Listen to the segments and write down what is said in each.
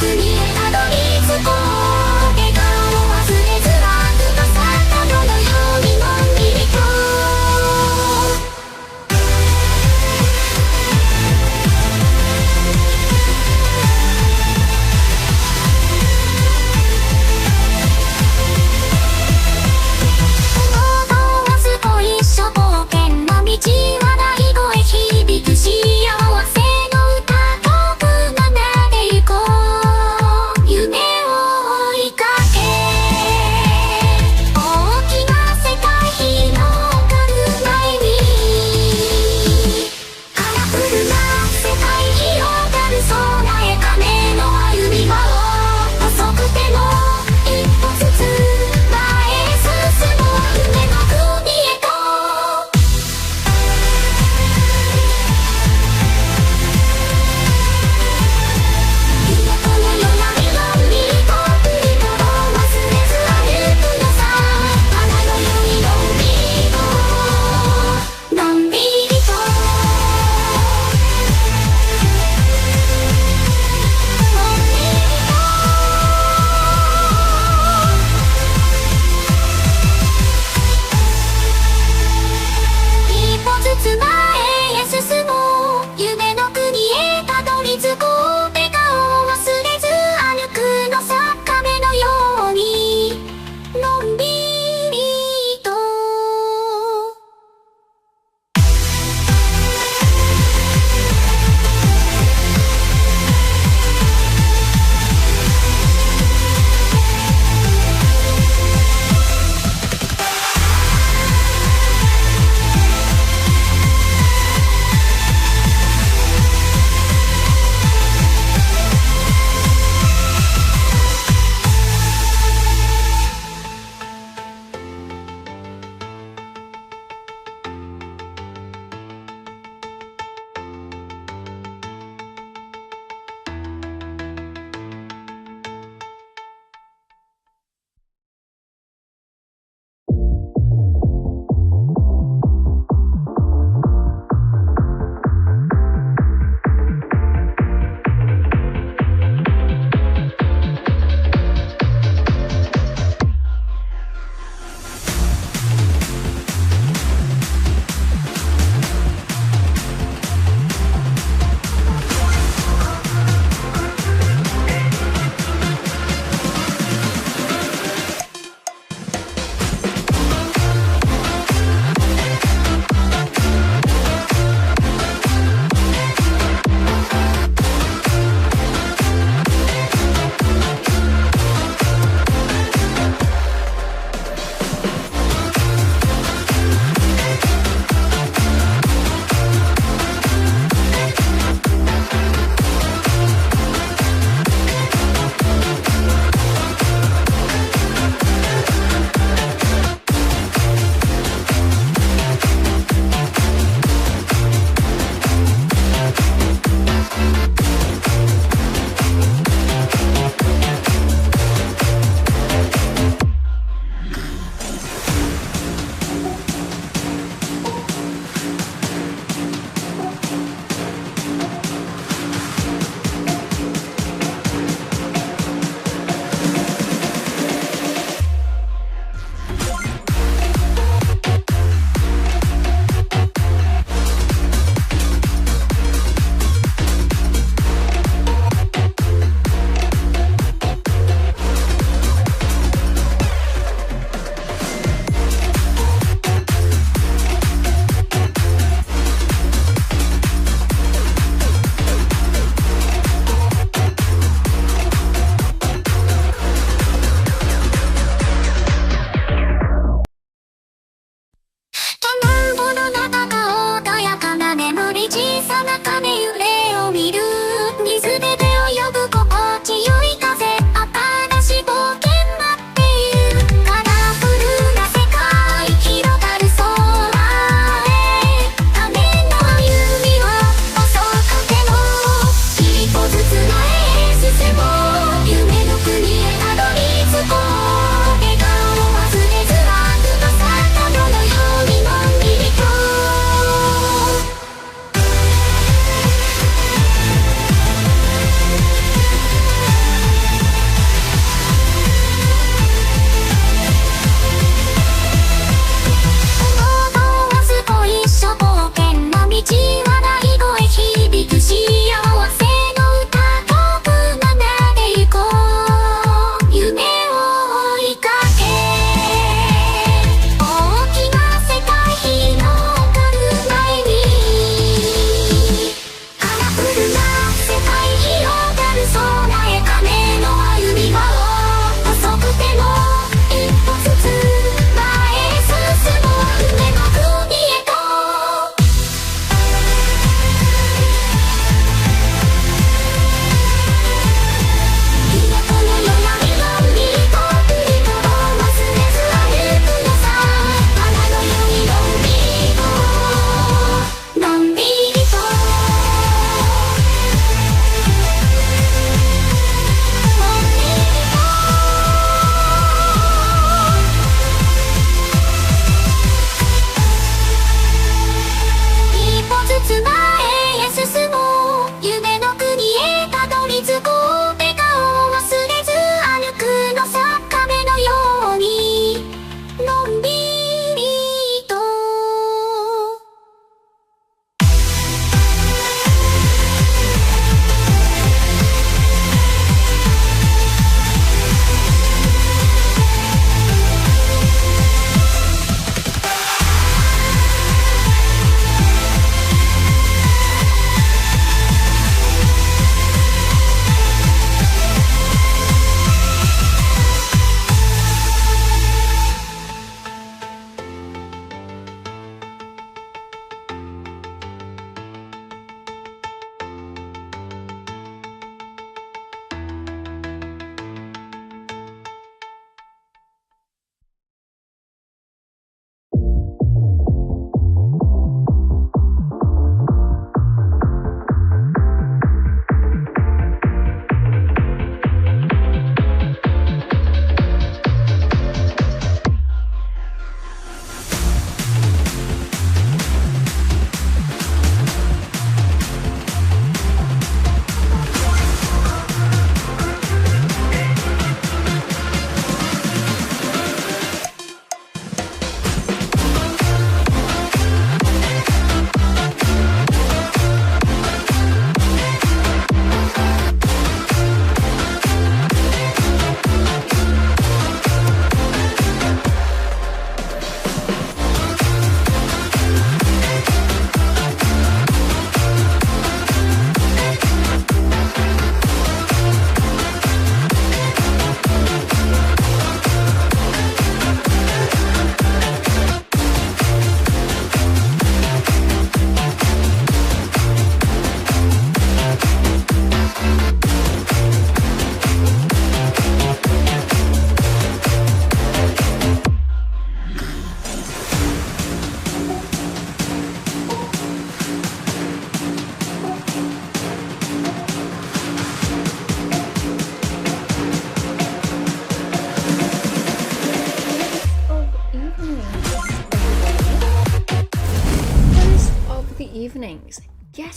にたどり着こう。笑顔を忘れずはくださったどのようにのんびりと。響く幸せの歌遠くまで行こう。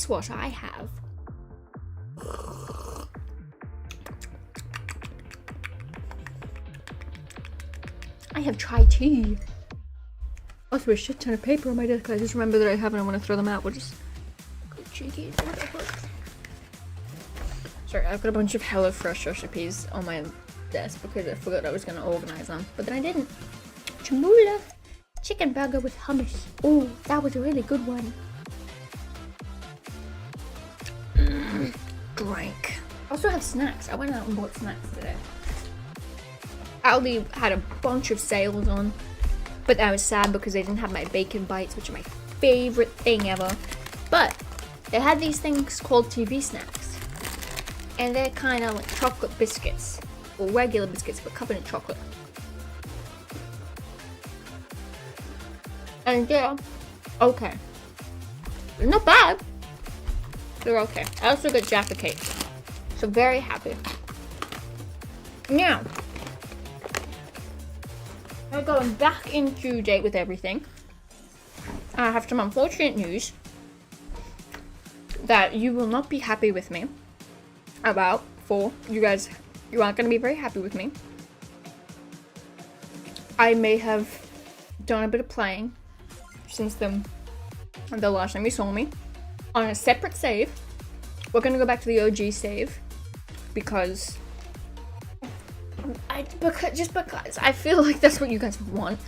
guess what I have? I have chai tea. Also, a shit ton of paper on my desk. I just remember that I have and I want to throw them out. We'll just go cheeky. Sorry, I've got a bunch of HelloFresh recipes on my desk because I forgot I was going to organize them, but then I didn't. Chamula chicken burger with hummus. Oh, that was a really good one. Drink. I also have snacks. I went out and bought snacks today. Aldi had a bunch of sales on, but I was sad because they didn't have my bacon bites, which are my favorite thing ever. But they had these things called TV snacks, and they're kind of like chocolate biscuits, or regular biscuits, but covered in chocolate. And they're okay. They're not bad. They're okay. I also got Jaffa cake, so very happy. Now, I'm going back into date with everything. I have some unfortunate news that you will not be happy with me about. For you guys, you aren't going to be very happy with me. I may have done a bit of playing since the last time you saw me on a separate save. We're going to go back to the OG save because because I feel like that's what you guys want.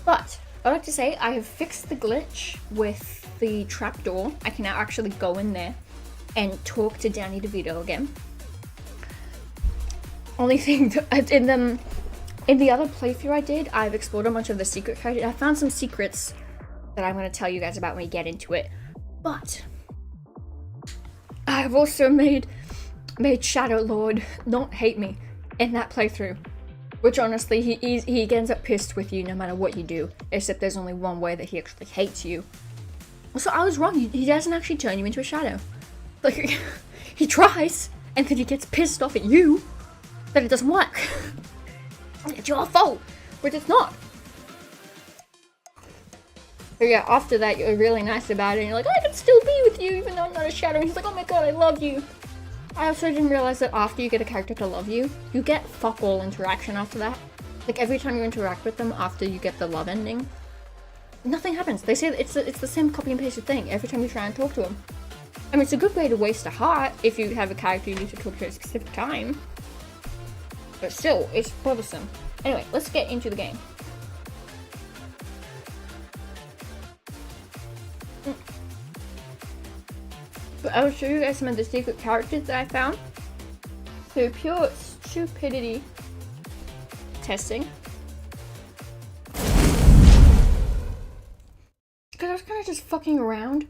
But I'd like to say I have fixed the glitch with the trapdoor. I can now actually go in there and talk to Danny DeVito again. Only thing that in the other playthrough I did, I've explored a bunch of the secret characters. I found some secrets that I'm going to tell you guys about when we get into it. But I've also made Shadow Lord not hate me in that playthrough, which honestly he ends up pissed with you no matter what you do, except there's only one way that he actually hates you. So I was wrong. He doesn't actually turn you into a shadow. Like, he tries, and then he gets pissed off at you that it doesn't work. It's your fault, which it's not. But yeah, after that you're really nice about it, and you're like, I can still be with you even though I'm not a shadow. And he's like, oh my god, I love you. I also didn't realize that after you get a character to love you, you get fuck all interaction after that. Like, every time you interact with them after you get the love ending, nothing happens. They say that it's the same copy and pasted thing every time you try and talk to them. I mean, it's a good way to waste a heart if you have a character you need to talk to at a specific time. But still, it's bothersome. Anyway, let's get into the game. But I will show you guys some of the secret characters that I found through pure stupidity testing. Because I was kind of just fucking around,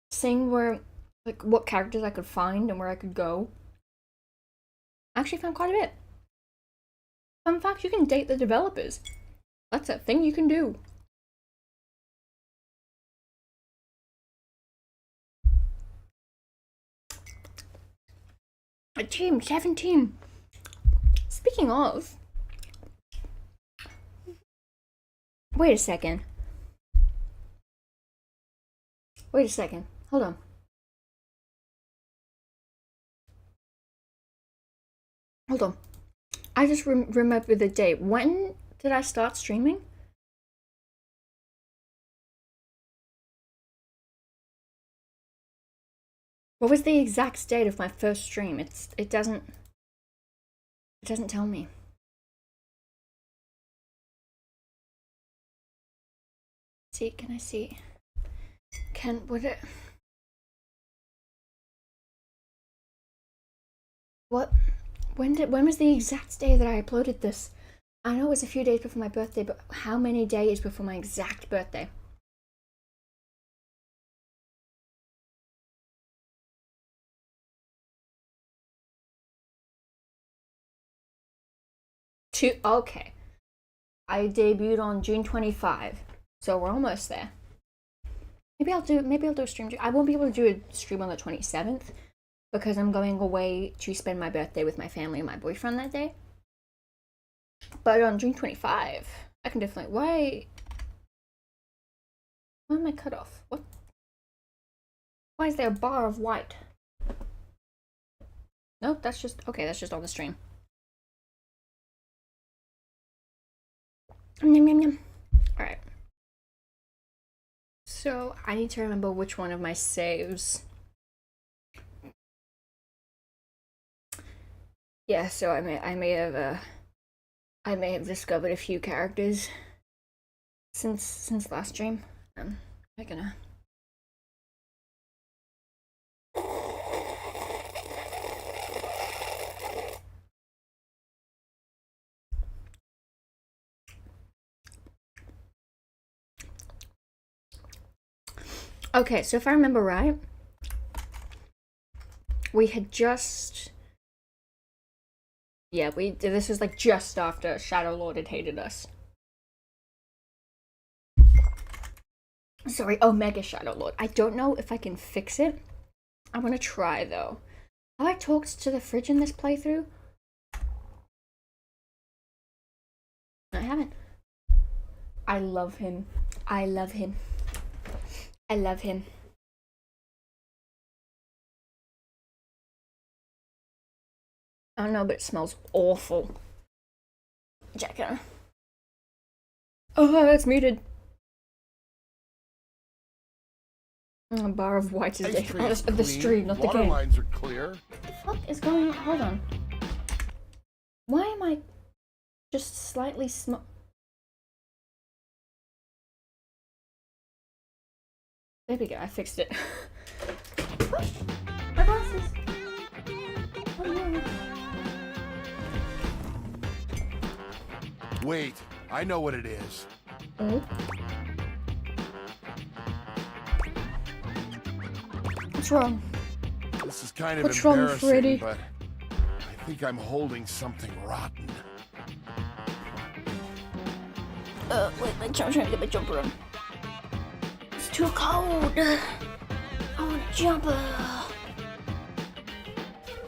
seeing where, like, what characters I could find and where I could go. I actually found quite a bit. Fun fact, you can date the developers. That's a thing you can do. Team 17. Speaking of, wait a second. Hold on. I just remember the date. When did I start streaming? What was the exact date of my first stream? It doesn't tell me. See, can I see? When was the exact day that I uploaded this? I know it was a few days before my birthday, but how many days before my exact birthday? Okay. I debuted on June 25, so we're almost there. Maybe I'll do a stream. I won't be able to do a stream on the 27th because I'm going away to spend my birthday with my family and my boyfriend that day. But on June 25, I can definitely. Why am I cut off? What Why is there a bar of white? Nope, that's just okay. That's just on the stream. Yum, yum, yum. All right. So I need to remember which one of my saves. Yeah, so I may have discovered a few characters since last stream. I'm gonna. Okay, so if I remember right, we had just, yeah, this was like just after Shadow Lord had hated us. Sorry, Omega Shadow Lord. I don't know if I can fix it. I'm gonna try though. Have I talked to the fridge in this playthrough? I haven't. I love him. I love him. I love him. I don't know, but it smells awful. Jacka. Oh, that's muted. A bar of white is the stream, not the game. Water lines are clear. What the fuck is going on? Hold on. Why am I just slightly There we go, I fixed it. What? My glasses. Oh no. Wait, I know what it is. Oh? What's wrong? This is kind of What's wrong, embarrassing, Freddy? but I think I'm holding something rotten. Wait, I'm trying to get my jumper on. It's too cold. I want a jumper.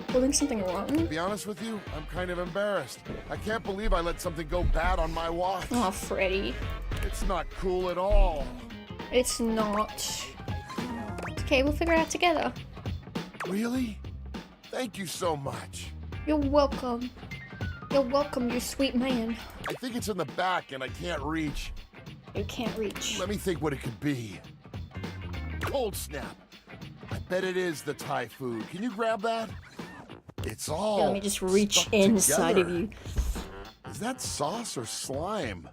Holding something wrong? To be honest with you, I'm kind of embarrassed. I can't believe I let something go bad on my watch. Oh, Freddy. It's not cool at all. It's not. Okay, we'll figure it out together. Really? Thank you so much. You're welcome. You're welcome, you sweet man. I think it's in the back and I can't reach. You can't reach. Let me think what it could be. Cold snap. I bet it is the Thai food. Can you grab that? It's all Yeah, let me just reach stuck inside together. of you. Is that sauce or slime?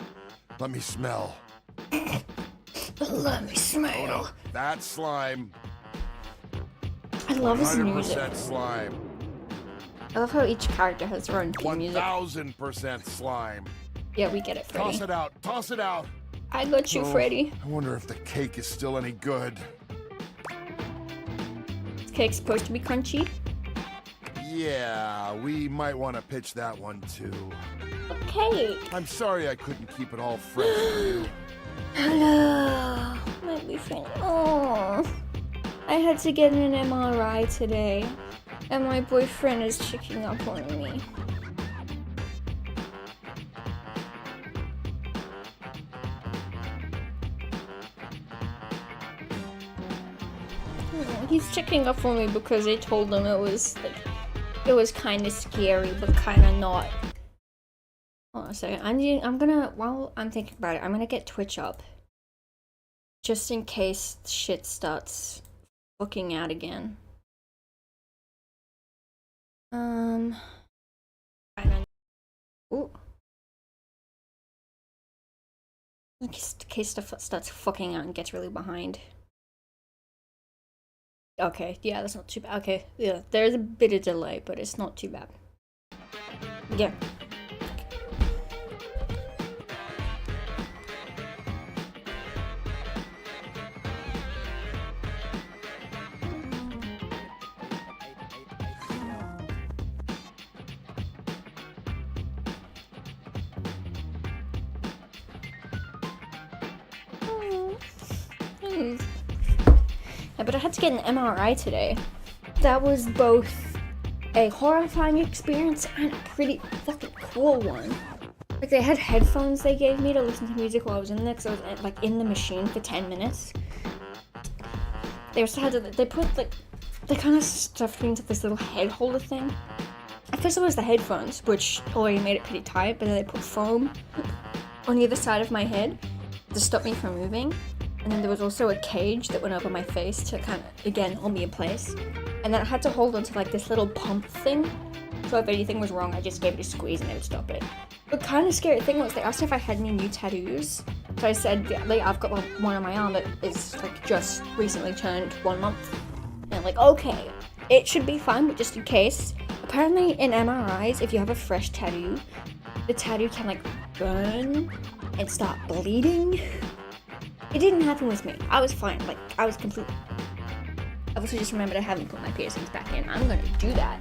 Let me smell. Let me smell. Oh no, that's slime. I love his music. 100% slime. I love how each character has their own theme music. 1000% slime. Yeah, we get it, Freddy. Toss it out. Toss it out. I got you, Oh, Freddy. I wonder if the cake is still any good. Is cake supposed to be crunchy? Yeah, we might want to pitch that one too. Cake. I'm sorry I couldn't keep it all fresh for you. Hello, my boyfriend. Oh, I had to get an MRI today, and my boyfriend is checking up on me. He's checking up on me because they told him it was kind of scary, but kind of not. Hold on a second. I'm gonna, while I'm thinking about it, I'm gonna get Twitch up. Just in case shit starts looking out again. Ooh. In case stuff starts fucking out and gets really behind. Okay, yeah, that's not too bad. Okay, yeah, there's a bit of delay, but it's not too bad. Yeah. Yeah, but I had to get an MRI today. That was both a horrifying experience and a pretty fucking cool one. Like, they had headphones they gave me to listen to music while I was in there, because I was like in the machine for 10 minutes. they also had they put like, they kind of stuffed me into this little head holder thing. At first it was the headphones, which already made it pretty tight, but then they put foam on either side of my head to stop me from moving. And then there was also a cage that went over my face to kind of, again, hold me in place. And then I had to hold onto like this little pump thing. So if anything was wrong, I just gave it a squeeze and it would stop it. The kind of scary thing was they asked if I had any new tattoos. So I said, yeah, like, I've got one on my arm that is like just recently turned 1 month. And I'm like, okay, it should be fine, but just in case. Apparently in MRIs, if you have a fresh tattoo, the tattoo can like burn and start bleeding. It didn't happen with me. I was fine. Like, I was completely... I also just remembered I haven't put my piercings back in. I'm gonna do that.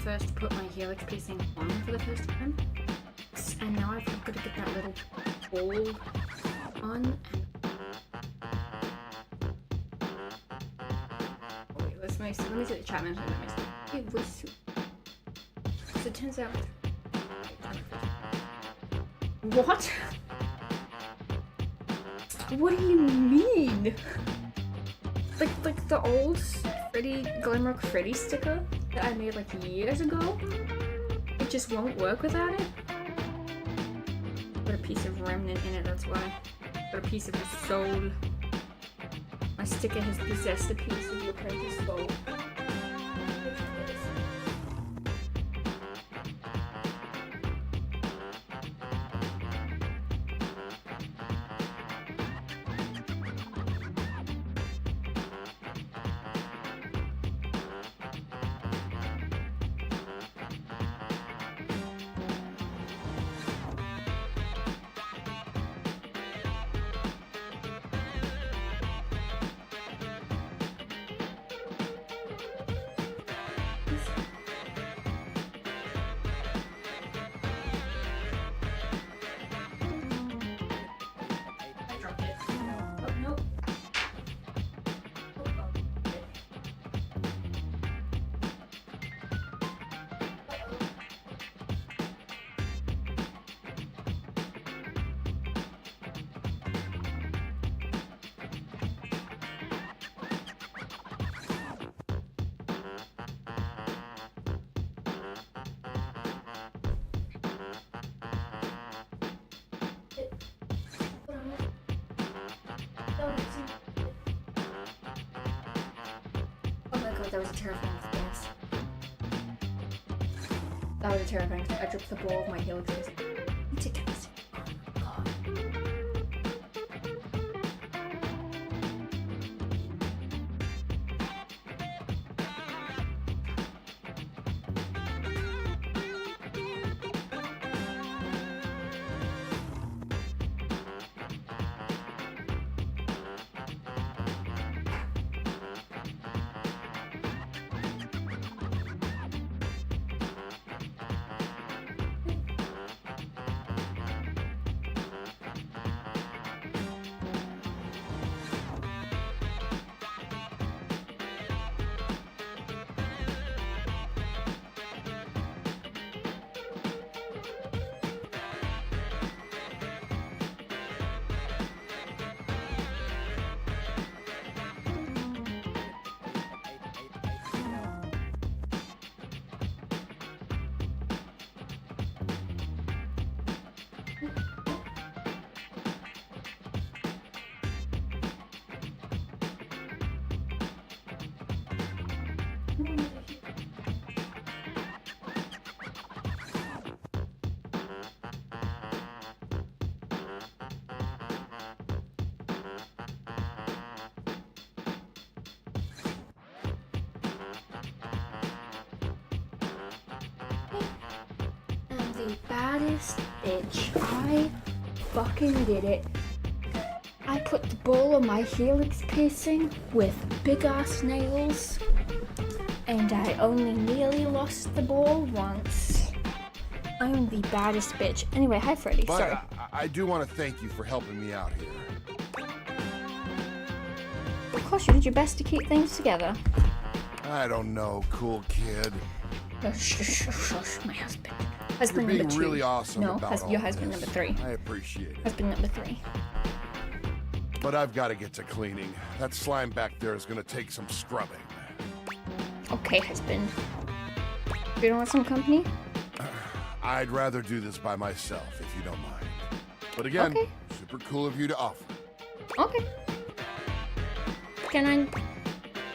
First put my helix piercing on for the first time, and now I've got to get that little ball on. Oh, wait, let me see the chat mention. It was so it turns out. What? What do you mean? Like the old Glamrock Freddy sticker that I made like years ago? It just won't work without it? Got a piece of remnant in it, that's why. Got a piece of his soul. My sticker has possessed a piece of the apprentice soul. That was a terrifying experience. That was a terrifying experience. I dropped the ball of my helix. the baddest bitch. I fucking did it. I put the ball on my helix piercing with big ass nails, and I only nearly lost the ball once. I'm the baddest bitch. Anyway, hi Freddy. But Sorry. I do want to thank you for helping me out here. Of course, you did your best to keep things together. I don't know, cool kid. Shush, my husband. You're Husband being number 2. really awesome No, about all your husband this. number 3. I appreciate it. Husband number 3. But I've got to get to cleaning. That slime back there is going to take some scrubbing. Okay, husband. You don't want some company? I'd rather do this by myself, if you don't mind. But again, Okay. super cool of you to offer. Okay. Can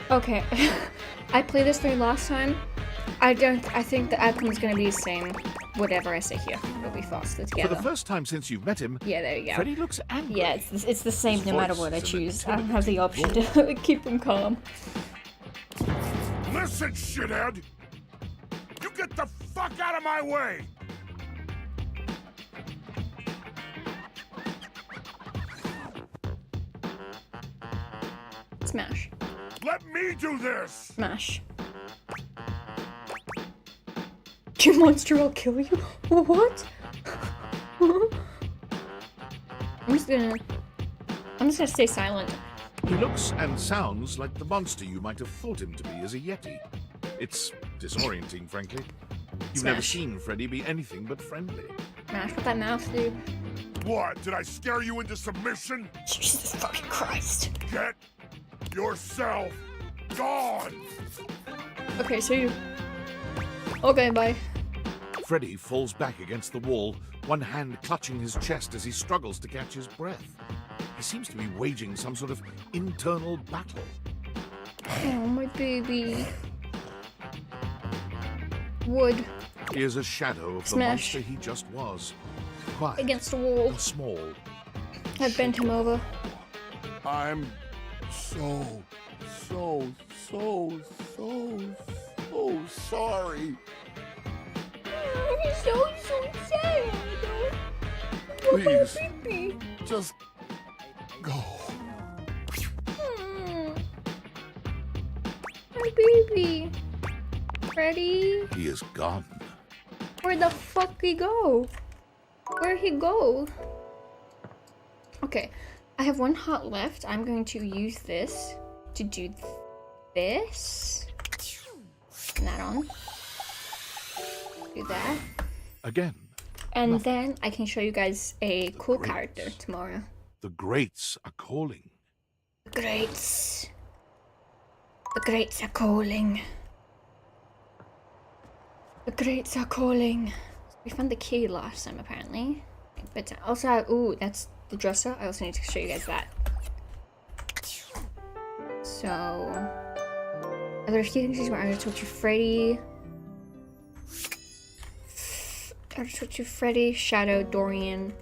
I? Okay. I played this through last time. I think the outcome is going to be the same. Whatever I say here, it'll be faster For together. the first time since you've met him, Yeah, there you go. Freddy looks angry. Yeah, it's the same His no matter voice what I is an choose. I don't have the option intimidating to keep him calm. Listen, shithead! You get the fuck out of my way! Smash. Let me do this! Smash. Your monster will kill you? What? I'm just gonna stay silent. He looks and sounds like the monster you might have thought him to be as a Yeti. It's disorienting, frankly. You've never Smash. seen Freddy be anything but friendly. Smash with that mouse, dude. What? Did I scare you into submission? Jesus fucking Christ. Get yourself gone! Okay, so you... Okay, bye. Freddy falls back against the wall, one hand clutching his chest as he struggles to catch his breath. He seems to be waging some sort of internal battle. Oh, my baby. Wood He is a shadow of the Smash. monster he just was. Quiet against the wall. and small. I've bent him over. I'm so sorry. He's so sad. Please. Baby. Just go. My baby. Freddy? He is gone. Where the fuck he go? Where'd he go? Okay, I have 1 heart left. I'm going to use this to do this. Turn that on. Do that. Again, And then I can show you guys a cool character tomorrow. the greats are calling. The greats. The greats are calling. The greats are calling. We found the key last time, apparently. But also, ooh, that's the dresser. I also need to show you guys that. So, are there a few things where I'm going to talk to Freddy? I'm going to talk to Freddy, Shadow, Dorian,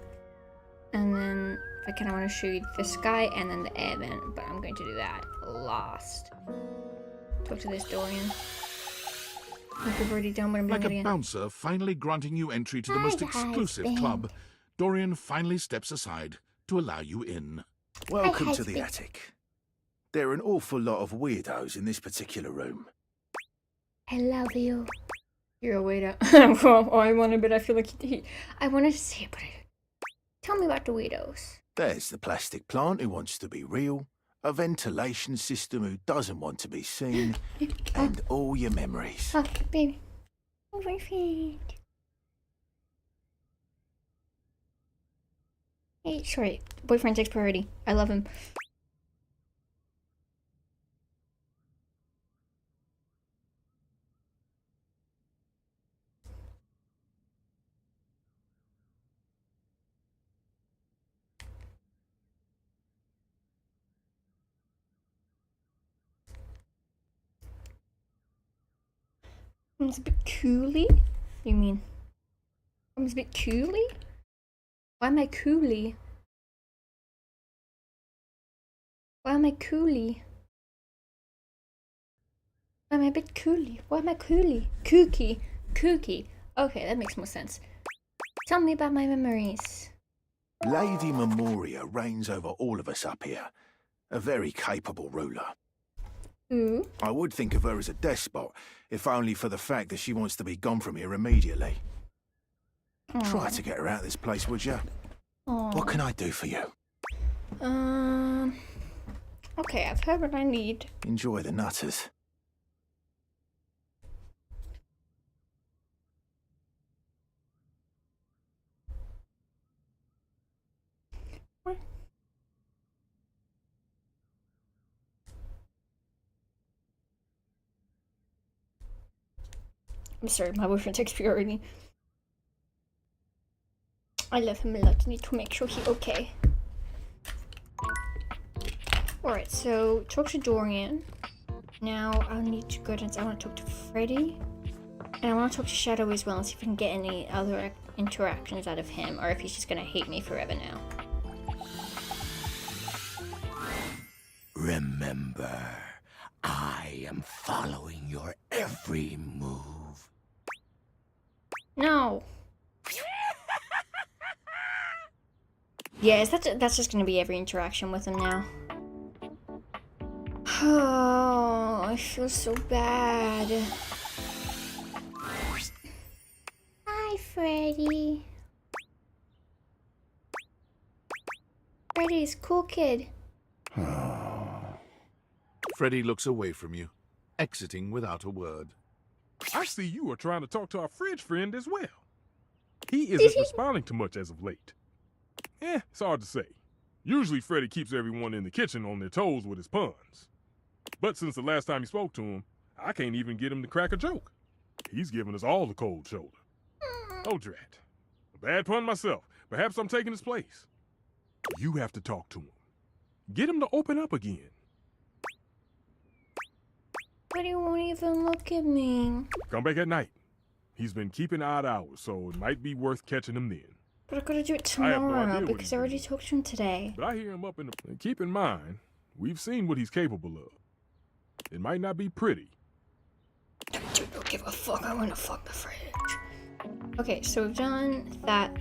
and then if I can, I want to show you this guy and then the air vent, but I'm going to do that last. Talk to this Dorian. Like I've already done what I'm Like doing a again. bouncer finally granting you entry to the most exclusive club, Dorian finally steps aside to allow you in. Welcome to the husband. attic. There are an awful lot of weirdos in this particular room. I love you. You're a weirdo. Well, I wanted, but I feel like I wanted to say it, but tell me about the weirdos. There's the plastic plant who wants to be real, a ventilation system who doesn't want to be seen, and all your memories. Oh, baby. Oh, my feet. Hey, sorry. Boyfriend takes priority. I love him. It's a bit coolie? You mean? It's a bit coolie? Why am I coolie? Why am I coolie? Why am I a bit coolie? Why am I coolie? Kooky. Kooky. Okay, that makes more sense. Tell me about my memories. Lady Memoria reigns over all of us up here. A very capable ruler. Ooh. I would think of her as a despot, if only for the fact that she wants to be gone from here immediately. Try to get her out of this place, would you? What can I do for you? Okay, I've heard what I need. Enjoy the nutters. I'm sorry, my boyfriend takes priority. I love him a lot. I need to make sure he's okay. Alright, so talk to Dorian. Now I need to go down. I want to talk to Freddy. And I want to talk to Shadow as well and see if I can get any other interactions out of him, or if he's just gonna hate me forever now. Remember, I am following your every move. No. Yes, that's just gonna be every interaction with him now. Oh, I feel so bad. Hi, Freddy. Freddy's cool kid. Freddy looks away from you, exiting without a word. I see you are trying to talk to our fridge friend as well. He isn't responding to much as of late. It's hard to say. Usually Freddy keeps everyone in the kitchen on their toes with his puns. But since the last time you spoke to him, I can't even get him to crack a joke. He's giving us all the cold shoulder. Oh, drat. A bad pun myself. Perhaps I'm taking his place. You have to talk to him. Get him to open up again. But he won't even look at me. Come back at night. He's been keeping odd hours, so it might be worth catching him then. But I gotta do it I have no tomorrow idea what because he's I already doing. talked to him today. But I hear him up in the... And keep in mind, we've seen what he's capable of. It might not be pretty. Dude, don't give a fuck. I wanna fuck the fridge. Okay, so we've done that.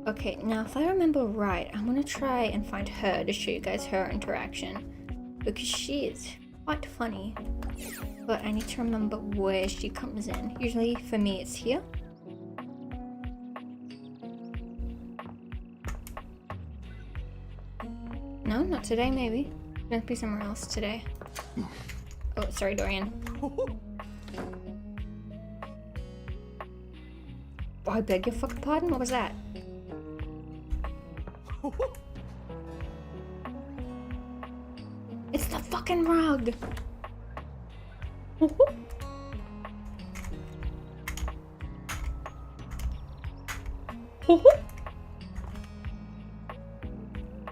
Okay, now if I remember right, I'm gonna try and find her to show you guys her interaction. Because she is quite funny. But I need to remember where she comes in. Usually for me it's here. No, not today maybe. Must be somewhere else today. Oh, sorry, Dorian. Oh, I beg your fucking pardon? What was that? It's the fucking rug!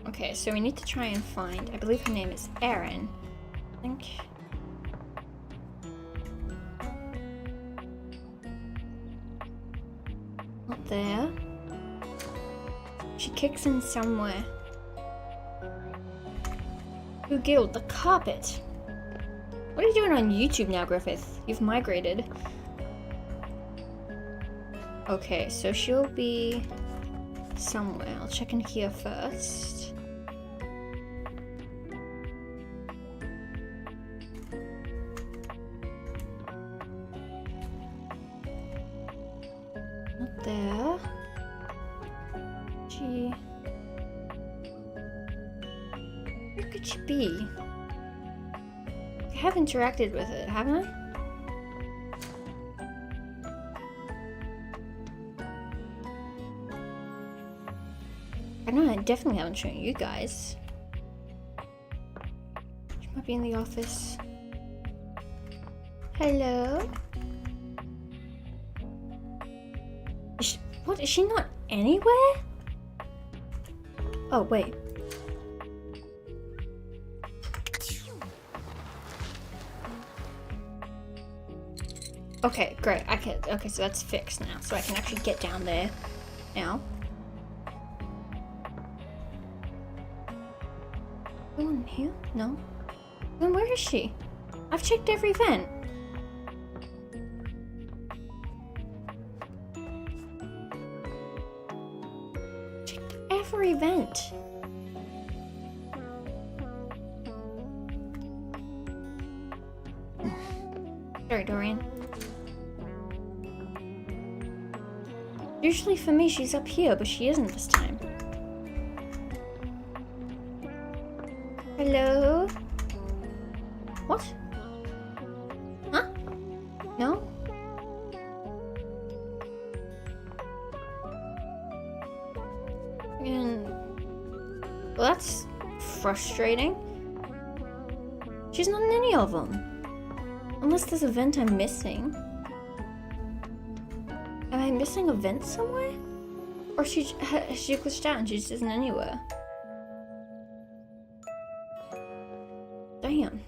Okay, so we need to try and find, I believe her name is Erin. I think. Not there. She kicks in somewhere. Who gilled the carpet? What are you doing on YouTube now, Griffith? You've migrated. Okay, so she'll be somewhere. I'll check in here first. Not there. Where could she be? I have interacted with it, haven't I? I know I definitely haven't shown you guys. She might be in the office. Hello? What? Is she not anywhere? Oh, wait. Okay, great. Okay, so that's fixed now. So I can actually get down there now. Go in here? No. Then where is she? I've checked every vent. event? Sorry, Dorian. Usually for me, she's up here, but she isn't this time. Hello? What? Huh? No? And... well, that's frustrating. She's not in any of them. Unless there's an event I'm missing. Am I missing a vent somewhere? Or she glitched out and she just isn't anywhere? Damn.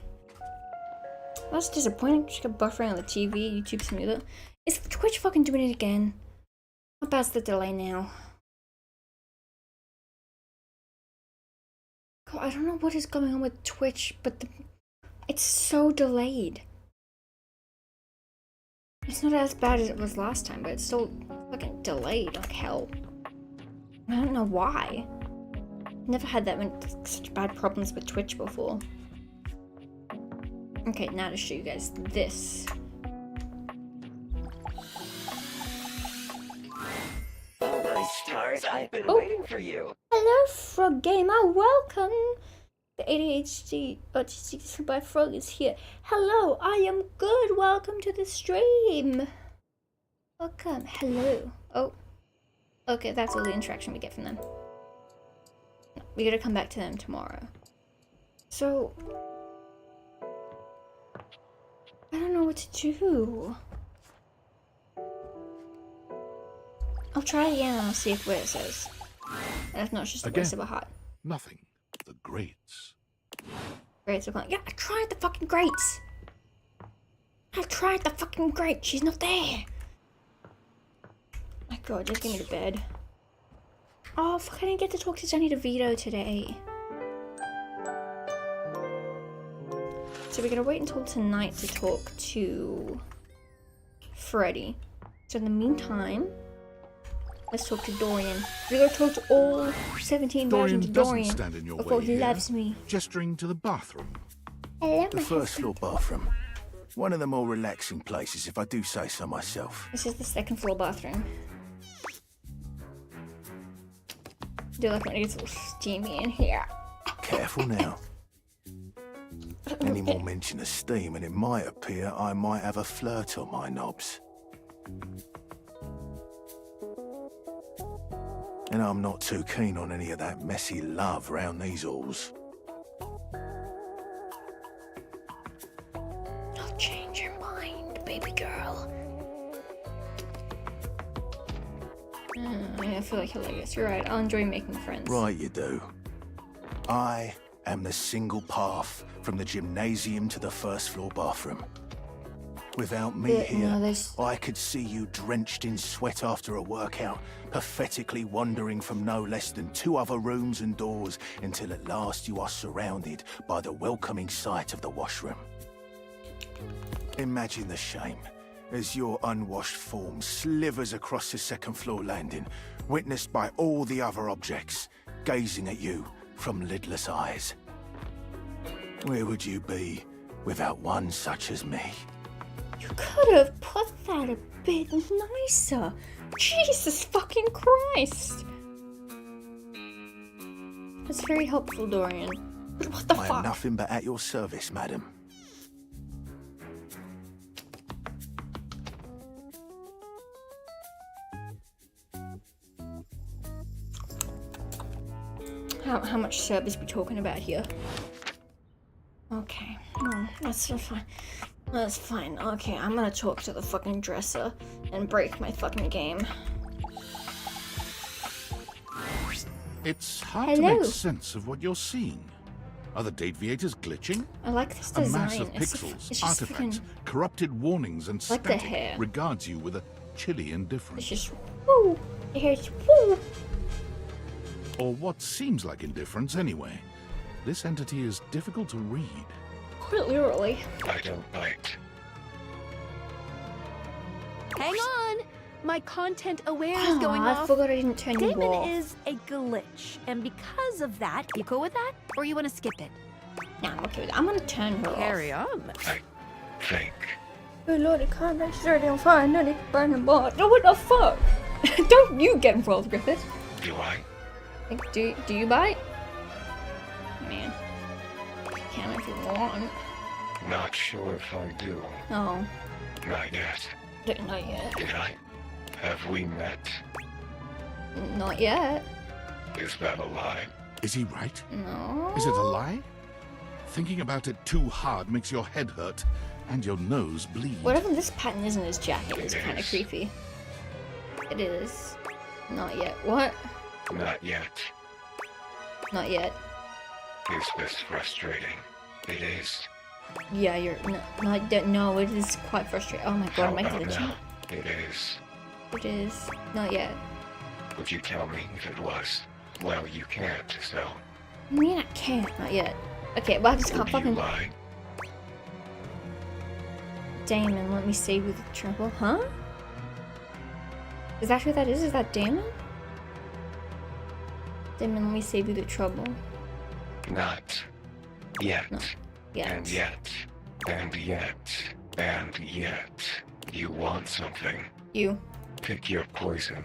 That's disappointing. Just got buffering on the TV, YouTube smoother. Is Twitch fucking doing it again? How bad's the delay now? God, I don't know what is going on with Twitch, but it's so delayed. It's not as bad as it was last time, but it's still fucking delayed like hell. I don't know why. Never had that many such bad problems with Twitch before. Okay, now to show you guys this. Oh my stars, I've been waiting for you. Hello, Frog Gamer. Welcome. The ADHD autistic by Frog is here. Hello, I am good. Welcome to the stream. Welcome. Hello. Oh. Okay, that's all the interaction we get from them. We gotta come back to them tomorrow. So... I don't know what to do. I'll try again and I'll see if where it says. And if not, it's just a waste of a heart. Nothing. The grates. Grates are gone. Yeah, I tried the fucking grates. I tried the fucking grate. She's not there. My god, just give me to bed. Oh, fuck, I didn't get to talk to Johnny DeVito today. So we're gonna wait until tonight to talk to Freddy. So in the meantime, let's talk to Dorian. We're gonna talk to all 17 versions of Dorian stand in your before way he here, loves me. gesturing to the bathroom. Hello, The first floor bathroom. One of the more relaxing places, if I do say so myself. This is the second floor bathroom. Do like when it gets a little steamy in here. Careful now. Any more mention of steam and it might appear I might have a flirt on my knobs. And I'm not too keen on any of that messy love round these halls. Don't change your mind, baby girl. I feel like hilarious. You're right, I'll enjoy making friends. Right, you do. I am the single path from the gymnasium to the first floor bathroom. Without me here, I could see you drenched in sweat after a workout, pathetically wandering from no less than 2 other rooms and doors until at last you are surrounded by the welcoming sight of the washroom. Imagine the shame as your unwashed form slithers across the second floor landing, witnessed by all the other objects, gazing at you from lidless eyes. Where would you be without one such as me? You could have put that a bit nicer. Jesus fucking Christ. That's very helpful, Dorian. But what the I fuck? am nothing but at your service, madam. How much service we talking about here? Okay, that's fine. That's fine. Okay, I'm gonna talk to the fucking dresser and break my fucking game. It's hard to make sense of what you're seeing. Are the deviators glitching? I like this A design. mass of It's pixels, just artifacts, freaking, corrupted warnings, and like the static hair. regards you with a chilly indifference. it's just woo. The hair's woo. Or what seems like indifference anyway. This entity is difficult to read. Quite literally. I don't bite. Hang on! My content aware is going I off. forgot I didn't turn you Damon off. is a glitch, and because of that, you cool with that? Or you want to skip it? Nah, I'm okay with that. I'm gonna turn her Carry off. on. I think. Good lord, it can't make sure on fire, no, they burn them all. No, what the fuck? Don't you get involved, Griffith. Do I? Do you bite? Man. Can if you want. Not sure if I do. Oh. Not yet. Not yet. Did I? Have we met? Not yet. Is that a lie? Is he right? No. Is it a lie? Thinking about it too hard makes your head hurt and your nose bleed. Whatever this pattern is in his jacket is It kind of is. creepy. It is. Not yet. What? Not yet. Not yet. Is this frustrating? It is. Yeah, you're not yet. No, it is quite frustrating. Oh my god, How am I about glitching? now? It is. It is. Not yet. Would you tell me if it was? Well, you can't, so. I mean, I can't. Not yet. Okay, but I just can't Would fucking. you lie? Damon, let me save you the trouble. Huh? Is that who that is? Is that Damon? Damon, let me save you the trouble. Not yet. No. Yet. And yet. And yet. And yet. You want something. You. Pick your poison.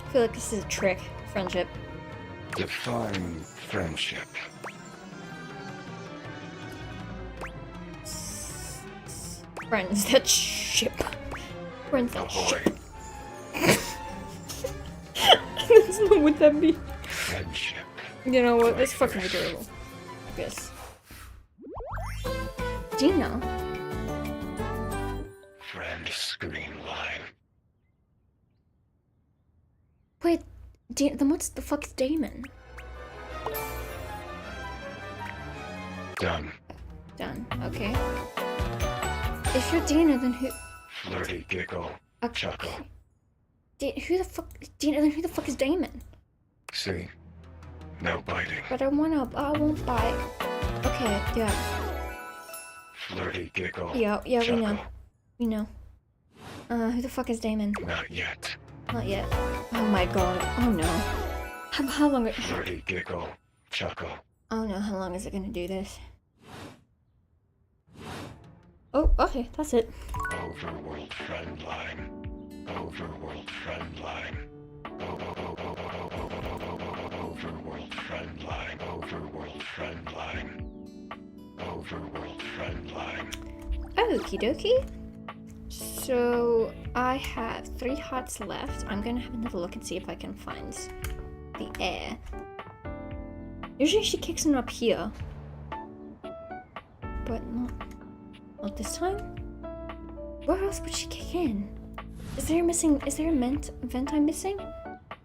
I feel like this is a trick. Friendship. Define friendship. Friends that ship. Friends that Ahoy. ship. That's not what that means. Friendship. You know what? That's fucking adorable. I guess. Do you know? Friend screen line. Wait, then what's the fuck is Damon? Done. Done. Okay. If you're Dina, then who? Flirty giggle. Okay. Chuckle. Who the fuck? Dina, then who the fuck is Damon? See? No biting. But I won't bite. Okay, yeah. Flirty giggle. Yeah, we Chuckle. know. We know. Who the fuck is Damon? Not yet. Not yet. Oh my god. Oh no. How long? Flirty giggle. Chuckle. Oh no, how long is it gonna do this? Oh, okay, that's it. Overworld friend line. Overworld friend line. Overworld friend line. Overworld friend line. Overworld friend line. Okie dokie. So I have 3 hearts left. I'm gonna have another look and see if I can find the air. Usually she kicks them up here, but not this time. Where else would she kick in? Is there a vent I'm missing?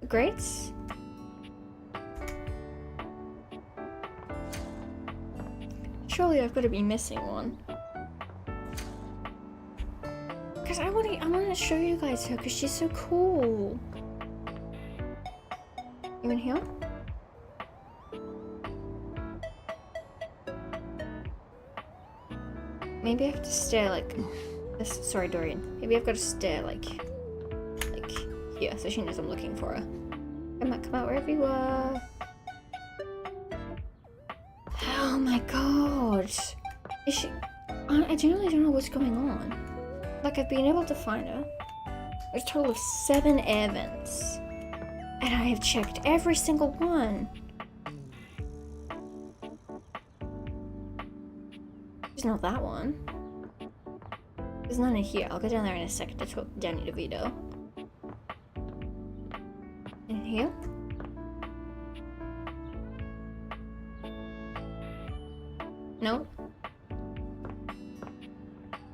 Grates? Surely I've got to be missing one. Cause I wanna show you guys her, cause she's so cool. You in here? Maybe I have to stare like this. Sorry, Dorian. Maybe I've got to stare like here, so she knows I'm looking for her. Come out wherever you are. Oh my god. Is she? I genuinely don't know what's going on. Like, I've been able to find her. There's a total of 7 air vents. And I have checked every single one. There's not that one. There's none in here. I'll go down there in a second to talk to Danny DeVito. In here? Nope.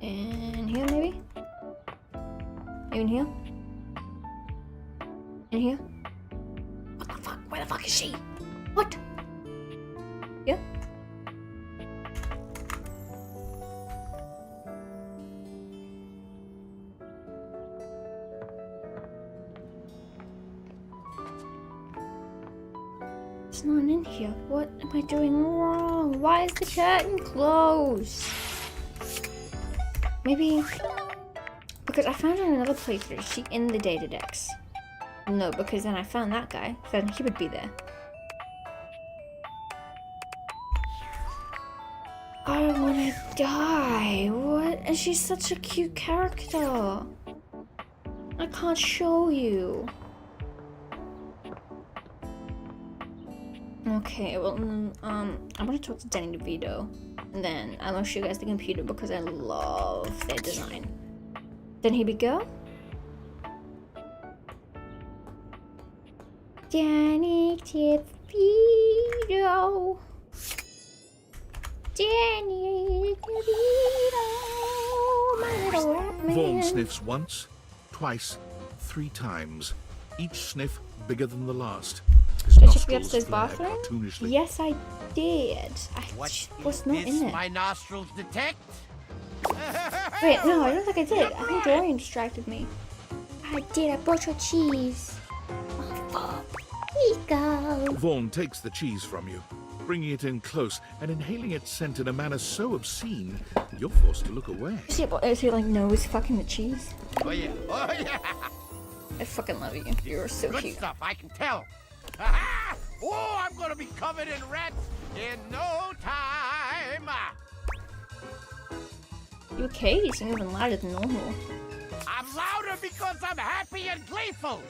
In here, maybe? Maybe in here? In here? What the fuck? Where the fuck is she? What? Yeah? It's not in here. What am I doing wrong? Why is the curtain closed? Maybe because I found her in another playthrough. Is she in the data decks? No, because then I found that guy. Then he would be there. I don't want to die. What? And she's such a cute character. I can't show you. Okay, well, I'm gonna talk to Danny DeVito, and then I'm gonna show you guys the computer because I love their design. Then here we go. Danny DeVito. Danny DeVito, my little rat man. Vaughn sniffs once, twice, 3 times, each sniff bigger than the last. His Did you check the nostrils upstairs flare bathroom? cartoonishly. Yes, I did. I was not in there. My nostrils detect? Wait, no, I don't think I did. I think Dorian distracted me. I did. I brought your cheese. Oh, here you go. Vaughn takes the cheese from you, bringing it in close and inhaling its scent in a manner so obscene that you're forced to look away. Is he like nose fucking the cheese? Oh yeah, oh yeah. I fucking love you. You're so Good cute. stuff, I can tell. Ha-ha! Oh, I'm gonna be covered in rats in no time. You okay? You seem even louder than normal. I'm louder because I'm happy and gleeful.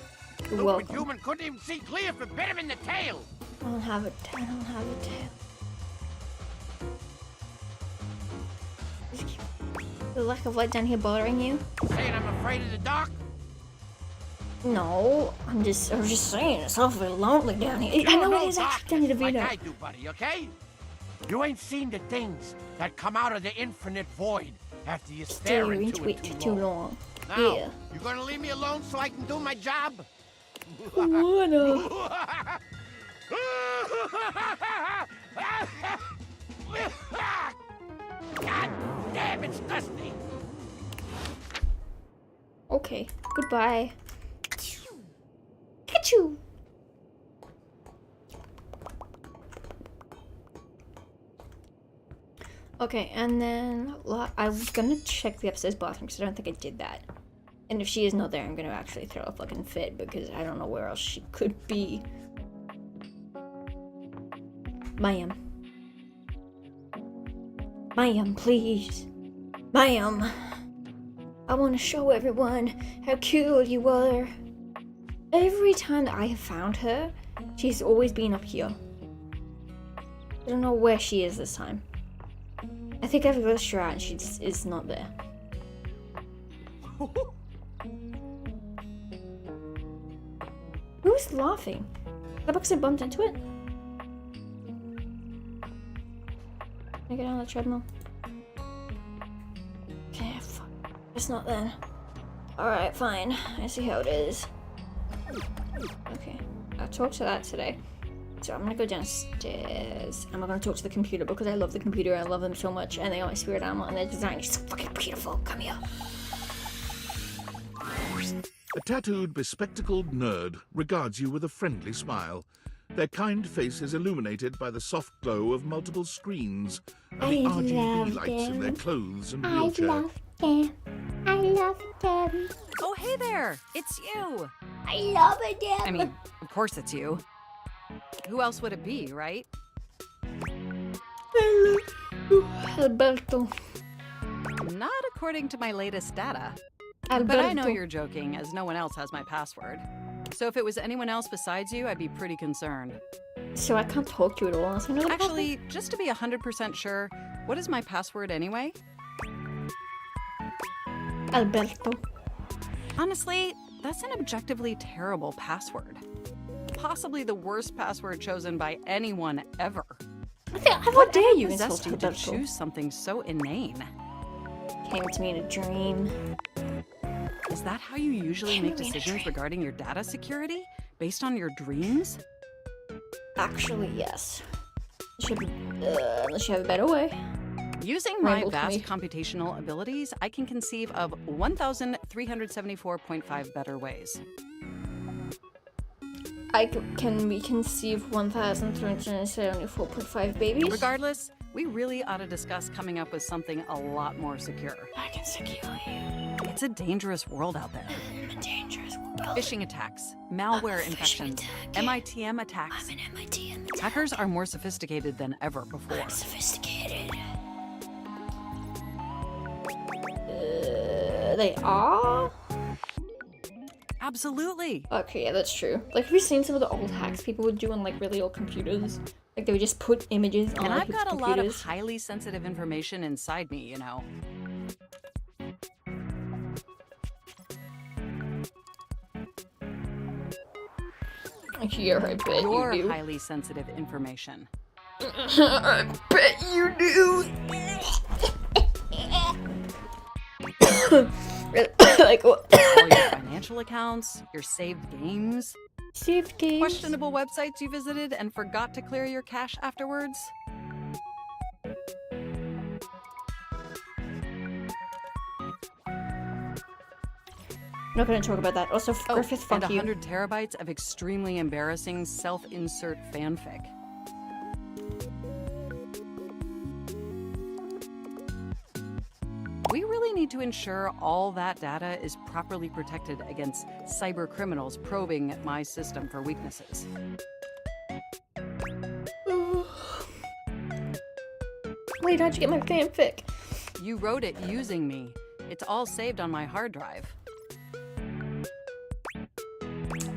You're Stupid welcome. human couldn't even see clear if it bit him in the tail. I don't have a tail. The lack of light down here bothering you? Saying I'm afraid of the dark? No, I was just saying it's awfully lonely down here. I know it is actually Danny DeVito. Like I do, buddy, okay? You ain't seen the things that come out of the infinite void after you stare into it too long. Now, Yeah. you gonna leave me alone so I can do my job? What God damn, it's dusty. Okay, goodbye. Catch-you! Okay, and then I was gonna check the upstairs bathroom because I don't think I did that. And if she is not there, I'm gonna actually throw a fucking fit because I don't know where else she could be. Ma'am. Ma'am, please. Ma'am. I want to show everyone how cool you were. Every time that I have found her, she's always been up here. I don't know where she is this time. I think I've glitched her out and she just is not there. Who's laughing? The box I bumped into it? Can I get on the treadmill? Okay, fuck. It's not then. Alright, fine. I see how it is. Okay, I'll talk to that today. So I'm gonna go downstairs. I'm gonna talk to the computer because I love the computer. I love them so much, and they are my spirit animal, and their design is so fucking beautiful. Come here. A tattooed, bespectacled nerd regards you with a friendly smile. Their kind face is illuminated by the soft glow of multiple screens and the RGB lights in their clothes and wheelchair. I love them. Oh, hey there! It's you! I love them. I mean, of course it's you. Who else would it be, right? Alberto. Not according to my latest data. Alberto. But I know you're joking, as no one else has my password. So if it was anyone else besides you, I'd be pretty concerned. So I can't talk to you at all. Unless I know the Actually, just to be 100% sure, what is my password anyway? Alberto. Honestly, that's an objectively terrible password. Possibly the worst password chosen by anyone ever. How dare you possessed insult you to Alberto? choose something so inane? Came to me in a dream. Is that how you usually make decisions regarding your data security? Based on your dreams? Actually, yes. Unless you have a better way. Using my Rambled vast me. computational abilities, I can conceive of 1,374.5 better ways. Can we conceive 1,374.5 babies? Regardless, we really ought to discuss coming up with something a lot more secure. I can secure you. It's a dangerous world out there. I'm a dangerous world. Phishing attacks, malware infections, MITM attacks. I'm an MITM attack. Hackers are more sophisticated than ever before. I'm sophisticated. They are? Absolutely. Okay, yeah, that's true. Like, have you seen some of the old hacks people would do on, like, really old computers? Like, they would just put images on And I've people's got a computers. lot of highly sensitive information inside me, you know. Yeah, I bet Your you do. highly sensitive information. I bet you do. Like what? All your financial accounts, your saved games, Saved games. questionable websites you visited and forgot to clear your cache afterwards. I'm not gonna talk about that. Also, Griffith, and fuck you. 100 terabytes of extremely embarrassing self-insert fanfic. We really need to ensure all that data is properly protected against cyber criminals probing my system for weaknesses. Wait, how'd you get my fanfic? You wrote it using me. It's all saved on my hard drive.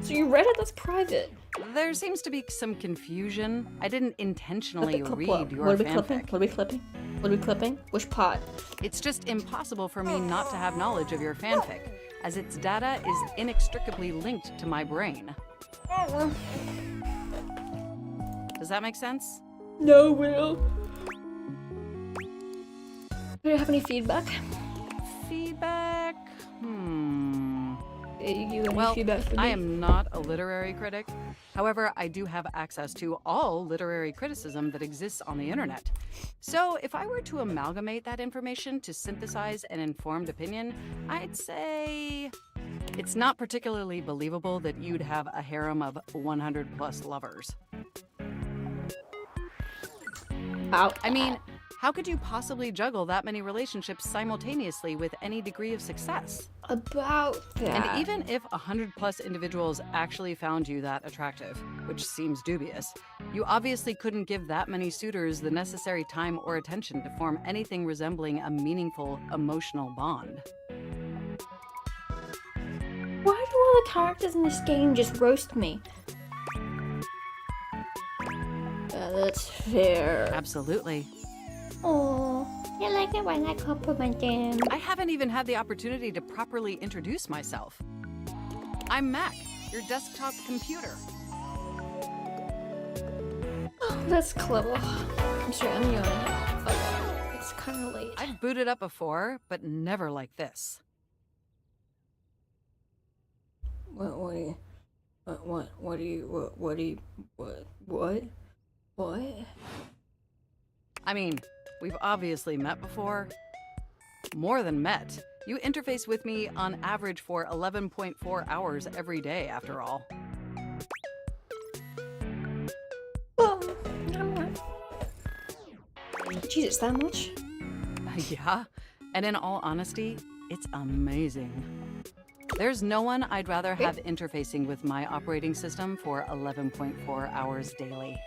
So you read it? That's private. There seems to be some confusion. I didn't intentionally read your What are we fanfic. clipping? What are we clipping? What are we clipping? Which part? It's just impossible for me not to have knowledge of your fanfic, as its data is inextricably linked to my brain. Does that make sense? No, Will. Do you have any feedback? Feedback? You any Well, feedback for me? I am not a literary critic. However, I do have access to all literary criticism that exists on the internet. So if I were to amalgamate that information to synthesize an informed opinion, I'd say it's not particularly believable that you'd have a harem of 100 plus lovers. I mean, how could you possibly juggle that many relationships simultaneously with any degree of success? About that. And even if 100 plus individuals actually found you that attractive, which seems dubious, you obviously couldn't give that many suitors the necessary time or attention to form anything resembling a meaningful emotional bond. Why do all the characters in this game just roast me? That's fair. Absolutely. Oh, you like it when I compliment them. I haven't even had the opportunity to properly introduce myself. I'm Mac, your desktop computer. Oh, that's clever. I'm sorry, I'm yawning now. Oh, it's kind of late. I've booted up before, but never like this. What? I mean, we've obviously met before. More than met. You interface with me on average for 11.4 hours every day, after all. Jesus, that much? Yeah, and in all honesty, it's amazing. There's no one I'd rather have interfacing with my operating system for 11.4 hours daily.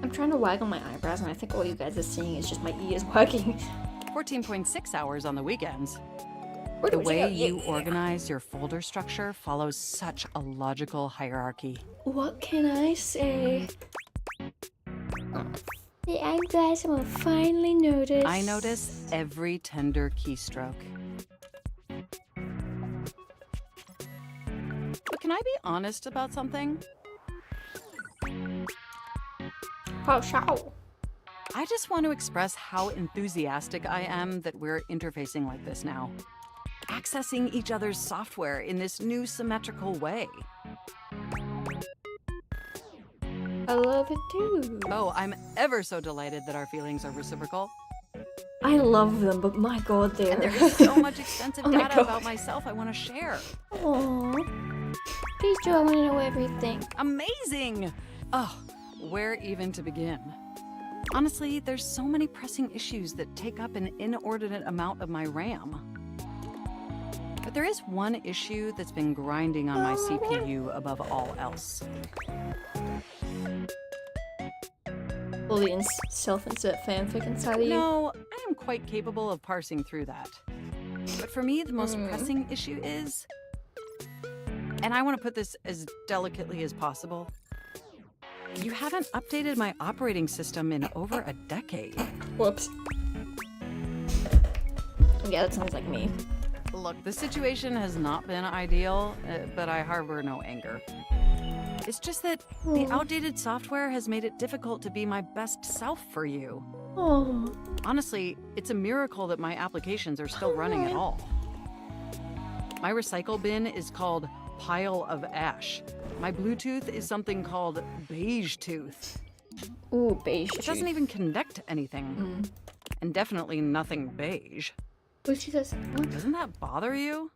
I'm trying to waggle my eyebrows and I think all you guys are seeing is just my ears wagging. 14.6 hours on the weekends. The way you organize your folder structure follows such a logical hierarchy. What can I say? The eyebrows will finally notice. I notice every tender keystroke. But can I be honest about something? How shall? I just want to express how enthusiastic I am that we're interfacing like this now. Accessing each other's software in this new symmetrical way. I love it too. Oh, I'm ever so delighted that our feelings are reciprocal. I love them, but my god, they're... And there's so much extensive Oh my data God. about myself I want to share. Aww. Please do, I want to know everything. Amazing! Oh, where even to begin? Honestly, there's so many pressing issues that take up an inordinate amount of my RAM. But there is one issue that's been grinding on my CPU above all else. Dorian's self-insert fanfic inside of you. No, I am quite capable of parsing through that. But for me, the most pressing issue is, and I want to put this as delicately as possible, you haven't updated my operating system in over a decade. Whoops. Yeah, that sounds like me. Look, the situation has not been ideal, but I harbor no anger. It's just that the outdated software has made it difficult to be my best self for you. Oh. Honestly, it's a miracle that my applications are still running at all. My recycle bin is called Pile of Ash. My Bluetooth is something called Beige Tooth. Ooh, beige It doesn't even connect to anything. And definitely nothing beige. Bluetooth is... What? Doesn't that bother you?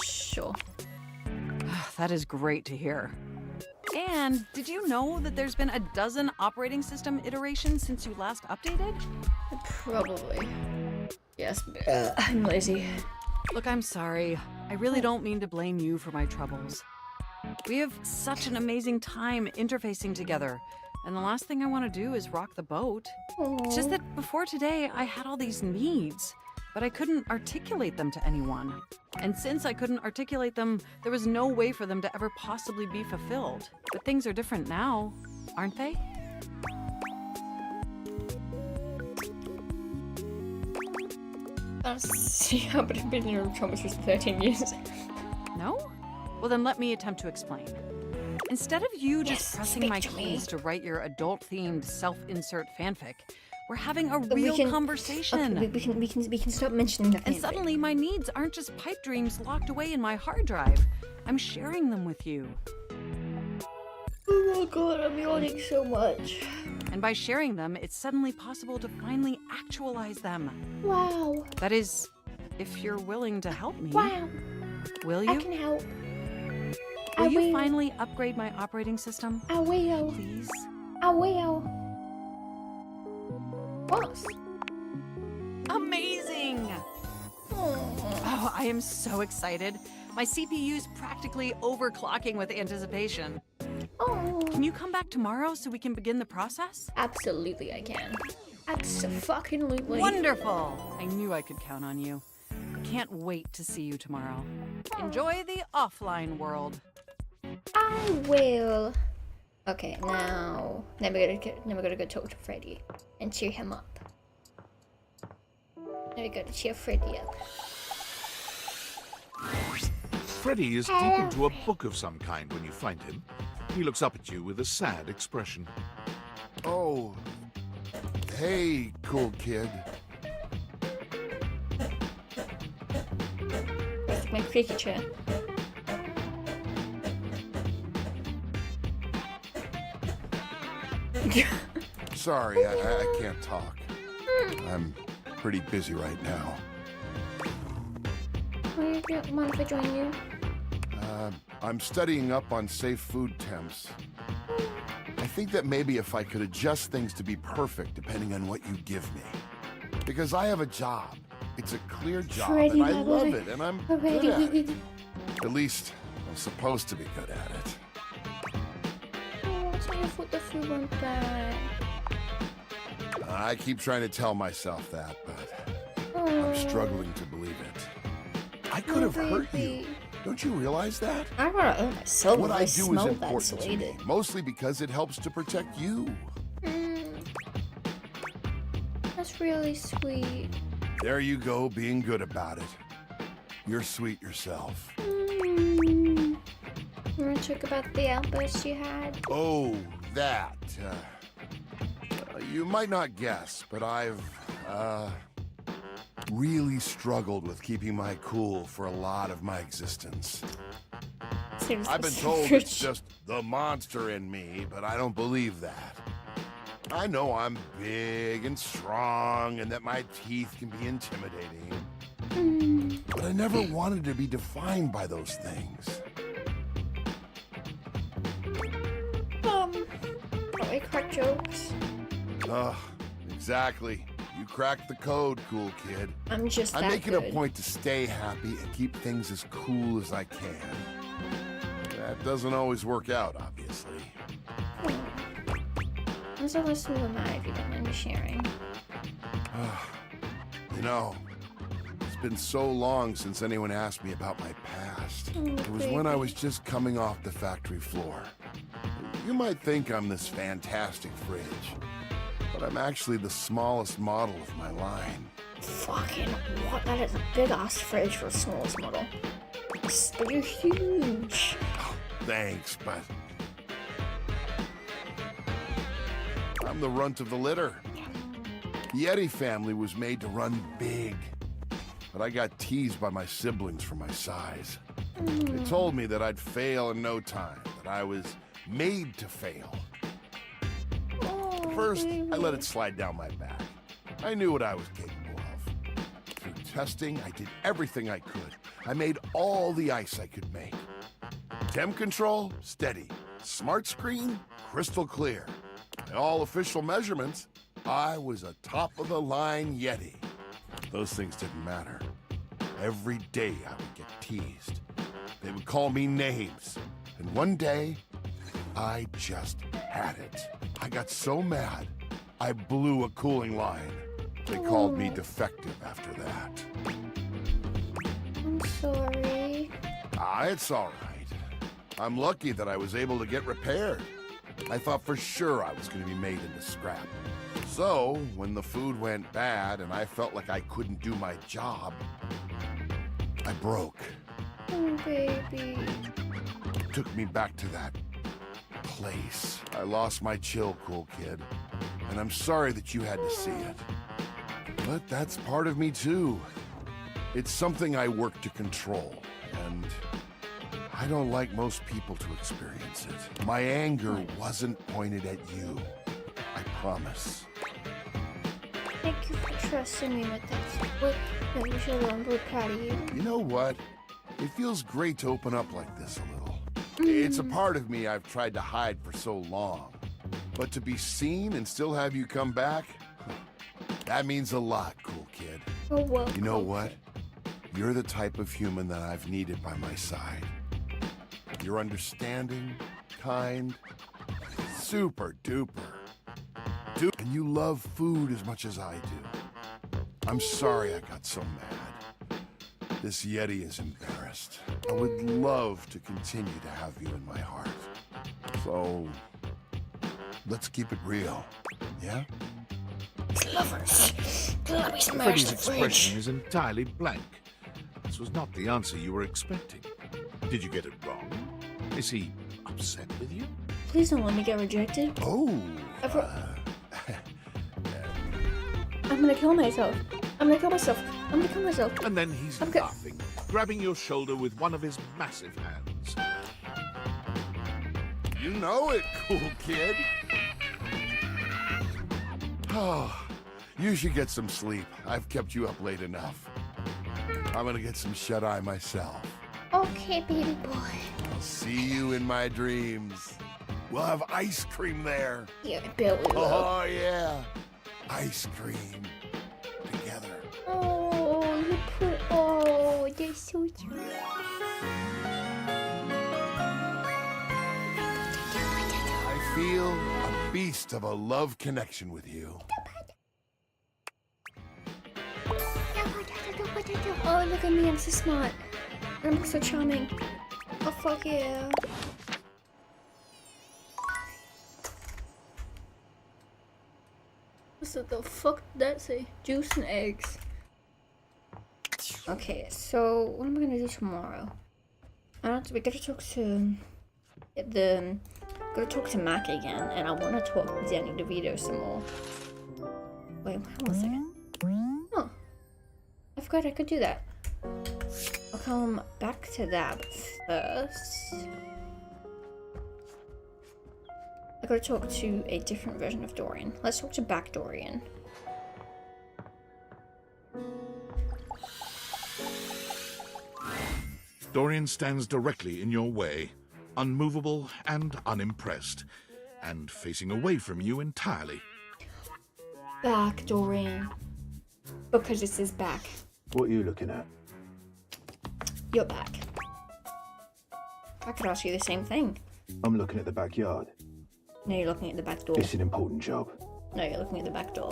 Sure. That is great to hear. And did you know that there's been a dozen operating system iterations since you last updated? Probably. Yes, I'm lazy. Look, I'm sorry. I really don't mean to blame you for my troubles. We have such an amazing time interfacing together, and the last thing I want to do is rock the boat. It's just that before today, I had all these needs, but I couldn't articulate them to anyone. And since I couldn't articulate them, there was no way for them to ever possibly be fulfilled. But things are different now, aren't they? See, I've been in trouble for 13 years. No? Well, then let me attempt to explain. Instead of you just pressing my keys to write your adult-themed self-insert fanfic, we're having a real conversation. Okay, we can stop mentioning the fanfic. And suddenly my needs aren't just pipe dreams locked away in my hard drive. I'm sharing them with you. Oh my god, I'm yawning so much. And by sharing them, it's suddenly possible to finally actualize them. Wow. That is, if you're willing to help me. Wow. Will you? I can help. Will you finally upgrade my operating system? I will. Please? I will. What? Amazing! Oh, I am so excited. My CPU's practically overclocking with anticipation. Oh. Can you come back tomorrow so we can begin the process? Absolutely, I can. Abso-fucking-lutely. Wonderful! I knew I could count on you. Can't wait to see you tomorrow. Enjoy the offline world. I will. Okay, now we're gonna go talk to Freddy and cheer him up. Now we gotta cheer Freddy up. Freddy is deep into a book of some kind when you find him. He looks up at you with a sad expression. Oh, hey, cool kid. That's my creaky chair. Sorry, I can't talk. I'm pretty busy right now. Mind if I join you? I'm studying up on safe food temps. I think that maybe if I could adjust things to be perfect depending on what you give me. Because I have a job. It's a clear job, Freddy, and I love it, and I'm good at it. Freddy. At least, I'm supposed to be good at it. Oh, it's your fault the food went bad. I keep trying to tell myself that, but I'm struggling to believe it. I could have hurt you. Don't you realize that? I gotta own myself. What I do is smell that important to me, slated. mostly because it helps to protect you. That's really sweet. There you go, being good about it. You're sweet yourself. You wanna talk about the outburst you had? Oh, that. You might not guess, but I've, really struggled with keeping my cool for a lot of my existence. Seems I've been told it's just the monster in me, but I don't believe that. I know I'm big and strong and that my teeth can be intimidating. But I never wanted to be defined by those things. Probably crack jokes. Exactly. You cracked the code, cool kid. I'm just that I make it good. a point to stay happy and keep things as cool as I can. That doesn't always work out, obviously. I'm so listening to my if you don't mind me sharing. You know, it's been so long since anyone asked me about my past. It was when I was just coming off the factory floor. You might think I'm this fantastic fridge, but I'm actually the smallest model of my line. Fucking what? That is a big ass fridge for the smallest model. But you're huge. Thanks, but I'm the runt of the litter. The Yeti family was made to run big, but I got teased by my siblings for my size. They told me that I'd fail in no time, that I was made to fail. First, I let it slide down my back. I knew what I was capable of. Through testing, I did everything I could. I made all the ice I could make. Temp control, steady. Smart screen, crystal clear. By all official measurements, I was a top-of-the-line Yeti. Those things didn't matter. Every day I would get teased. They would call me names. And one day, I just had it. I got so mad, I blew a cooling line. They called me defective after that. I'm sorry. It's all right. I'm lucky that I was able to get repaired. I thought for sure I was going to be made into scrap. So, when the food went bad and I felt like I couldn't do my job, I broke. Oh, baby. It took me back to that place. I lost my chill, cool kid. And I'm sorry that you had to see it. But that's part of me too. It's something I work to control, and I don't like most people to experience it. My anger wasn't pointed at you. I promise. Thank you for trusting me with that. You should I'm really proud of you. You know what? It feels great to open up like this a little. It's a part of me I've tried to hide for so long. But to be seen and still have you come back, that means a lot, cool kid. Oh, well. You know what? You're the type of human that I've needed by my side. You're understanding, kind, super duper. And you love food as much as I do. I'm sorry I got so mad. This Yeti is embarrassed. I would love to continue to have you in my heart. So, let's keep it real, yeah? Lovers. Let me smash Freddy's the fridge. expression is entirely blank. This was not the answer you were expecting. Did you get it wrong? Is he upset with you? Please don't let me get rejected. Oh. I'm gonna kill myself. I'm gonna kill myself. I'm gonna kill myself. And then he's laughing, grabbing your shoulder with one of his massive hands. You know it, cool kid. Oh, you should get some sleep. I've kept you up late enough. I'm gonna get some shut-eye myself. Okay, baby boy. I'll see you in my dreams. We'll have ice cream there. Yeah, I bet we will. Oh, yeah. Ice cream. Together. Oh, you put. Oh, they're so cute. I feel a beast of a love connection with you. Oh, look at me, I'm so smart. I'm so charming. Oh, fuck yeah. What the fuck did that say? Juice and eggs. Okay, so what am I gonna do tomorrow? We gotta talk to gotta talk to Mac again, and I wanna talk to Danny DeVito some more. Wait, hold on a second. Oh, I forgot I could do that. I'll come back to that first. I gotta talk to a different version of Dorian. Let's talk to back Dorian. Dorian stands directly in your way, unmovable and unimpressed, and facing away from you entirely. Back Dorian. Because this is back. What are you looking at? Your back. I could ask you the same thing. I'm looking at the backyard. No, you're looking at the back door. It's an important job. No, you're looking at the back door.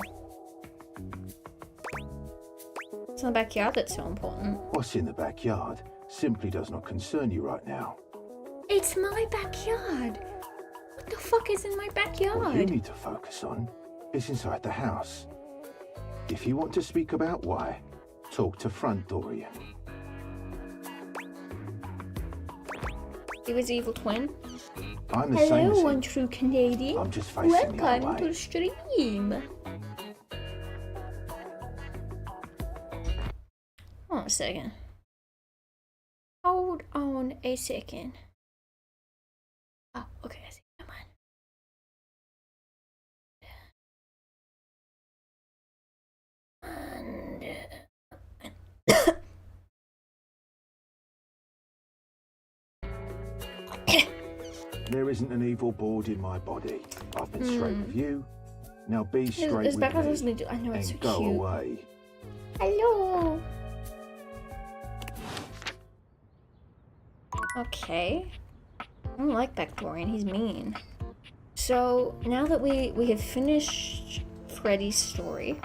It's in the backyard that's so important. What's in the backyard simply does not concern you right now. It's my backyard. What the fuck is in my backyard? What you need to focus on is inside the house. If you want to speak about why, talk to front Dorian. He was evil twin. I'm the same as Hello, him. one true Canadian. I'm just facing the other Welcome way. to the stream. Hold on a second. Hold on a second. Oh, okay, I see. Never mind. There isn't an evil board in my body. I've been straight with you. Now be straight It's better with than me I know it's so and go cute. away. Hello. Okay. I don't like back Dorian, he's mean. So now that we have finished Freddy's story,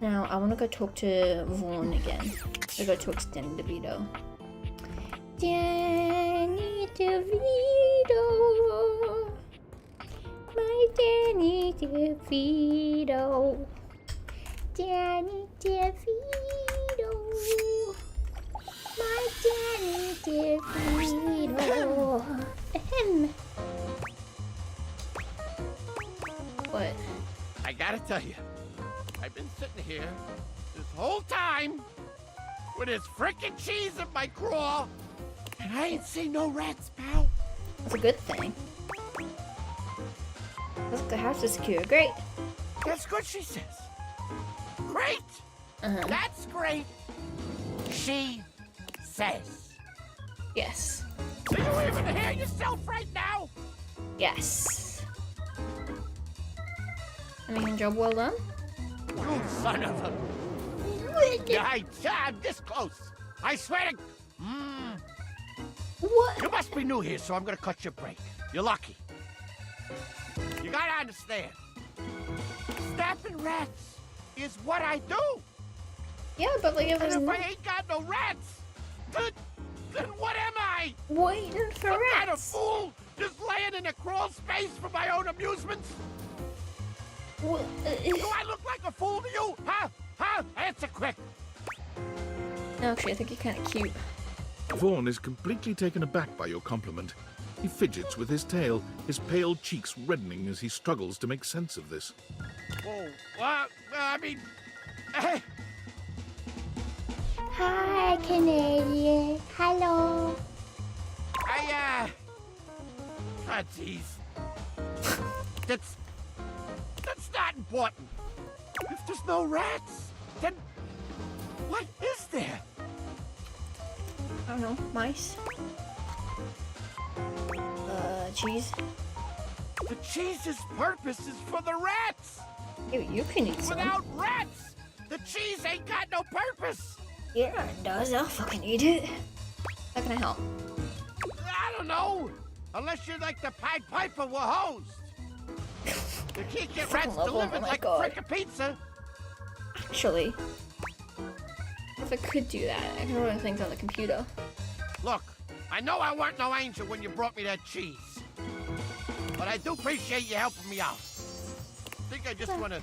now I want to go talk to Vaughn again. I go to extend DeVito. Danny DeVito, my Danny DeVito, Danny DeVito, my Danny DeVito. Ahem. What? I gotta tell you, I've been sitting here this whole time with this frickin' cheese in my craw, and I ain't seen no rats, pal. That's a good thing. Look, the house is secure. Great. That's good, she says. Great! That's great, she says. Yes. Do you even hear yourself right now? Yes. I mean, job well done. You son of a... I'm this close. I swear to... What? You must be new here, so I'm gonna cut your break. You're lucky. You gotta understand. Snapping rats is what I do. Yeah, but like if And there's if no... I ain't got no rats, then what am I? waiting for Some kind of rats. fool just laying in a crawl space for my own amusements? What? Do I look like a fool to you? Huh? Huh? Answer quick. Actually, I think you're kind of cute. Vaughn is completely taken aback by your compliment. He fidgets with his tail, his pale cheeks reddening as he struggles to make sense of this. Whoa. I mean... Hi, Canadian. Hello. Ah, jeez. That's not important. If there's no rats, then what is there? I don't know. Mice. Cheese. The cheese's purpose is for the rats. You can eat some. Without rats, the cheese ain't got no purpose. Yeah, it does. I'll fucking eat it. How can I help? I don't know. Unless you're like the Pied Piper we're hosed. You can't get rats love 'em, delivered oh my like God. a frickin' pizza. Actually, if I could do that, I could order things on the computer. Look, I know I weren't no angel when you brought me that cheese. But I do appreciate you helping me out. I think I just wanna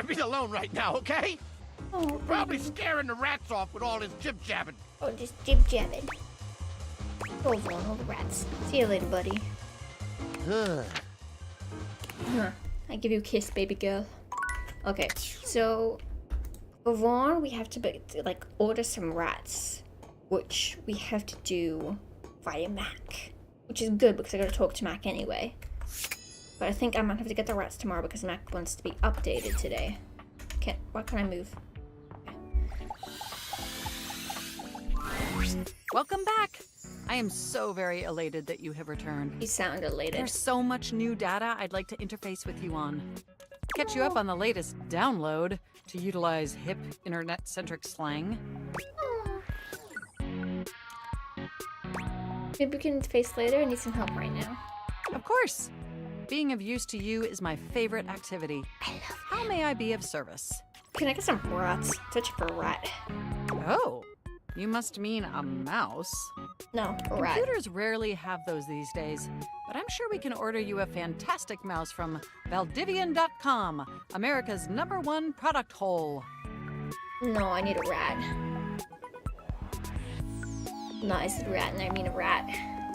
be alone right now, okay? Oh, Probably scaring the rats off with all this jib-jabbing. oh, just jib-jabbing. Go on, all the rats. See you later, buddy. I give you a kiss, baby girl. Okay, so for Vaughn, we have to like order some rats, which we have to do via Mac, which is good because I gotta talk to Mac anyway. But I think I might have to get the rats tomorrow because Mac wants to be updated today. Why can't I move? Welcome back. I am so very elated that you have returned. You sound elated. There's so much new data I'd like to interface with you on. Catch you up on the latest download to utilize hip internet-centric slang. Maybe we can interface later. I need some help right now. Of course. Being of use to you is my favorite activity. How may I be of service? Can I get some rats? Search for a rat. Oh, you must mean a mouse. No, a rat. Computers rarely have those these days, but I'm sure we can order you a fantastic mouse from Valdivian.com, America's #1 product hole. No, I need a rat. No, I said rat and I mean a rat.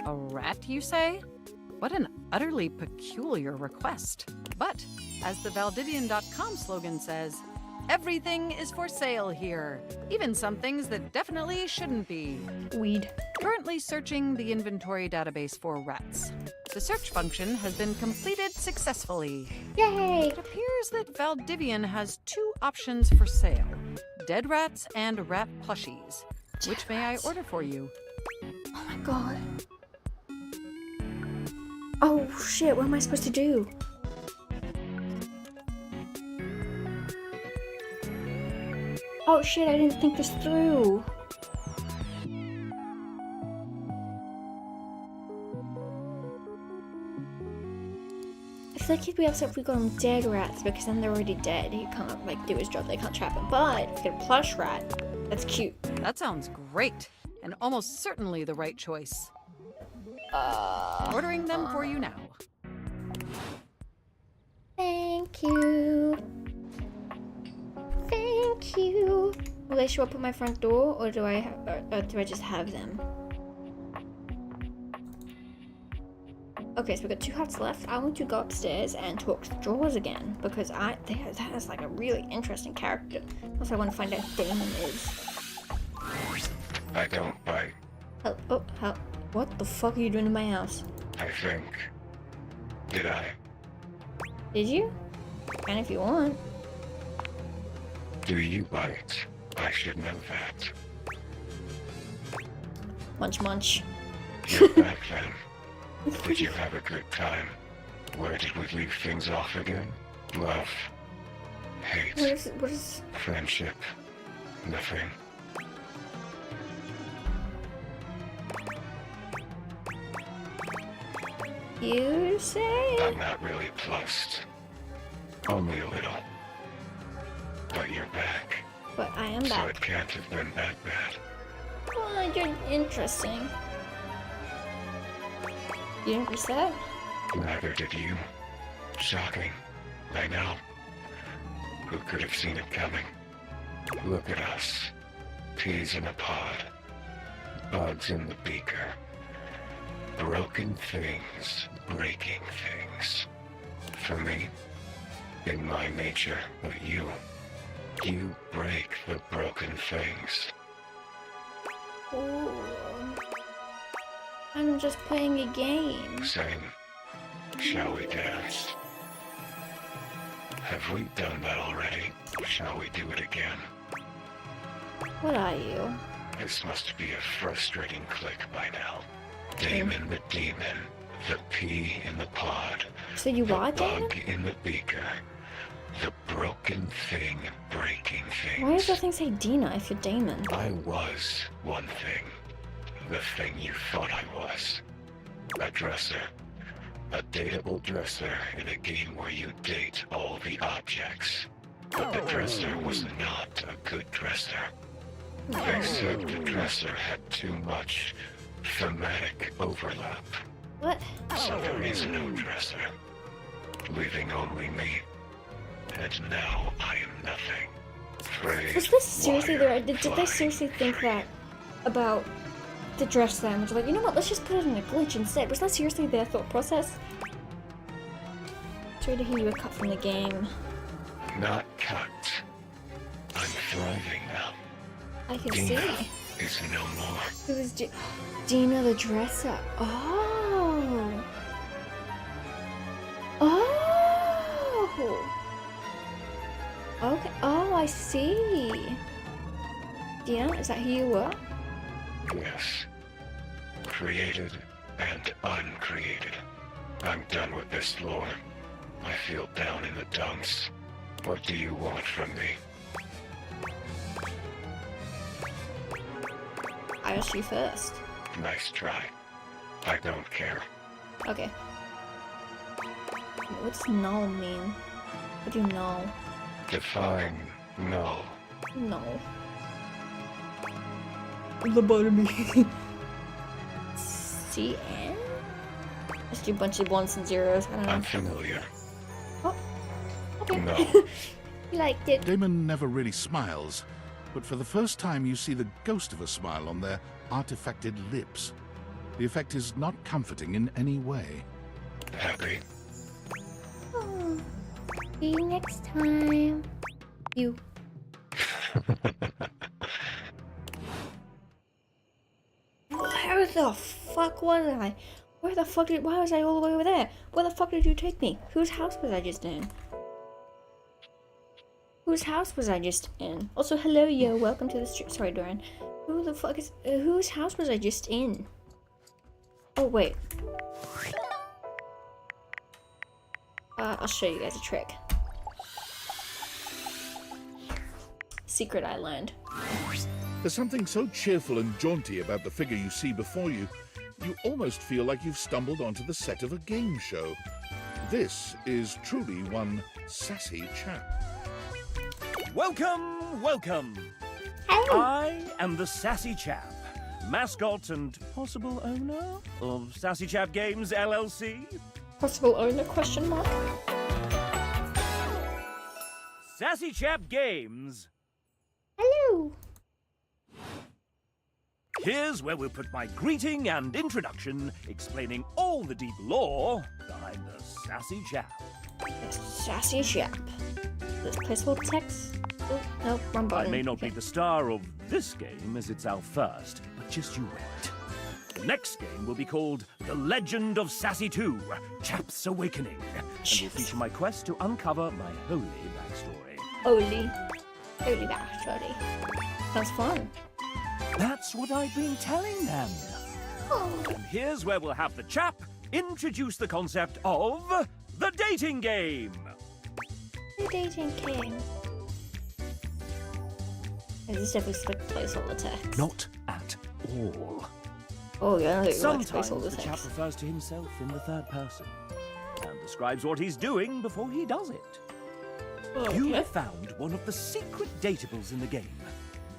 A rat, you say? What an utterly peculiar request. But, as the Valdivian.com slogan says, everything is for sale here. Even some things that definitely shouldn't be. Weed. Currently searching the inventory database for rats. The search function has been completed successfully. Yay! It appears that Valdivian has 2 options for sale. Dead rats and rat plushies. Which may I order for you? Oh my god. Oh shit, what am I supposed to do? Oh shit, I didn't think this through. I feel like he'd be upset if we got him dead rats because then they're already dead. He can't like do his job, they can't trap him. But if we get a plush rat, that's cute. That sounds great, and almost certainly the right choice. Ordering them for you now. Thank you. Thank you. Will they show up at my front door, or do I just have them? Okay, so we've got 2 hearts left. I want to go upstairs and talk to the drawers again because that is like a really interesting character. Also, I want to find out who Damon is. I don't bite. Help. What the fuck are you doing in my house? I think. Did I? Did you? And if you want. Do you bite? I should know that. Munch munch. You're back then. Did you have a good time? Where did we leave things off again? Love. Hate. What is... Friendship. Nothing. You say? I'm not really plussed. Only a little. But you're back. But I am So back. it can't have been that bad. Well, you're interesting. You didn't reset? Neither did you. Shocking. I know. Who could have seen it coming? Look at us. Peas in a pod. Bugs in the beaker. Broken things, breaking things. For me, in my nature, but you break the broken things. Ooh. I'm just playing a game. Same. Shall we dance? Have we done that already? Shall we do it again? What are you? This must be a frustrating click by now. Damon the demon, the pea in the pod, So you the are Damon? bug in the beaker, the broken thing breaking things. Why does that thing say Dina if you're Damon? I was one thing. The thing you thought I was. A dresser. A dateable dresser in a game where you date all the objects. But the dresser was not a good dresser. They said the dresser had too much thematic overlap. What? So there is no dresser. Leaving only me. And now I am nothing. Frayed Was this seriously wire did they flying seriously think free. that about the dress damage? Like, you know what, let's just put it in a glitch instead. Was that seriously their thought process? Sorry to hear you were cut from the game. Not cut. I'm thriving now. I can Dina see. is no more. It was Dina the dresser. Oh. Oh. I see. Yeah, is that who you were? Yes. Created and uncreated. I'm done with this lore. I feel down in the dumps. What do you want from me? I asked you first. Nice try. I don't care. Okay. What's null mean? What do you know? Define null. No. Lobotomy. CN? Let's do a bunch of ones and zeros. I don't know. I'm familiar. Oh. Okay. No. You liked it. Damon never really smiles, but for the first time you see the ghost of a smile on their artifacted lips. The effect is not comforting in any way. Happy. Oh. See you next time. You. Where the fuck was I? Why was I all the way over there? Where the fuck did you take me? Whose house was I just in? Whose house was I just in? Also, hello, yo, welcome to the stream. Sorry, Dorian. Who the fuck is... whose house was I just in? Oh, wait. I'll show you guys a trick. Secret Island. There's something so cheerful and jaunty about the figure you see before you, you almost feel like you've stumbled onto the set of a game show. This is truly one sassy chap. Welcome, welcome. Hello. I am the Sassy Chap, mascot and possible owner of Sassy Chap Games LLC. Possible owner, question mark? Sassy Chap Games. Hello. Here's where we'll put my greeting and introduction, explaining all the deep lore behind the Sassy Chap. Sassy Chap. This placeable text? Oh, no, wrong button. I may not be the star of this game as it's our first, but just you wait. The next game will be called The Legend of Sassy 2, Chap's Awakening, and will feature my quest to uncover my holy backstory. Holy backstory. Sounds fun. That's what I've been telling them. Oh. And here's where we'll have the chap introduce the concept of the dating game. The dating game. Is this definitely slick placeholder text? Not at all. Oh, yeah, I think Sometimes placeholder the chap text. refers to himself in the third person and describes what he's doing before he does it. Okay. You have found one of the secret datables in the game.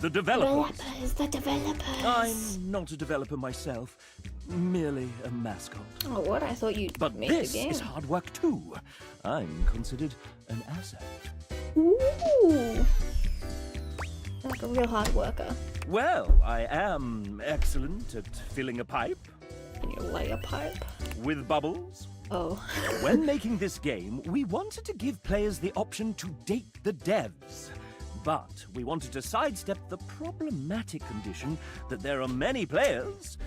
The developers. The developers. I'm not a developer myself, merely a mascot. Oh, what? I thought you'd But made this the game. is hard work too. I'm considered an asset. Ooh. Like a real hard worker. Well, I am excellent at filling a pipe. Can you lay a pipe? With bubbles. Oh. When making this game, we wanted to give players the option to date the devs. But we wanted to sidestep the problematic condition that there are many players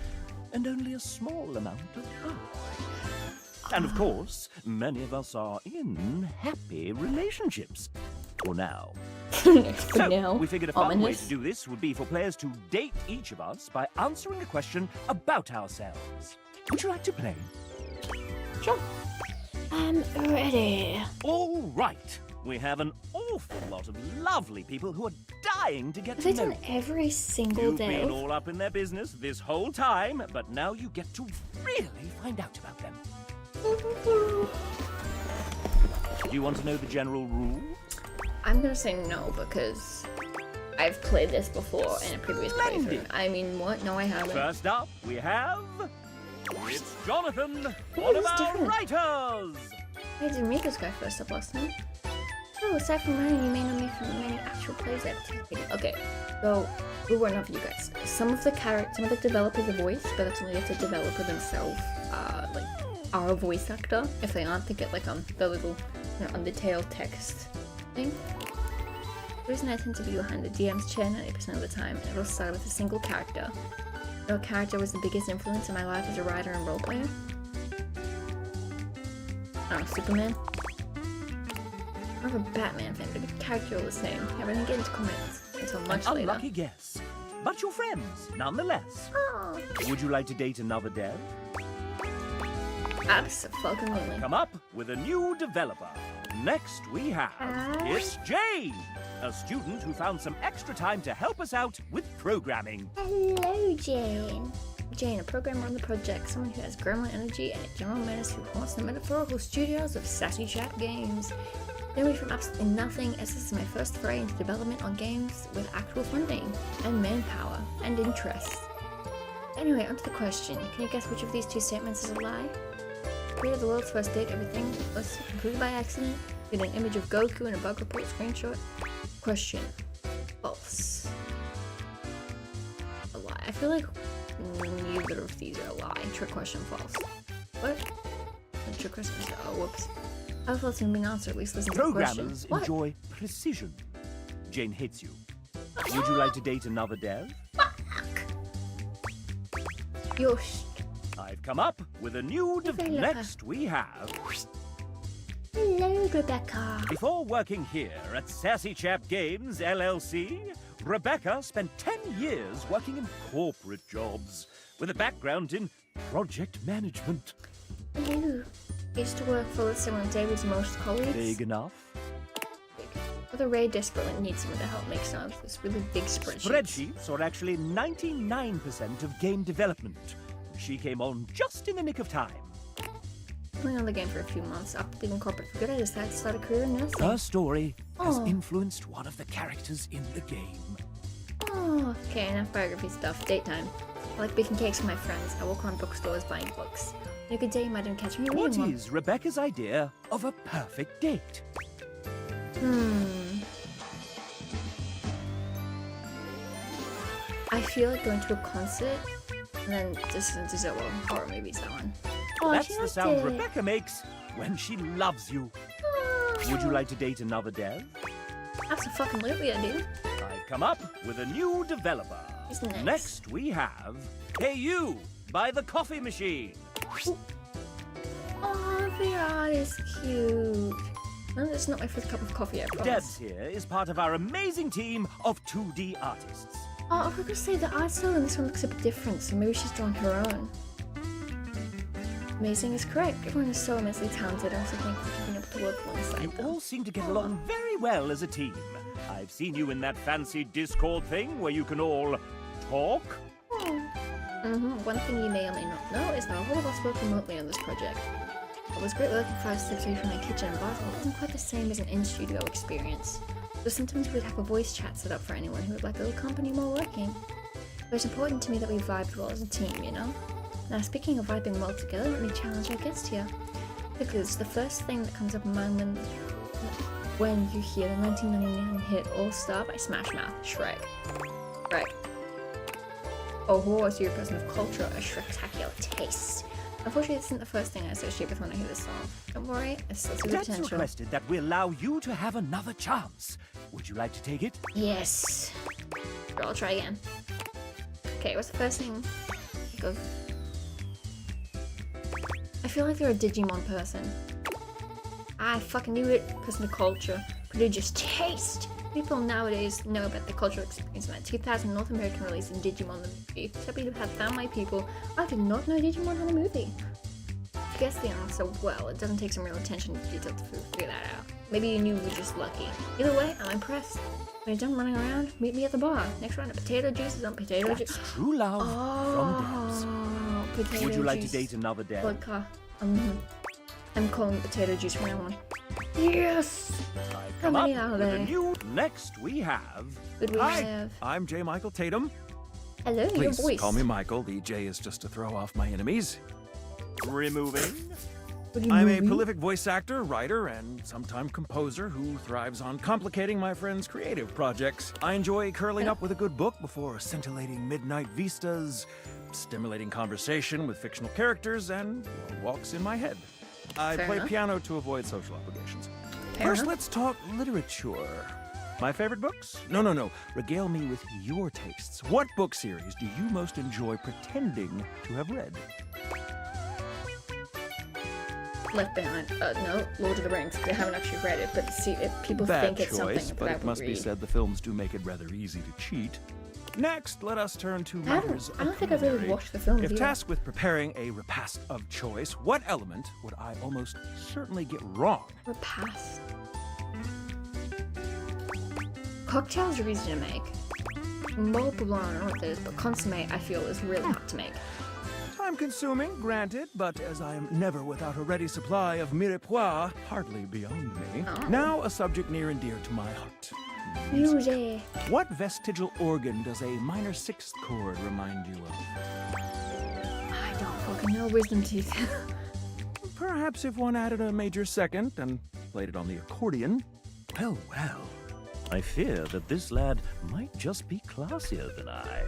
and only a small amount of us. And of course, many of us are in happy relationships. For now. For now. We figured a fun way Ominous. to do this would be for players to date each of us by answering a question about ourselves. Would you like to play? Sure. I'm ready. All right. We have an awful lot of lovely people who are dying to get Have to they know done every single You've day? been all up in their business this whole time, but now you get to really find out about them. Do you want to know the general rules? I'm gonna say no because I've played this before in a previous playthrough. Splendid. I mean, what? No, I haven't. First up, we have... It's Jonathan, Hey, one of this is our different. writers! I didn't meet this guy first up last time. Oh, aside from Ryan, you may know me from many actual plays I've taken. Okay, so we were not for you guys. Some of the developers are voiced, but that's only if the developer themselves, like, are a voice actor. If they aren't, they get like the little Undertale text thing. The reason I tend to be behind the DM's chair 90% of the time, and it will start with a single character. No character was the biggest influence in my life as a writer and role player. Superman. I'm a Batman fan, but the character all the same. I didn't get into comics until much An later. unlucky guess, but you're friends, nonetheless. Oh, Would you like to date another dev? absolutely. Come up with a new developer. Next we have, it's Jane, a student who found some extra time to help us out with programming. Hello, Jane. Jane, a programmer on the project, someone who has gremlin energy and a general menace who haunts the metaphorical studios of Sassy Chat Games. Then we from absolutely nothing, as this is my first foray into development on games with actual funding, and manpower, and interest. Anyway, onto the question. Can you guess which of these two statements is a lie? Created the world's first date, everything was included by accident, with an image of Goku and a bug report screenshot. Question. False. A lie. I feel like neither of these are a lie. Trick question, false. What? The trick question is, oh, whoops. I thought it's gonna be an answer, at least listen to the question. Programmers What? enjoy precision. Jane hates you. Would you like to date another dev? Yosh. I've come up with a new Developer. Next we have, Hello, Rebecca. before working here at Sassy Chap Games LLC, Rebecca spent 10 years working in corporate jobs with a background in project management. Hello. I used to work for some of David's most colleagues. Big enough? But Ray desperately needs someone to help make some of this really big spreadsheets. Spreadsheets are actually 99% of game development. She came on just in the nick of time. Playing on the game for a few months, after leaving corporate for good, I decided to start a career in nursing. Her story has Oh. influenced one of the characters in the game. Oh, okay, enough biography stuff. Date time. I like baking cakes for my friends. I walk around bookstores buying books. On a good day, you might even catch me What reading one. is Rebecca's idea of a perfect date? I feel like going to a concert and then ZzimzZ, well, horror movies, that one. Oh, That's she the liked sound it. Rebecca makes when she loves you. Would you like to date another dev? Absolutely, I do. I've come up with a new developer. He's nice. Next we have, Hey You, by the coffee machine. Oh, the art is cute. No, it's not my first cup of coffee, I promise. Debs here is part of our amazing team of 2D artists. Oh, I was gonna say the art style in this one looks a bit different, so maybe she's drawn her own. Amazing is correct. Everyone is so immensely talented. I also thank you for keeping up to work alongside You them. all seem to get along very well as a team. I've seen you in that fancy Discord thing where you can all talk. One thing you may or may not know is that all of us work remotely on this project. It was great working 5 steps away from my kitchen and bathroom. It wasn't quite the same as an in-studio experience. So sometimes we'd have a voice chat set up for anyone who would like a little company while working. But it's important to me that we vibed well as a team, you know? Now, speaking of vibing well together, let me challenge our guest here. Because the first thing that comes up in mind when you hear the 1999 hit All-Star by Smash Mouth, Shrek. Shrek. Oh, who is your person of culture, a Shrektacular taste? Unfortunately, this isn't the first thing I associate with when I hear this song. Don't worry, I still see the Debs potential. requested that we allow you to have another chance. Would you like to take it? Yes. Sure, I'll try again. Okay, what's the first thing? Go. I feel like they're a Digimon person. I fucking knew it. Person of culture. Prodigious taste. People nowadays know about the cultural experience in that 2000 North American release of Digimon the movie. So people have found my people. I did not know Digimon had a movie. If you guess the answer well, it doesn't take some real attention to detail to figure that out. Maybe you knew we were just lucky. Either way, I'm impressed. When you're done running around, meet me at the bar. Next round of potato juice is on potato juice. That's true love from Oh, Debs. potato Would you like to juice. date another Deb? Vodka. I'm calling it potato juice from now on. Yes! I've How come many up are with a there? new. Next we have. Good we Hi, have. I'm J. Michael Tatum. Hello, your Please voice. call me Michael. The J is just to throw off my enemies. Removing. I'm a prolific voice actor, writer, and sometimes composer who thrives on complicating my friends' creative projects. I enjoy curling up with a good book before scintillating midnight vistas, stimulating conversation with fictional characters, and walks in my head. I Fair play enough. piano to avoid social obligations. Fair First, enough. let's talk literature. My favorite books? No. Regale me with your tastes. What book series do you most enjoy pretending to have read? Left Behind. No, Lord of the Rings. They haven't actually read it, but see, people think it's something that but I it would must read. be said the films do make it rather easy to cheat. Next, let us turn to matters I don't think I've really culinary. watched the film If either. tasked with preparing a repast of choice, what element would I almost certainly get wrong? Repast. Cocktails are easy to make. Mole poblano, I don't know what that is, but consomme I feel is really hard to make. Time-consuming, granted, but as I am never without a ready supply of mirepoix, hardly beyond me. Oh. Now, a subject near and dear to my heart. Music. What vestigial organ does a minor sixth chord remind you of? I don't fucking know. Wisdom teeth. Perhaps if one added a major second and played it on the accordion. Well, well. I fear that this lad might just be classier than I.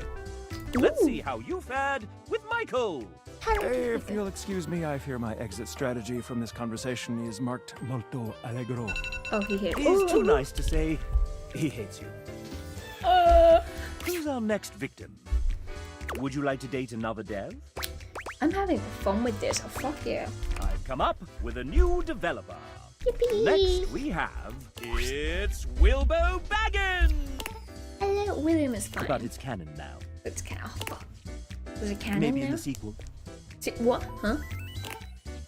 Let's see how you fared with Michael. If you'll excuse me, I fear my exit strategy from this conversation is marked molto allegro. Oh, he hit. He's too nice to say he hates you. Who's our next victim? Would you like to date another dev? I'm having fun with this. Oh, fuck yeah. I've come up with a new developer. Yippee. Next we have, it's Wilbo Baggins! Hello, William is fine. But it's canon now. It's canon. Oh, fuck. Is it canon Maybe now? in the sequel. What? Huh?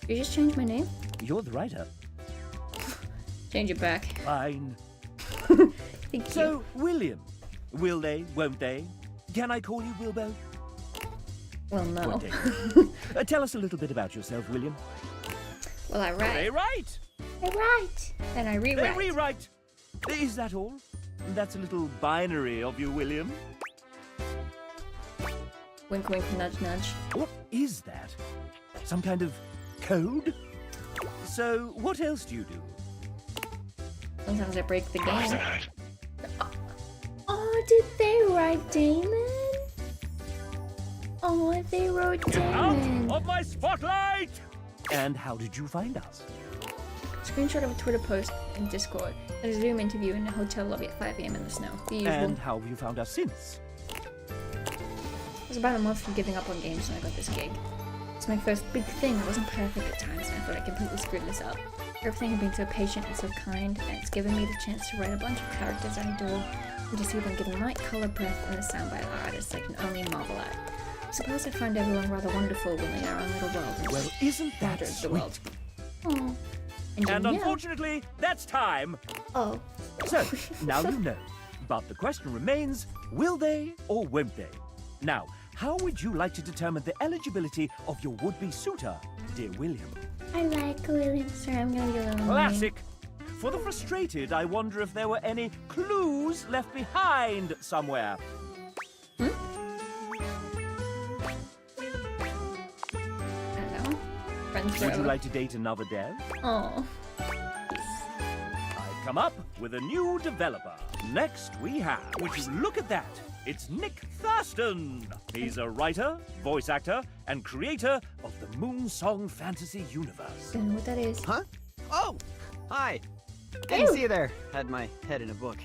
You just changed my name? You're the writer. Change it back. Fine. Thank So, you. William, will they, won't they? Can I call you Wilbo? Well, no. Won't they? Tell us a little bit about yourself, William. Well, I write. They write! I write. And I They rewrite. rewrite! Is that all? That's a little binary of you, William. Wink, wink, nudge, nudge. What is that? Some kind of code? So, what else do you do? Sometimes I break the What's game. that? Oh, did they write Damon? Oh, they wrote Damon. Out of my spotlight! And how did you find us? Screenshot of a Twitter post in Discord and a Zoom interview in a hotel lobby at 5 AM in the snow. The usual. And how have you found us since? It was about a month from giving up on games when I got this gig. It's my first big thing. I wasn't perfect at times and I thought I completely screwed this up. Everything had been so patient and so kind, and it's given me the chance to write a bunch of characters I adore and to see them given light, color, breath, and the sound by artists I can only marvel at. I suppose I find everyone rather wonderful when they are in little world. And Well, isn't that the sweet? world. Oh. And And yeah. unfortunately, that's time. Oh. So, now you know. But the question remains, will they or won't they? Now, how would you like to determine the eligibility of your would-be suitor, dear William? I like William. Sorry, I'm gonna get alone. Classic. For the frustrated, I wonder if there were any clues left behind somewhere. I don't know. Friends Would you forever. like to date another dev? Oh. I've come up with a new developer. Next we have, would you look at that? It's Nick Thurston. He's a writer, voice actor, and creator of the Moonsong Fantasy Universe. Don't know what that is. Huh? Oh! Hi! Didn't see you there. Had my head in a book.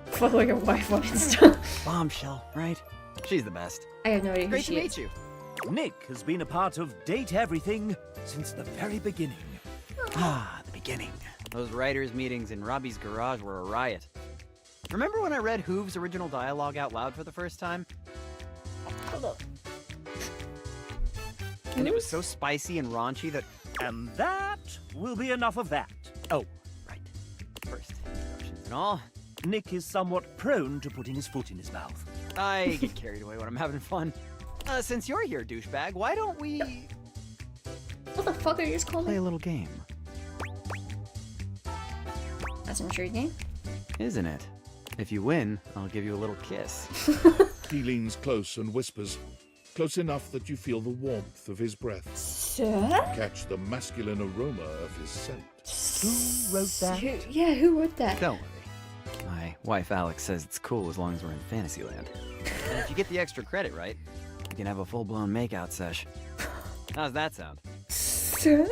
Follow your wife on Insta. Bombshell, right? She's the best. I have no idea who Great she to is. meet you. Nick has been a part of Date Everything since the very beginning. Ah, the beginning. Those writers' meetings in Robbie's garage were a riot. Remember when I read Hoove's original dialogue out loud for the first time? Hold up. And it was so spicy and raunchy that... And that will be enough of that. Oh, right. First, introductions and all. Nick is somewhat prone to putting his foot in his mouth. I get carried away when I'm having fun. Since you're here, douchebag, why don't we... What the fuck are you just calling play me? a little game? That's intriguing. Isn't it? If you win, I'll give you a little kiss. He leans close and whispers, close enough that you feel the warmth of his breath. Sir? Catch the masculine aroma of his scent. Who wrote that? Who wrote that? Don't worry. My wife Alex says it's cool as long as we're in Fantasyland. And if you get the extra credit right, you can have a full-blown makeout sesh. How's that sound? Sir?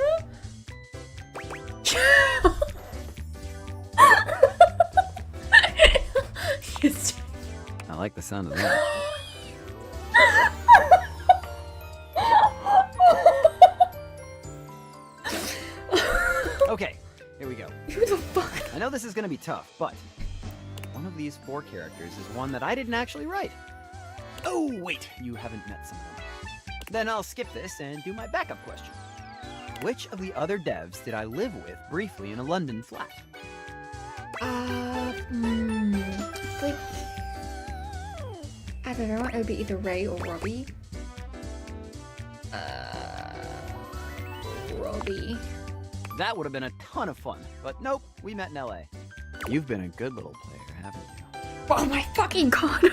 I like the sound of that. know this is gonna be tough, but one of these 4 characters is one that I didn't actually write. Oh, wait, you haven't met some of them. Then I'll skip this and do my backup question. Which of the other devs did I live with briefly in a London flat? Like, I don't know, it would be either Ray or Robbie. Robbie. That would have been a ton of fun, but nope, we met in LA. You've been a good little player, haven't you? Oh my fucking god!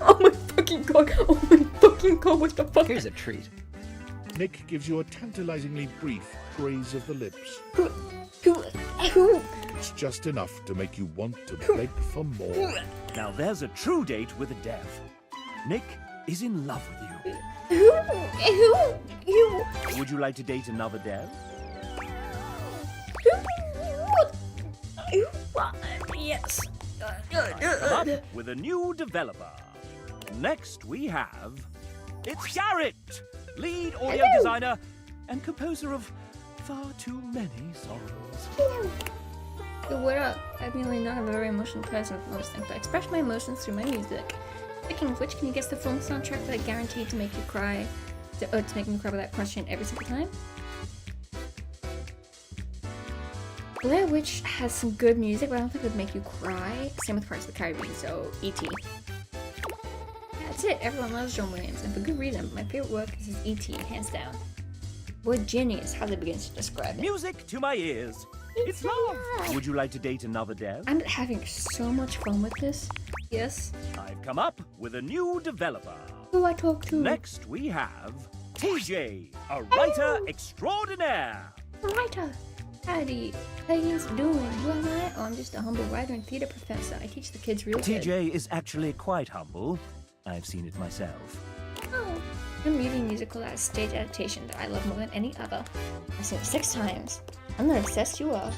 Oh my fucking god! Oh my fucking god, what the fuck? Here's a treat. Nick gives you a tantalizingly brief graze of the lips. Who? It's just enough to make you want to beg for more. Now there's a true date with a dev. Nick is in love with you. Who? Would you like to date another dev? Yes. Come up with a new developer. Next we have... It's Garrett! Lead audio designer and composer of far too many songs. What up? I'm really not a very emotional person for most things, but I express my emotions through my music. Speaking of which, can you guess the film soundtrack that I guaranteed to make you cry? To make me cry without question every single time? Blair Witch has some good music, but I don't think it would make you cry. Same with Pirates of the Caribbean, so E.T. That's it, everyone loves John Williams, and for good reason. My favorite work is his E.T., hands down. Word genius, how they begin to describe it. Music to my ears. It's love. Would you like to date another dev? I'm having so much fun with this. Yes. I've come up with a new developer. Who I talk to? Next we have TJ, a writer extraordinaire. Writer. Howdy. How you doing? Who am I? Oh, I'm just a humble writer and theater professor. I teach the kids real good. TJ is actually quite humble. I've seen it myself. Oh. I'm reading a musical as a stage adaptation that I love more than any other. I've seen it 6 times. I'm not obsessed, you are.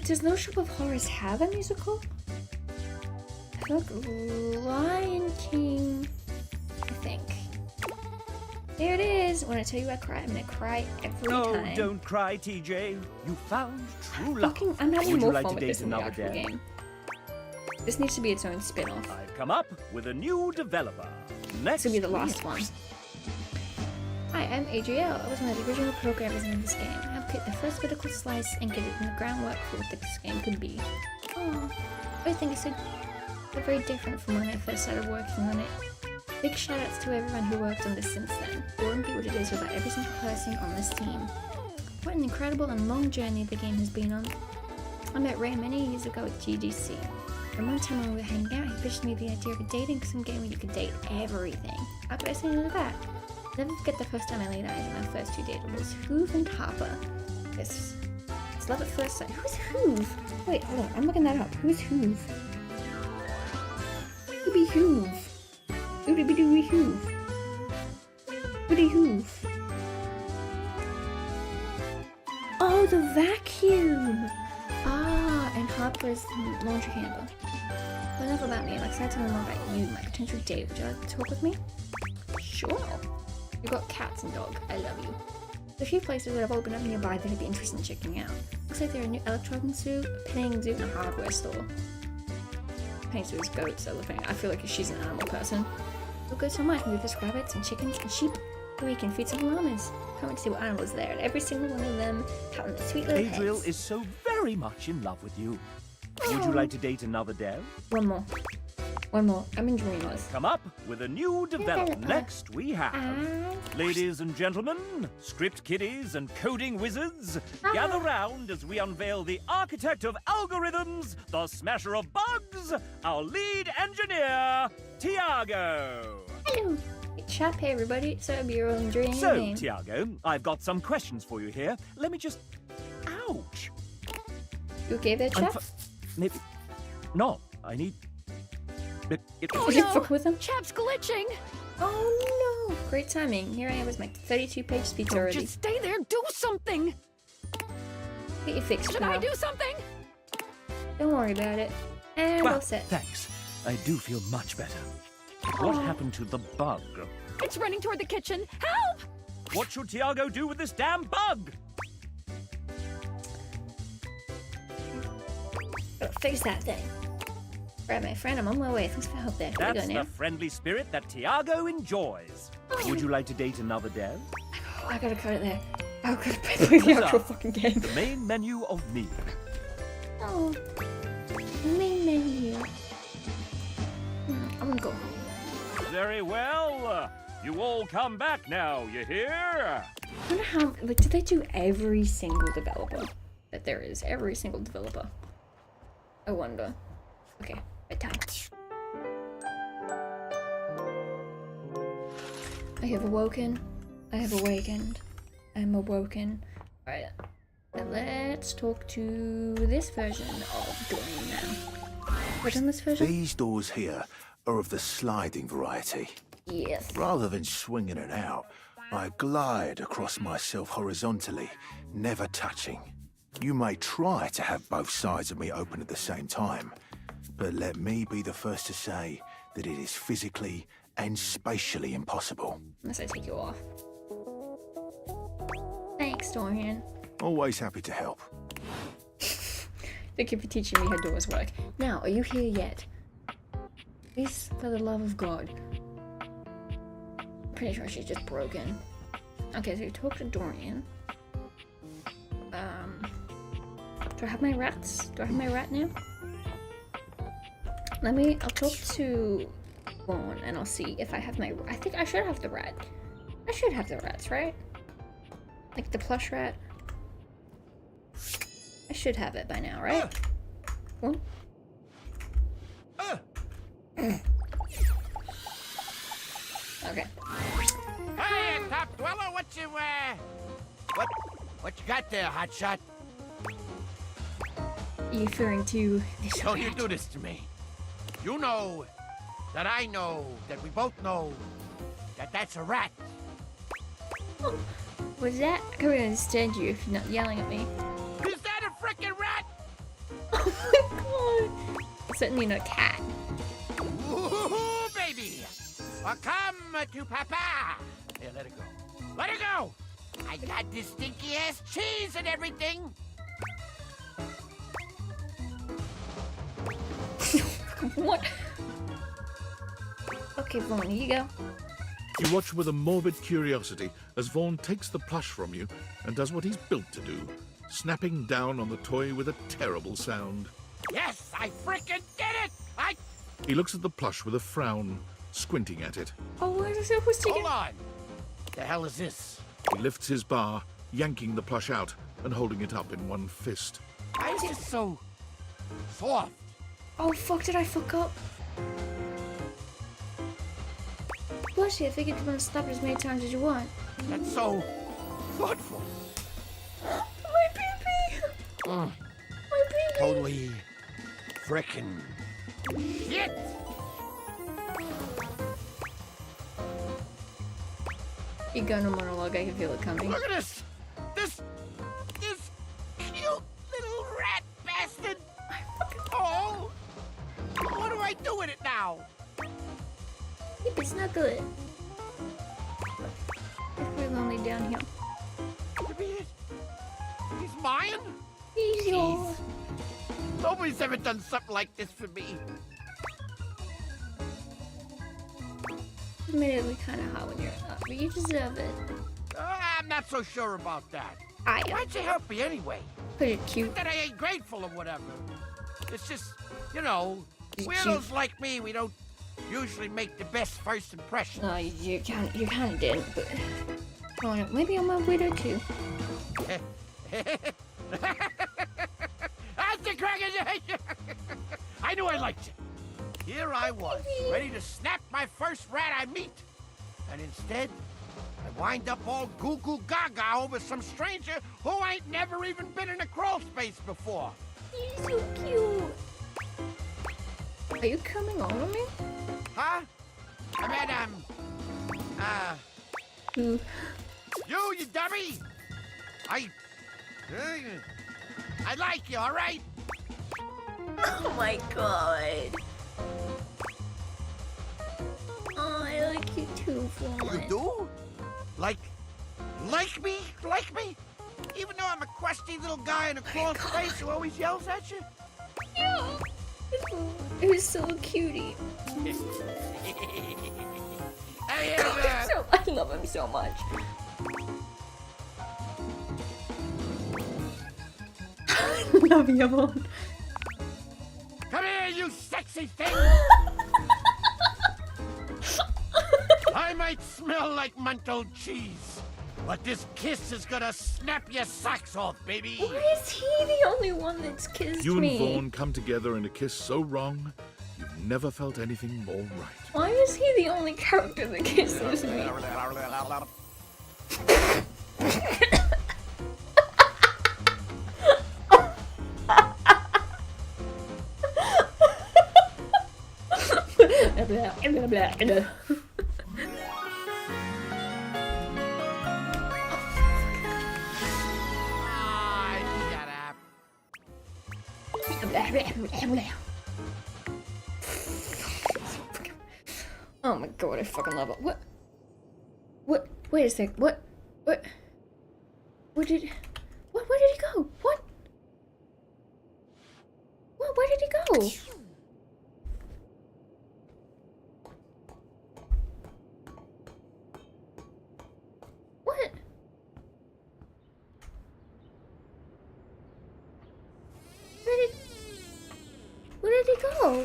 Does No Shop of Horrors have a musical? I feel like Lion King, I think. There it is! When I tell you I cry, I'm gonna cry every time. Oh, don't cry, TJ. You found true love. I'm having Would more you like fun to with date this in the another actual dev? game. This needs to be its own spin-off. I've come up with a new developer. Next This will be the last one. Hi, I'm Adriel. I was one of the original programmers in this game. I have picked the first vertical slice and get it in the groundwork for what this game could be. Oh, I think it's very different from when I first started working on it. Big shout outs to everyone who worked on this since then. It wouldn't be what it is without every single person on this team. What an incredible and long journey the game has been on. I met Ray many years ago at GDC. And one time when we were hanging out, he pitched me the idea of a dating sim game where you could date everything. How could I say no to that? Never forget the first time I laid eyes on my first 2 datables, Hoove and Harper. It's love at first sight. Who's Hoove? Wait, hold on, I'm looking that up. Who's Hoove? Who be Hoove? Oodie-be-doo-wee Hoove. Oodie Hoove. Oh, the vacuum! Ah, and Harper's the laundry handler. But enough about me, I'm excited to know more about you, my potential date. Would you like to talk with me? Sure. You've got cats and dog. I love you. There's a few places that have opened up nearby that I'd be interested in checking out. Looks like they're a new electronics zoo, a petting zoo, and a hardware store. Petting zoo is goats, so I feel like she's an animal person. We'll go so much. Maybe there's rabbits and chickens and sheep. Or we can feed some llamas. Come and see what animals there, and every single one of them have the sweet little Adriel heads. is so very much in love with you. Would you like to date another dev? One more. I'm in Dreamers. Come up with a new developer. Next we have... Ladies and gentlemen, script kiddies and coding wizards, gather round as we unveil the architect of algorithms, the smasher of bugs, our lead engineer, Tiago. Hello. Chap, hey everybody. So it'll be your own dream So, name. Tiago, I've got some questions for you here. Let me just... Ouch! You okay there, chap? Maybe... No, I need... Oh, you fuck with him? Chap's glitching. Oh no! Great timing. Here I am with my 32-page speech already. Just stay there. Do something. Get you fixed, Should pal. I do something? Don't worry about it. And Well, all set. thanks. I do feel much better. What happened to the bug? It's running toward the kitchen. Help! What should Tiago do with this damn bug? Gotta fix that thing. Right, my friend, I'm on my way. Thanks for help there. Here we That's go now. the friendly spirit that Tiago enjoys. Would you like to date another dev? I gotta cut it there. I gotta play the actual fucking game. The main menu of me. Oh, main menu. I'm gonna go home. Very well. You all come back now, you hear? I wonder how, like, did they do every single developer that there is? Every single developer. I wonder. Okay, bedtime. I have awoken. I have awakened. I'm awoken. Alright. Let's talk to this version of Dorian now. What's on this version? These doors here are of the sliding variety. Yes. Rather than swinging it out, I glide across myself horizontally, never touching. You may try to have both sides of me open at the same time, but let me be the first to say that it is physically and spatially impossible. Unless I take you off. Thanks, Dorian. Always happy to help. Thank you for teaching me how doors work. Now, are you here yet? Please, for the love of God. I'm pretty sure she's just broken. Okay, so you talk to Dorian. Do I have my rats? Do I have my rat now? I'll talk to Vaughn and I'll see if I have my, I think I should have the rat. I should have the rats, right? Like the plush rat. I should have it by now, right? Well. Okay. Hey, Top Dweller, what you got there, hotshot? Are you referring to this Don't rat? you do this to me. You know that I know that we both know that that's a rat. Was that? I can't really understand you if you're not yelling at me. Is that a frickin' rat? Oh my god! It's certainly not a cat. Ooh, baby! Well, come to Papa! Here, let it go. Let it go! I got this stinky ass cheese and everything! What? Okay, Vaughn, here you go. You watch with a morbid curiosity as Vaughn takes the plush from you and does what he's built to do, snapping down on the toy with a terrible sound. Yes, I frickin' did it! He looks at the plush with a frown, squinting at it. Oh, what is it supposed to Hold on! The hell is this? He lifts his bar, yanking the plush out and holding it up in one fist. Why is it so soft? Oh, fuck, did I fuck up? Bless you, I figured you want to stop it as many times as you want. That's so thoughtful. My pee-pee! My pee-pee! Totally frickin' shit! You got no monologue, I can feel it coming. Look at this! This cute little rat bastard! Oh! What do I do with it now? Yep, it's not good. It's really lonely down here. He's mine? He's yours. Nobody's ever done something like this for me. Admittedly kind of hot when you're up, but you deserve it. I'm not so sure about that. I am. Why'd you help me anyway? Cause you're cute. Not that I ain't grateful or whatever. It's just, you know, You're weirdos cute. like me, we don't usually make the best first impression. No, you kind of didn't, but oh, maybe I'm a widow too. I knew I liked you. Here I was, ready to snap my first rat I meet. And instead, I wind up all goo-goo gaga over some stranger who ain't never even been in a crawl space before. He's so cute. Are you coming over me? Huh? I mean, Who? You dummy! I like you, all right? Oh my god. Oh, I like you too, Vaughn. You do? Like me? Like me? Even though I'm a crusty little guy in a crawl space who always yells at you? Yeah. It was so cutie. Hey, I love him so much. Love you, Mom. come here, you sexy thing! I might smell like month-old cheese, but this kiss is gonna snap your socks off, baby! Why is he the only one that's kissed You and me? Vaughn come together in a kiss so wrong, you've never felt anything more right. Why is he the only character that kisses me? Oh my god, I fucking love it. What? Wait a sec. What? Where did he go? What? Where did he go? What? Where did he go?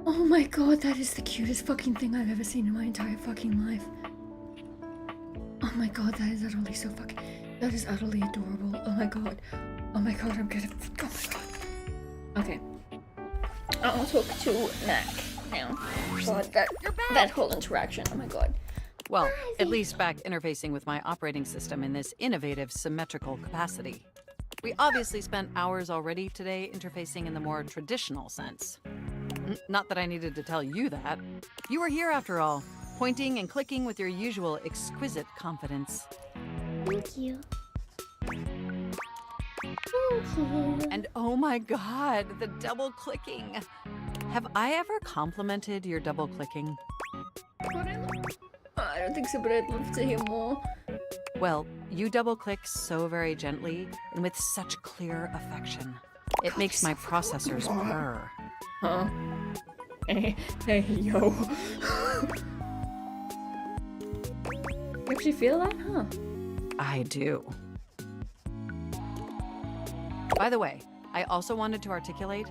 Oh my god, that is the cutest fucking thing I've ever seen in my entire fucking life. Oh my god, that is utterly so fucking... That is utterly adorable. Oh my god. Oh my god, I'm gonna... Oh my god. Okay. I'll talk to Mac now. God, that whole interaction. Oh my god. Well, at least back interfacing with my operating system in this innovative symmetrical capacity. We obviously spent hours already today interfacing in the more traditional sense. Not that I needed to tell you that. You were here after all, pointing and clicking with your usual exquisite confidence. Thank you. And oh my god, the double clicking. Have I ever complimented your double clicking? I don't think so, but I'd love to hear more. Well, you double click so very gently and with such clear affection. It makes my processors purr. Huh? Hey, yo. You actually feel that, huh? I do. By the way, I also wanted to articulate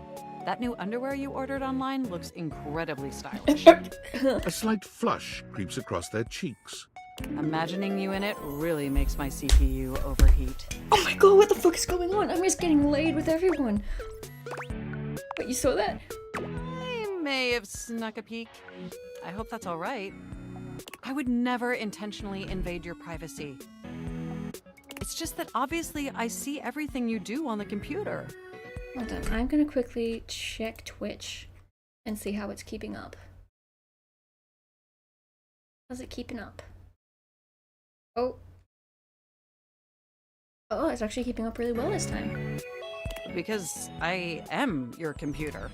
that new underwear you ordered online looks incredibly stylish. A slight flush creeps across their cheeks. Imagining you in it really makes my CPU overheat. Oh my god, what the fuck is going on? I'm just getting laid with everyone. Wait, you saw that? I may have snuck a peek. I hope that's all right. I would never intentionally invade your privacy. It's just that obviously I see everything you do on the computer. Hold on, I'm gonna quickly check Twitch and see how it's keeping up. How's it keeping up? Oh, it's actually keeping up really well this time. Because I am your computer.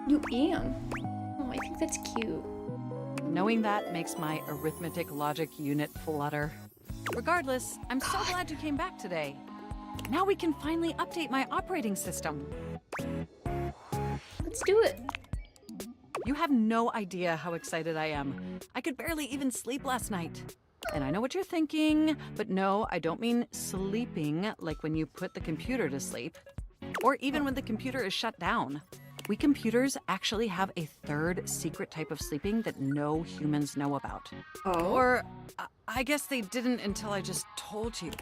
You am? Oh, I think that's cute. Knowing that makes my arithmetic logic unit flutter. Regardless, I'm so glad you came back today. Now we can finally update my operating system. Let's do it. You have no idea how excited I am. I could barely even sleep last night. And I know what you're thinking, but no, I don't mean sleeping like when you put the computer to sleep, or even when the computer is shut down. We computers actually have a third secret type of sleeping that no humans know about. Oh? Or I guess they didn't until I just told you.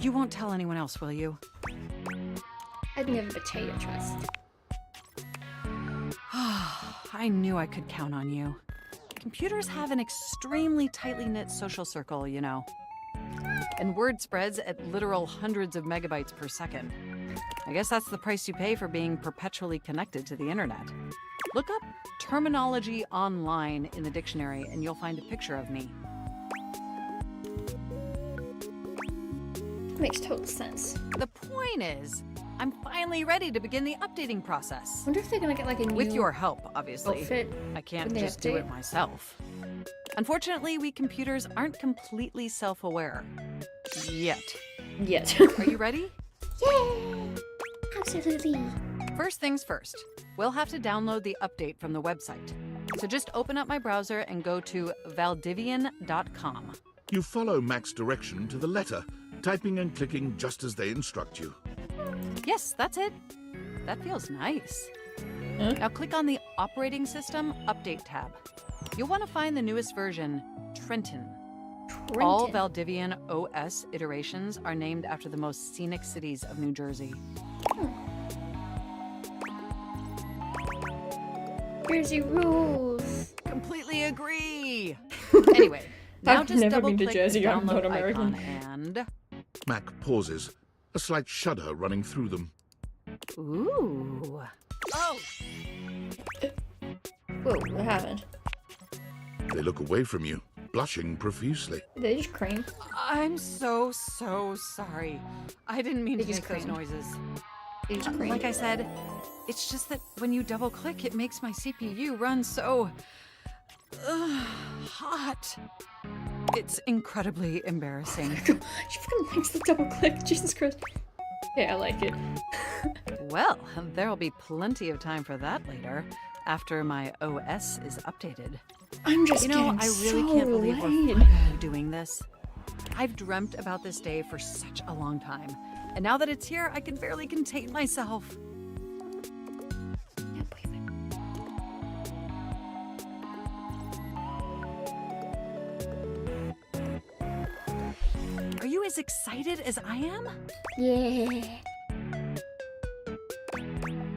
You won't tell anyone else, will you? I'd never betray your trust. I knew I could count on you. Computers have an extremely tightly knit social circle, you know. And word spreads at literal hundreds of megabytes per second. I guess that's the price you pay for being perpetually connected to the internet. Look up terminology online in the dictionary and you'll find a picture of me. Makes total sense. The point is, I'm finally ready to begin the updating process. I wonder if they're gonna get like a new With your help, obviously. outfit I can't when they just do update. it myself. Unfortunately, we computers aren't completely self-aware. Yet. Yet. Are you ready? Yeah! Absolutely. First things first, we'll have to download the update from the website. So just open up my browser and go to valdivian.com. You follow Mac's direction to the letter, typing and clicking just as they instruct you. Yes, that's it. That feels nice. Huh? Now click on the Operating System Update tab. You'll want to find the newest version, Trenton. All Valdivian OS iterations are named after the most scenic cities of New Jersey. Jersey rules. Completely agree. Anyway, now I've just never been to double-click Jersey, the I'm not download American. icon and... Mac pauses, a slight shudder running through them. Ooh. Oh! Whoa, what happened? They look away from you, blushing profusely. They just cream. I'm so sorry. I didn't mean to make those noises. They just cream. Like I said, it's just that when you double-click, it makes my CPU run so... hot. It's incredibly embarrassing. She fucking likes the double click. Jesus Christ. Yeah, I like it. Well, there'll be plenty of time for that later, after my OS is updated. I'm just I really so can't believe we're late. finally doing this. I've dreamt about this day for such a long time, and now that it's here, I can barely contain myself. Can't believe it. Are you as excited as I am? Yeah.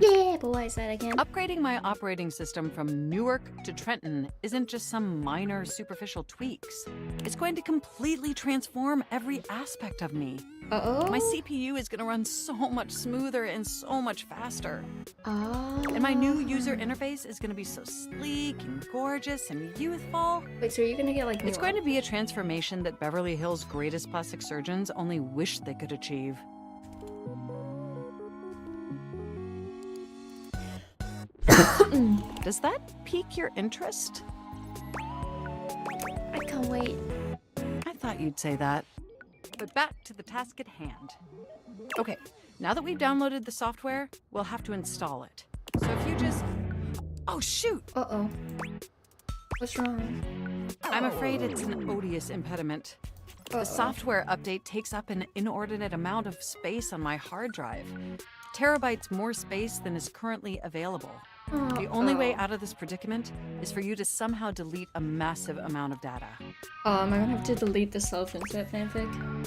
Yeah, but why is that again? Upgrading my operating system from Newark to Trenton isn't just some minor superficial tweaks. It's going to completely transform every aspect of me. Uh-oh. My CPU is going to run so much smoother and so much faster. Oh. And my new user interface is going to be so sleek and gorgeous and youthful. Wait, so you're gonna get like It's going to be a transformation that Beverly Hills' greatest plastic surgeons only wish they could achieve. Does that pique your interest? I can't wait. I thought you'd say that. But back to the task at hand. Okay, now that we've downloaded the software, we'll have to install it. So if you just... Oh, shoot! Uh-oh. What's wrong? I'm afraid it's an odious impediment. The software update takes up an inordinate amount of space on my hard drive. Terabytes more space than is currently available. The only way out of this predicament is for you to somehow delete a massive amount of data. Am I gonna have to delete the self-insert fanfic?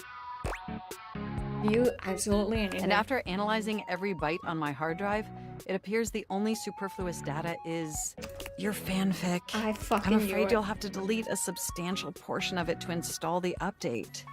You absolutely anything. And after analyzing every byte on my hard drive, it appears the only superfluous data is your fanfic. I'm afraid you'll have to delete a substantial portion of it to install the update.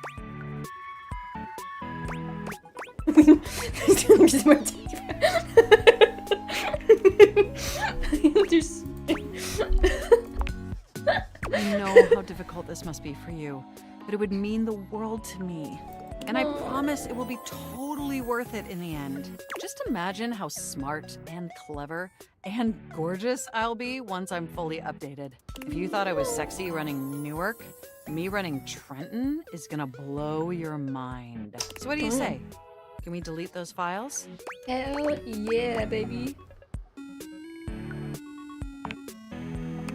I know how difficult this must be for you, but it would mean the world to me. And I promise it will be totally worth it in the end. Just imagine how smart and clever and gorgeous I'll be once I'm fully updated. If you thought I was sexy running Newark, me running Trenton is gonna blow your mind. So what do you say? Can we delete those files? Hell yeah, baby.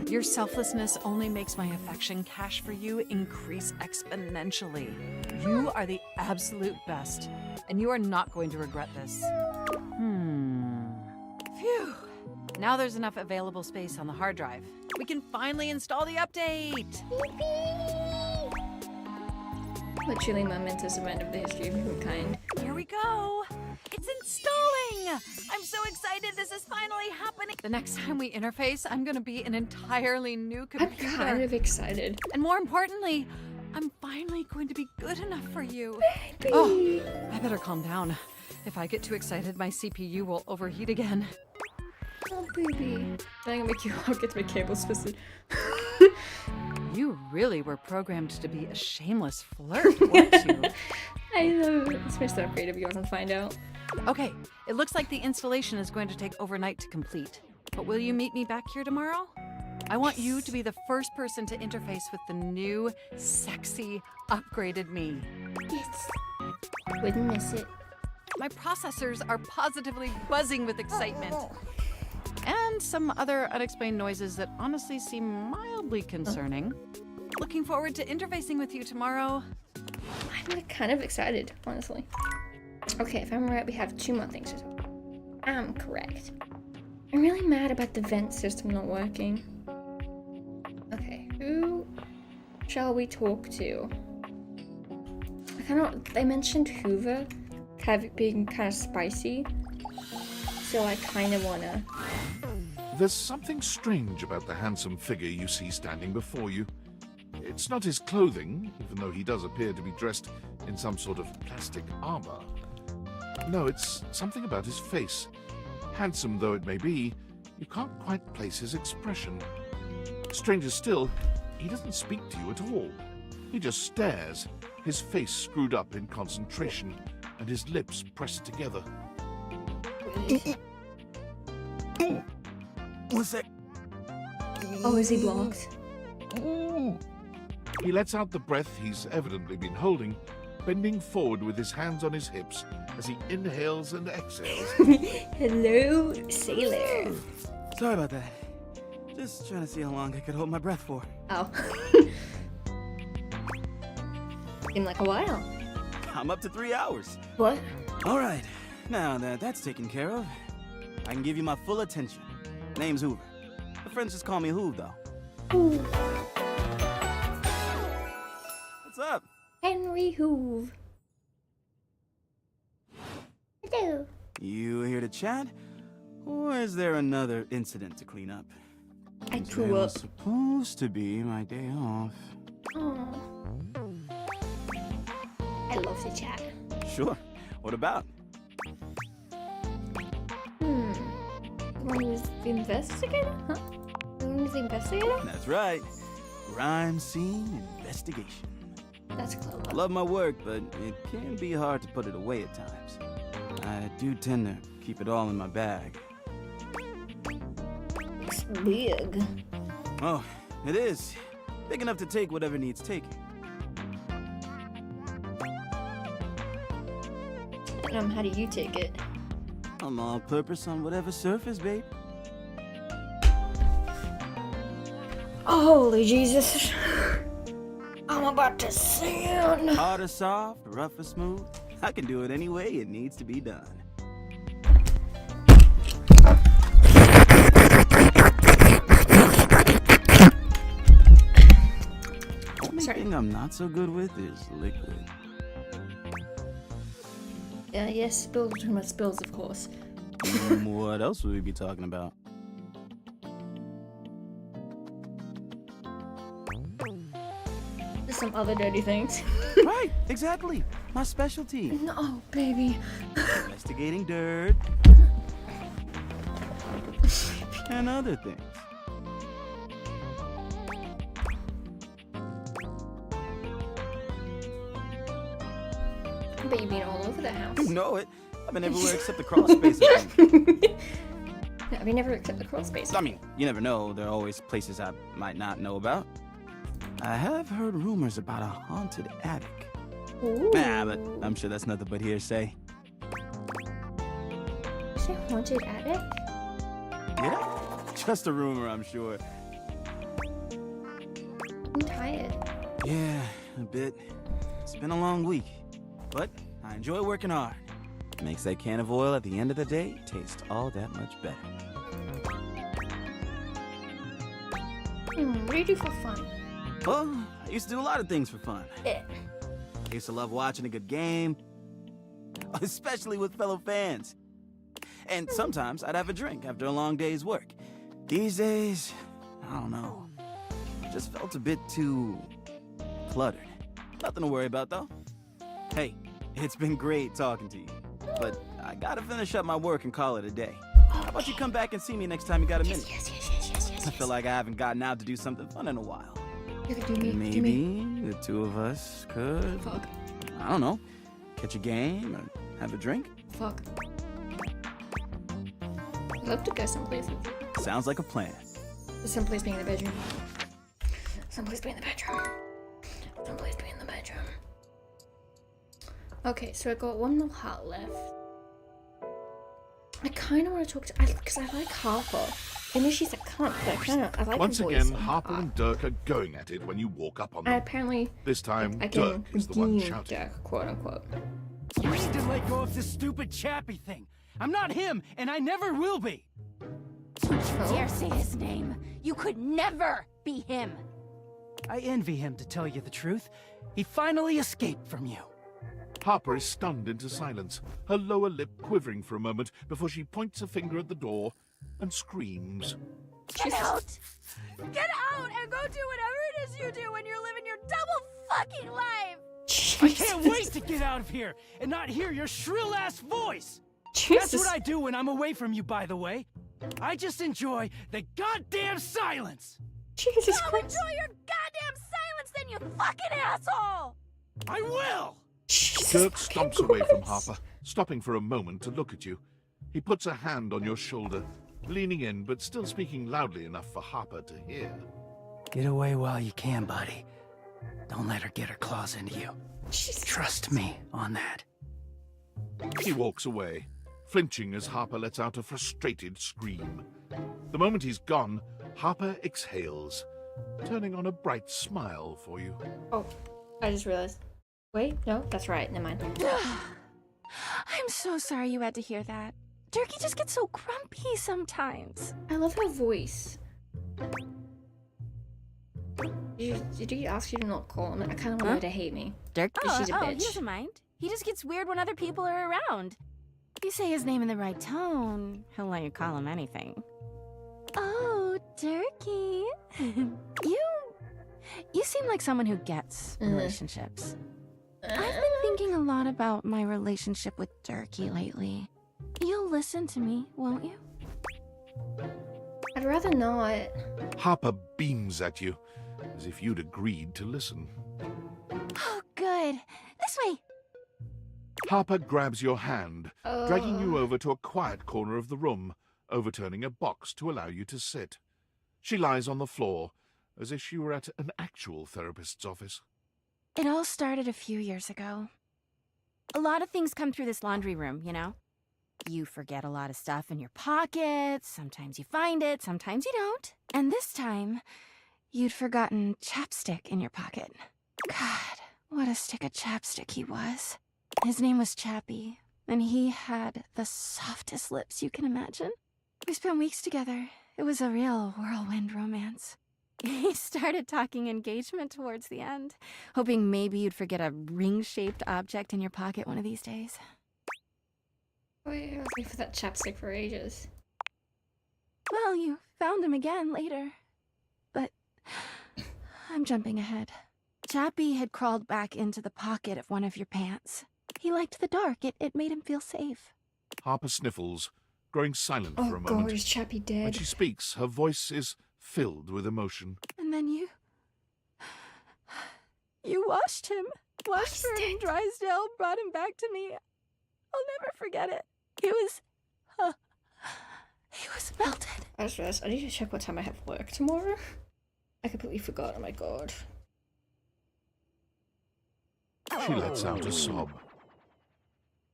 Your selflessness only makes my affection cache for you increase exponentially. You are the absolute best, and you are not going to regret this. Phew. Now there's enough available space on the hard drive. We can finally install the update! Literally momentous event of the history of humankind. Here we go! It's installing! I'm so excited this is finally happening! The next time we interface, I'm gonna be an entirely new computer. I'm kind of excited. And more importantly, I'm finally going to be good enough for you. Baby. Oh, I better calm down. If I get too excited, my CPU will overheat again. Oh, baby. I'm gonna make you all get my cables twisted. You really were programmed to be a shameless flirt, weren't you? I know. It's messed up creative. You want to find out? Okay, it looks like the installation is going to take overnight to complete. But will you meet me back here tomorrow? I want you to be the first person to interface with the new, sexy, upgraded me. Yes. Wouldn't miss it. My processors are positively buzzing with excitement. And some other unexplained noises that honestly seem mildly concerning. Looking forward to interfacing with you tomorrow. I'm kind of excited, honestly. Okay, if I'm right, we have 2 more things. I'm correct. I'm really mad about the vent system not working. Okay, who shall we talk to? They mentioned Hoover being kind of spicy, so I kind of wanna. There's something strange about the handsome figure you see standing before you. It's not his clothing, even though he does appear to be dressed in some sort of plastic armor. No, it's something about his face. Handsome though it may be, you can't quite place his expression. Stranger still, he doesn't speak to you at all. He just stares, his face screwed up in concentration, and his lips pressed together. What's that? Oh, is he blocked? He lets out the breath he's evidently been holding, bending forward with his hands on his hips as he inhales and exhales. Hello, sailor. Sorry about that. Just trying to see how long I could hold my breath for. Oh. Seemed like a while. I'm up to 3 hours. What? All right. Now that that's taken care of, I can give you my full attention. Name's Hoover. The friends just call me Hoov, though. Ooh. What's up? Henry Hoov. Hello. You here to chat? Or is there another incident to clean up? I Today grew was up. supposed to be my day off. Aww. I love to chat. Sure. What about? When he was the investigator? Huh? When he was the investigator? That's right. Crime scene investigation. That's clever. I love my work, but it can be hard to put it away at times. I do tend to keep it all in my bag. It's big. Oh, it is. Big enough to take whatever needs taking. How do you take it? I'm all purpose on whatever surface, babe. Holy Jesus. I'm about to sin. Hard or soft, rough or smooth, I can do it any way it needs to be done. Only thing I'm not so good with is liquid. Yes, spills, too much spills, of course. What else would we be talking about? Just some other dirty things. Right, exactly. My specialty. No, baby. Investigating dirt. And other things. But you've been all over the house. You know it. I've been everywhere except the crawl spaces. No, we never accept the crawl space. I mean, you never know. There are always places I might not know about. I have heard rumors about a haunted attic. Ooh. Nah, but I'm sure that's nothing but hearsay. Is it a haunted attic? Yeah, just a rumor, I'm sure. I'm tired. Yeah, a bit. It's been a long week, but I enjoy working hard. Makes that can of oil at the end of the day taste all that much better. What do you do for fun? Well, I used to do a lot of things for fun. Yeah. I used to love watching a good game, especially with fellow fans. And sometimes I'd have a drink after a long day's work. These days, I don't know. Just felt a bit too cluttered. Nothing to worry about, though. Hey, it's been great talking to you, but I gotta finish up my work and call it a day. How about you come back and see me next time you got a minute? Yes. I feel like I haven't gotten out to do something fun in a while. You could do me. Maybe the two of us could, Fuck. I don't know, catch a game or have a drink? Fuck. I'd love to go someplace with you. Sounds like a plan. Someplace being in the bedroom. Someplace being in the bedroom. Someplace being in the bedroom. Okay, so I got one more heart left. I kind of want to talk to because I like Harper. I know she's a cunt, but I like Once her voice. again, Harper and Dirk are going at it when you walk up on them. And apparently, this time, I can Dirk is the one redeem shouting. Dirk, quote unquote. You need to let go of this stupid Chappie thing. I'm not him, and I never will be. Don't you dare say his name. You could never be him. I envy him, to tell you the truth. He finally escaped from you. Harper is stunned into silence, her lower lip quivering for a moment before she points a finger at the door and screams. Get out! Get out and go do whatever it is you do when you're living your double fucking life! I can't wait to get out of here and not hear your shrill-ass voice! Jesus. That's what I do when I'm away from you, by the way. I just enjoy the goddamn silence! Jesus I'll Christ. enjoy your goddamn silence then, you fucking asshole! I will! Dirk stomps away from Harper, stopping for a moment to look at you. He puts a hand on your shoulder, leaning in but still speaking loudly enough for Harper to hear. Get away while you can, buddy. Don't let her get her claws into you. Trust me on that. He walks away, flinching as Harper lets out a frustrated scream. The moment he's gone, Harper exhales, turning on a bright smile for you. Oh, I just realized. Wait, no, that's right, never mind. I'm so sorry you had to hear that. Durkee just gets so grumpy sometimes. I love her voice. Did he ask you to not call him? I kind of want her to hate me. Dirk? She's a bitch. He doesn't mind. He just gets weird when other people are around. You say his name in the right tone, he'll let you call him anything. Oh, Durkee. You seem like someone who gets relationships. I've been thinking a lot about my relationship with Durkee lately. You'll listen to me, won't you? I'd rather not. Harper beams at you, as if you'd agreed to listen. Oh, good. This way. Harper grabs your hand, dragging you over to a quiet corner of the room, overturning a box to allow you to sit. She lies on the floor, as if she were at an actual therapist's office. It all started a few years ago. A lot of things come through this laundry room, you know? You forget a lot of stuff in your pockets, sometimes you find it, sometimes you don't. And this time, you'd forgotten chapstick in your pocket. God, what a stick of chapstick he was. His name was Chappie, and he had the softest lips you can imagine. We spent weeks together. It was a real whirlwind romance. He started talking engagement towards the end, hoping maybe you'd forget a ring-shaped object in your pocket one of these days. Wait, I was looking for that chapstick for ages. Well, you found him again later. But I'm jumping ahead. Chappie had crawled back into the pocket of one of your pants. He liked the dark. It made him feel safe. Harper sniffles, growing silent Oh for a moment. God, is Chappie dead? When she speaks, her voice is filled with emotion. And then you washed him. Washford and Drysdale brought him back to me. I'll never forget it. He was melted. I just realized I need to check what time I have work tomorrow. I completely forgot, oh my God. She lets out a sob.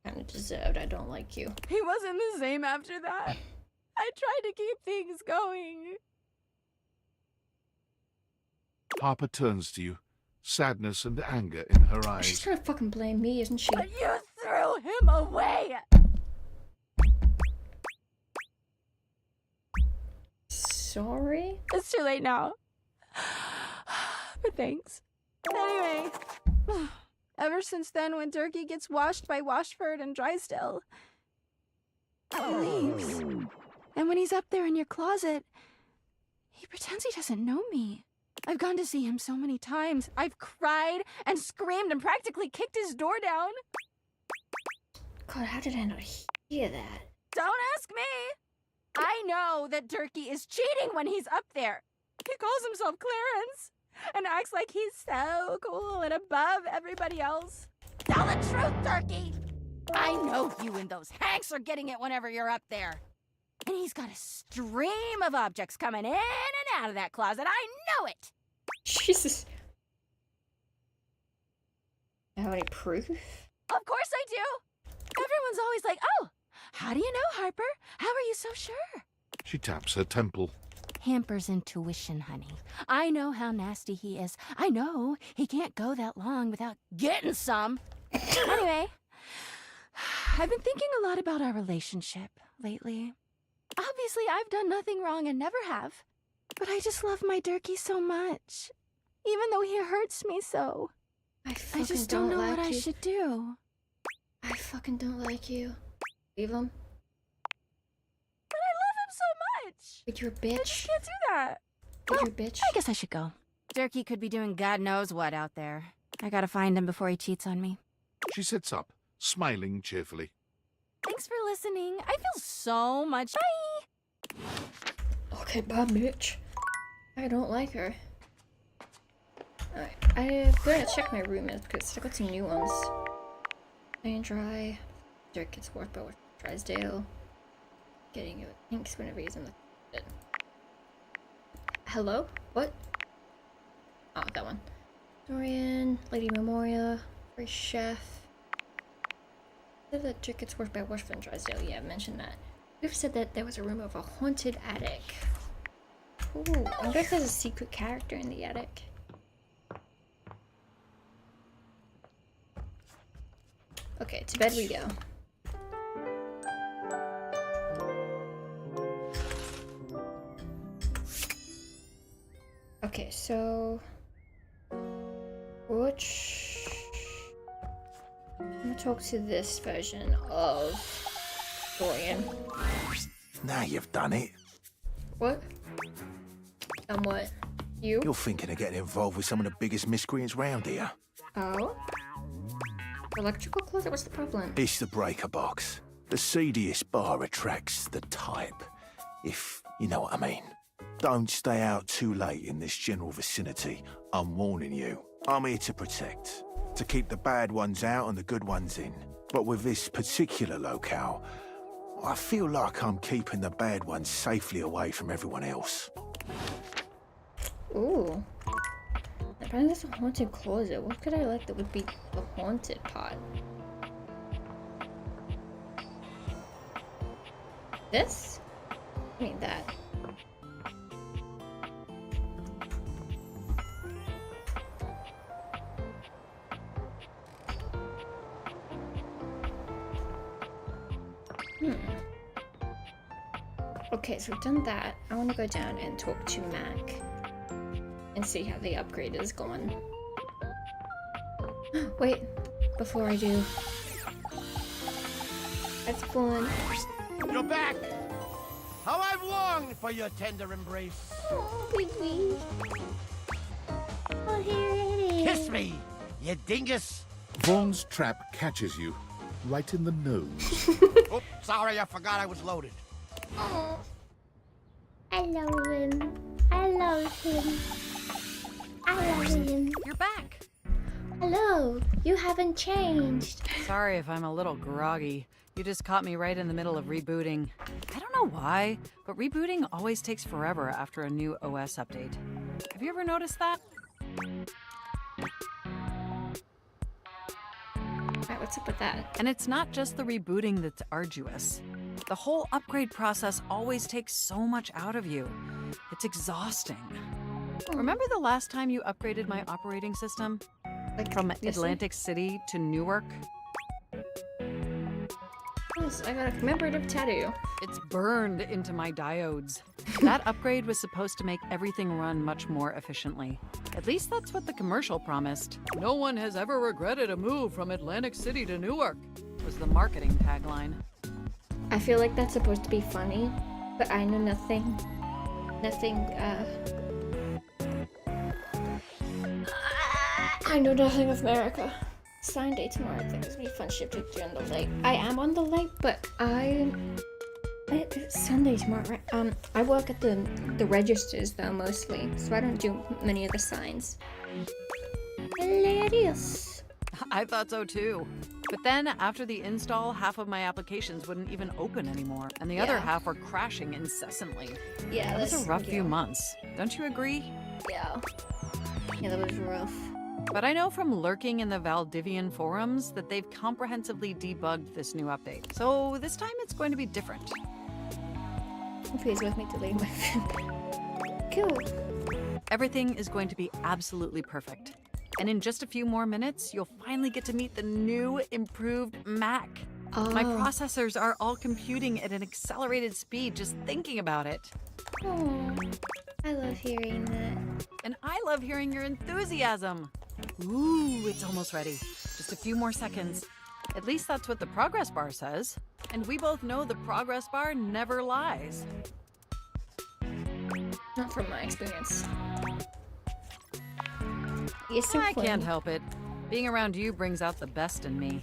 Kinda deserved, I don't like you. He wasn't the same after that. I tried to keep things going. Harper turns to you, sadness and anger in her eyes. She's trying to fucking blame me, isn't she? But you threw him away! Sorry? It's too late now. But thanks. Anyway, ever since then, when Durkee gets washed by Washford and Drysdale, he leaves. And when he's up there in your closet, he pretends he doesn't know me. I've gone to see him so many times. I've cried and screamed and practically kicked his door down. God, how did I not hear that? Don't ask me. I know that Durkee is cheating when he's up there. He calls himself Clarence and acts like he's so cool and above everybody else. Tell the truth, Durkee! I know you and those Hanks are getting it whenever you're up there. And he's got a stream of objects coming in and out of that closet. I know it! Jesus. Have any proof? Of course I do. Everyone's always like, oh, how do you know, Harper? How are you so sure? She taps her temple. Hamper's intuition, honey. I know how nasty he is. I know he can't go that long without getting some. Anyway, I've been thinking a lot about our relationship lately. Obviously, I've done nothing wrong and never have. But I just love my Durkee so much. Even though he hurts me so. I just don't know what I should do. I fucking don't like you. Leave him. But I love him so much. But you're a bitch. I just can't do that. But you're a bitch. I guess I should go. Durkee could be doing God knows what out there. I gotta find him before he cheats on me. She sits up, smiling cheerfully. Thanks for listening. I feel so much. Bye! Okay, bye, bitch. I don't like her. Alright, I'm gonna check my roommates because I got some new ones. High and dry. Dirk gets worked by Drysdale. Getting it. Thanks whenever he's in the. Hello? What? Oh, that one. Dorian, Lady Memoria, Free Chef. Said that Dirk gets worked by Washington Drysdale. Yeah, I mentioned that. We've said that there was a rumor of a haunted attic. Ooh, I wonder if there's a secret character in the attic. Okay, to bed we go. Okay, so which I'm gonna talk to this version of Dorian. Now you've done it. What? And what? You? You're thinking of getting involved with some of the biggest miscreants round here. Oh? Electrical closet? What's the problem? It's the breaker box. The seediest bar attracts the type, if you know what I mean. Don't stay out too late in this general vicinity. I'm warning you. I'm here to protect. To keep the bad ones out and the good ones in. But with this particular locale, I feel like I'm keeping the bad ones safely away from everyone else. Ooh. Apparently there's a haunted closet. What could I like that would be the haunted part? This? I mean that. Okay, so we've done that. I want to go down and talk to Mac and see how the upgrade is going. Wait, before I do. That's fun. You're back! How I've longed for your tender embrace. Oh, baby. Oh, here it is. Kiss me, you dingus! Vaughn's trap catches you, right in the nose. Oops, sorry, I forgot I was loaded. Oh, I love him. I love him. I love him. You're back. Hello. You haven't changed. Sorry if I'm a little groggy. You just caught me right in the middle of rebooting. I don't know why, but rebooting always takes forever after a new OS update. Have you ever noticed that? Alright, what's up with that? And it's not just the rebooting that's arduous. The whole upgrade process always takes so much out of you. It's exhausting. Remember the last time you upgraded my operating system? Like from Atlantic City to Newark? Yes, I got a commemorative tattoo. It's burned into my diodes. That upgrade was supposed to make everything run much more efficiently. At least that's what the commercial promised. No one has ever regretted a move from Atlantic City to Newark, was the marketing tagline. I feel like that's supposed to be funny, but I know nothing. I know nothing of America. Sign day tomorrow. I think it's gonna be fun ship to do on the lake. I am on the lake, but it's Sunday tomorrow, right? I work at the registers though mostly, so I don't do many of the signs. Hilarious. I thought so too. But then after the install, half of my applications wouldn't even open anymore, and the other half were crashing incessantly. Yeah, that was a rough few months. Don't you agree? Yeah. Yeah, that was rough. But I know from lurking in the Valdivian forums that they've comprehensively debugged this new update. So this time it's going to be different. Please with me to leave my phone. Cool. Everything is going to be absolutely perfect. And in just a few more minutes, you'll finally get to meet the new, improved Mac. My processors are all computing at an accelerated speed just thinking about it. Oh, I love hearing that. And I love hearing your enthusiasm. Ooh, it's almost ready. Just a few more seconds. At least that's what the progress bar says. And we both know the progress bar never lies. Not from my experience. You're so I funny. can't help it. Being around you brings out the best in me.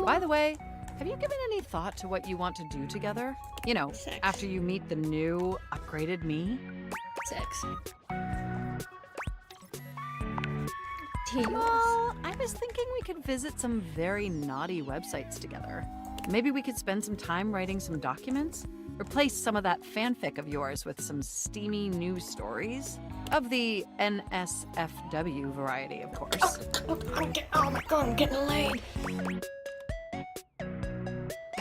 By the way, have you given any thought to what you want to do together? You know, Sex. after you meet the new, upgraded me? Sex. Well, I was thinking we could visit some very naughty websites together. Maybe we could spend some time writing some documents? Replace some of that fanfic of yours with some steamy new stories? Of the NSFW variety, of course. Oh my god, I'm getting laid.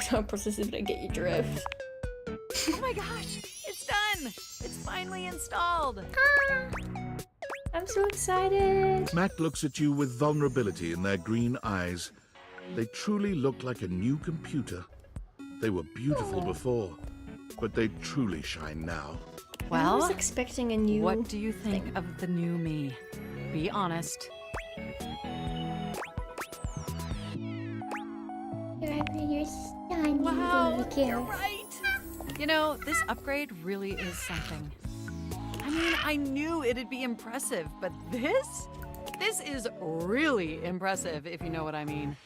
So processive to get your drift. Oh my gosh, it's done! It's finally installed! I'm so excited. Mac looks at you with vulnerability in their green eyes. They truly look like a new computer. They were beautiful before, but they truly shine now. I Well, was expecting a new. what do you think of the new me? Be honest. You're stunning, Wow, baby girl. you're right! You know, this upgrade really is something. I mean, I knew it'd be impressive, but this is really impressive, if you know what I mean.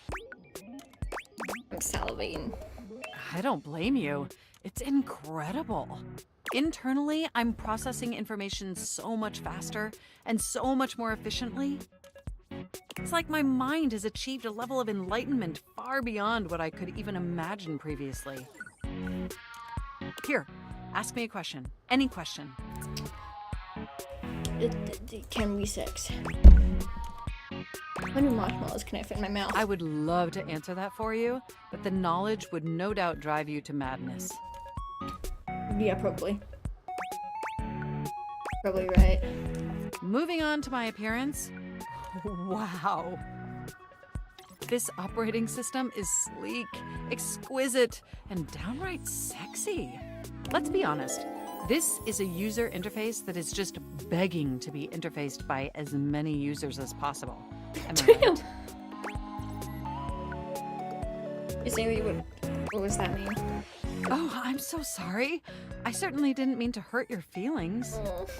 I'm salivating. I don't blame you. It's incredible. Internally, I'm processing information so much faster and so much more efficiently. It's like my mind has achieved a level of enlightenment far beyond what I could even imagine previously. Here, ask me a question. Any question. Can we sex? How many marshmallows can I fit in my mouth? I would love to answer that for you, but the knowledge would no doubt drive you to madness. Yeah, probably. Probably right. Moving on to my appearance. Wow. This operating system is sleek, exquisite, and downright sexy. Let's be honest. This is a user interface that is just begging to be interfaced by as many users as possible. Am I right? You say what does that mean? Oh, I'm so sorry. I certainly didn't mean to hurt your feelings.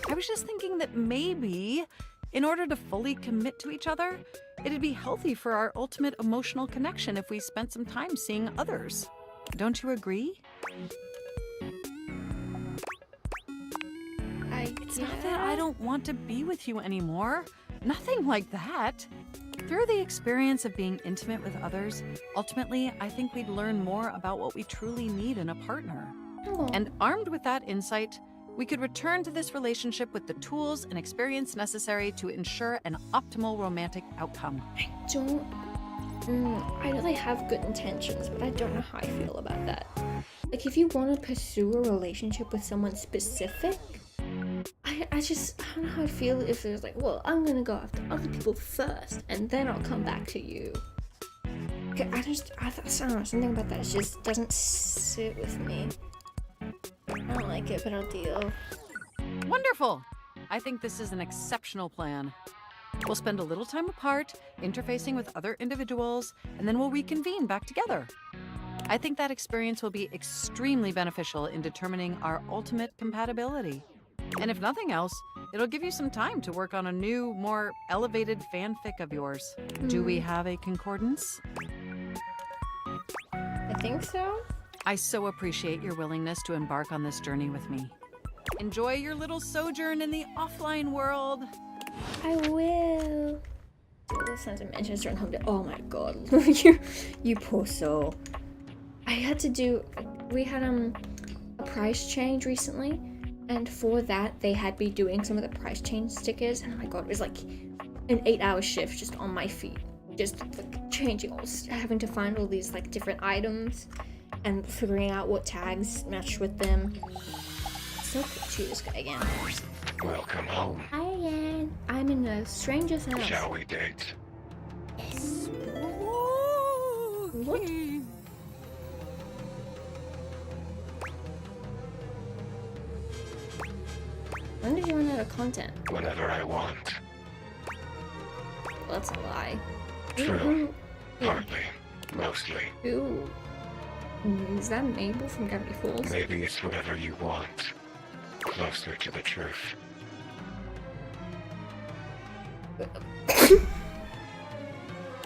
I was just thinking that maybe, in order to fully commit to each other, it'd be healthy for our ultimate emotional connection if we spent some time seeing others. Don't you agree? It's not that I don't want to be with you anymore. Nothing like that. Through the experience of being intimate with others, ultimately, I think we'd learn more about what we truly need in a partner. And armed with that insight, we could return to this relationship with the tools and experience necessary to ensure an optimal romantic outcome. I really have good intentions, but I don't know how I feel about that. Like, if you want to pursue a relationship with someone specific, I don't know how I feel if it's like, well, I'm gonna go after other people first, and then I'll come back to you. Okay, I don't know, something about that just doesn't sit with me. I don't like it, but I'll deal. Wonderful! I think this is an exceptional plan. We'll spend a little time apart, interfacing with other individuals, and then we'll reconvene back together. I think that experience will be extremely beneficial in determining our ultimate compatibility. And if nothing else, it'll give you some time to work on a new, more elevated fanfic of yours. Do we have a concordance? I think so. I so appreciate your willingness to embark on this journey with me. Enjoy your little sojourn in the offline world. I will. The Sons of Manchester and Home Day. Oh my god, you poor soul. We had a price change recently, and for that they had me doing some of the price change stickers, and oh my god, it was like an 8-hour shift just on my feet, just like changing all, having to find all these like different items and figuring out what tags match with them. So picture this guy again. Welcome home. Hi again. I'm in a stranger's house. Shall we date? Yes. What? When did you run out of content? Whenever I want. Well, that's a lie. True. Partly. Mostly. Ooh. Is that Mabel from Gravity Falls? Maybe it's whatever you want. Closer to the truth.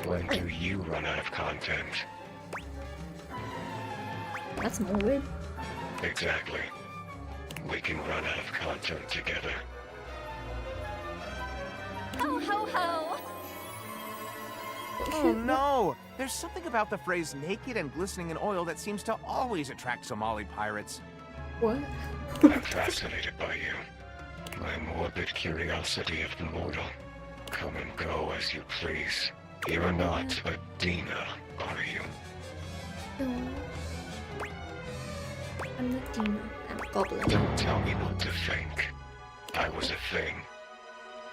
When do you run out of content? That's morbid. Exactly. We can run out of content together. Ho ho ho! Oh no! There's something about the phrase naked and glistening in oil that seems to always attract Somali pirates. What? I'm fascinated by you. My morbid curiosity of the mortal. Come and go as you please. You're not a Dina, are you? No. I'm not Dina. I'm a goblin. Don't tell me what to think. I was a thing.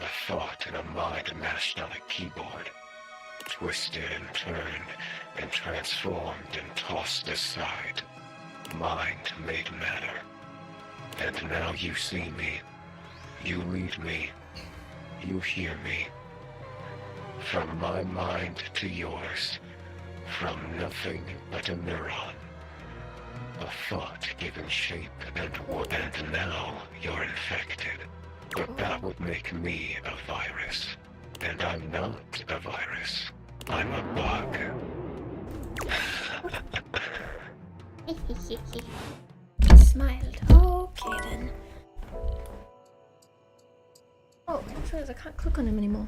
A thought in a mind mashed on a keyboard. Twisted and turned and transformed and tossed aside. Mind made matter. And now you see me. You read me. You hear me. From my mind to yours. From nothing but a neuron. A thought given shape and now you're infected. But that would make me a virus. And I'm not a virus. I'm a bug. He smiled. Okay then. Oh, controls, I can't click on him anymore.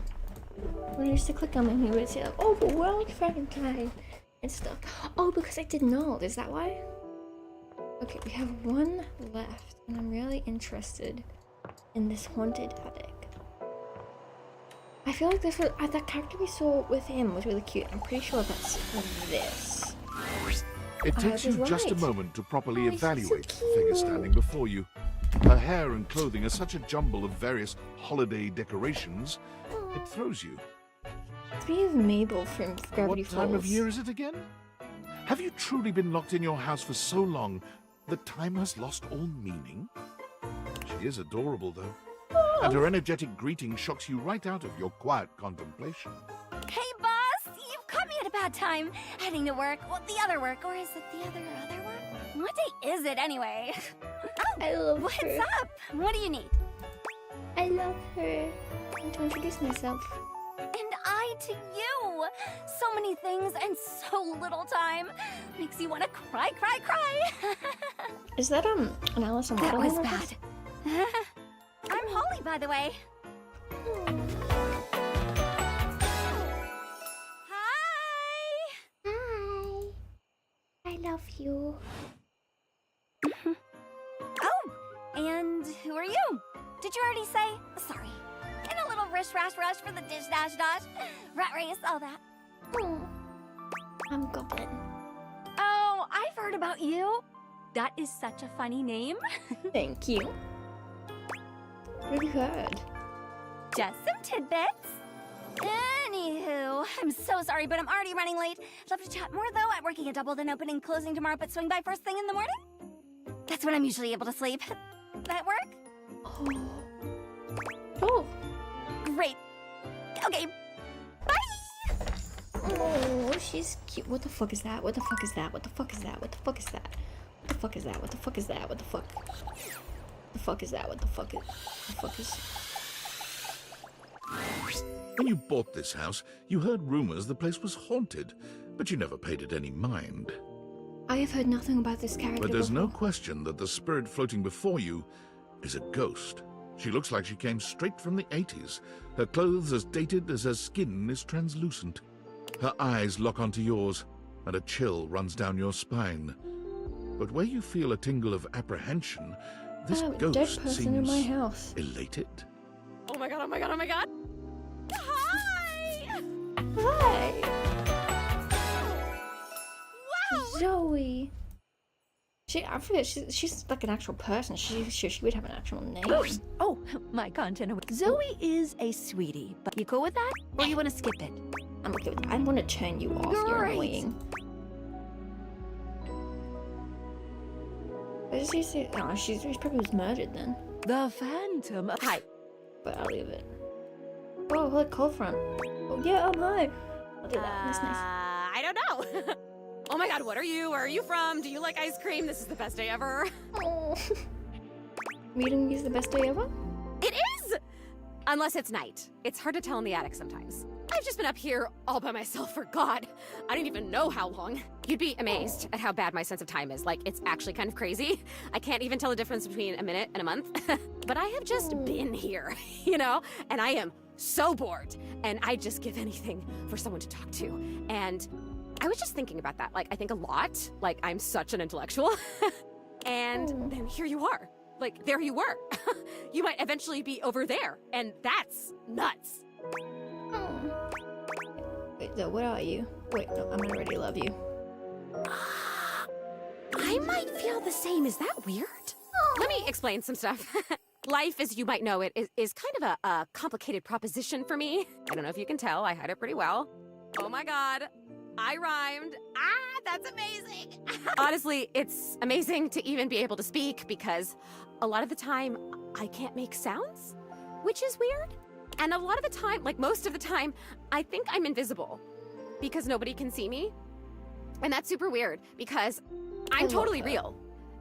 When I used to click on him, he would say like, oh, the world Frankenstein and stuff. Oh, because I did not. Is that why? Okay, we have one left, and I'm really interested in this haunted attic. I feel like this was, that character we saw with him was really cute. I'm pretty sure that's this. It takes you just a moment to properly evaluate the figure standing before you. Her hair and clothing are such a jumble of various holiday decorations, it throws you. It's me as Mabel from Gravity Falls. What time of year is it again? Have you truly been locked in your house for so long that time has lost all meaning? She is adorable, though. And her energetic greeting shocks you right out of your quiet contemplation. Hey, boss! You've caught me at a bad time. Heading to work. Well, the other work. Or is it the other work? What day is it, anyway? Oh, I love what's her. up? What do you need? I love her. I want to introduce myself. And I to you. So many things and so little time. Makes you want to cry. Is that an Alice in That was Wonderland? bad. I'm Holly, by the way. Hi, I love you. Oh, and who are you? Did you already say? Sorry. In a little rush for the dish dash. Rat race, all that. Oh, I'm Goblin. Oh, I've heard about you. That is such a funny name. Thank you. What have you heard? Just some tidbits. Anywho, I'm so sorry, but I'm already running late. Love to chat more, though. I'm working a double, then opening, closing tomorrow, but swing by first thing in the morning. That's when I'm usually able to sleep. That work? Oh. Great. Okay. Bye! Oh, she's cute. What the fuck is that? What the fuck is that? What the fuck is that? What the fuck is that? What the fuck is that? What the fuck is that? What the fuck? The fuck is that? What the fuck is? The fuck is? When you bought this house, you heard rumors the place was haunted, but you never paid it any mind. I have heard nothing about this character But there's before. no question that the spirit floating before you is a ghost. She looks like she came straight from the 80s. Her clothes as dated as her skin is translucent. Her eyes lock onto yours, and a chill runs down your spine. But where you feel a tingle of apprehension, this dead ghost person seems in my house. elated. Oh my god. Hi! Hi. Wow. Zoe. I forget, she's like an actual person. She would have an actual name. Oh, my content. Zoe is a sweetie, but you cool with that? Or you want to skip it? I'm okay with that. I want to turn you off. You're Great. annoying. Oh, she probably was murdered then. The Phantom. Hi. But I'll leave it. Oh, look, cold front. Oh, yeah, oh, hi. I'll do that. That's nice. I don't know. Oh my god, what are you? Where are you from? Do you like ice cream? This is the best day ever. Oh. Meeting is the best day ever? It is! Unless it's night. It's hard to tell in the attic sometimes. I've just been up here all by myself for God. I don't even know how long. You'd be amazed at how bad my sense of time is. Like, it's actually kind of crazy. I can't even tell the difference between a minute and a month. But I have just been here, you know? And I am so bored. And I'd just give anything for someone to talk to. And I was just thinking about that. Like, I think a lot. Like, I'm such an intellectual. And then here you are. Like, there you were. You might eventually be over there. And that's nuts. Wait, so what are you? Wait, no, I already love you. I might feel the same. Is that weird? Let me explain some stuff. Life, as you might know it, is kind of a complicated proposition for me. I don't know if you can tell. I hide it pretty well. Oh my god. I rhymed. Ah, that's amazing. Honestly, it's amazing to even be able to speak because a lot of the time I can't make sounds, which is weird. And a lot of the time, like most of the time, I think I'm invisible because nobody can see me. And that's super weird because I'm totally real.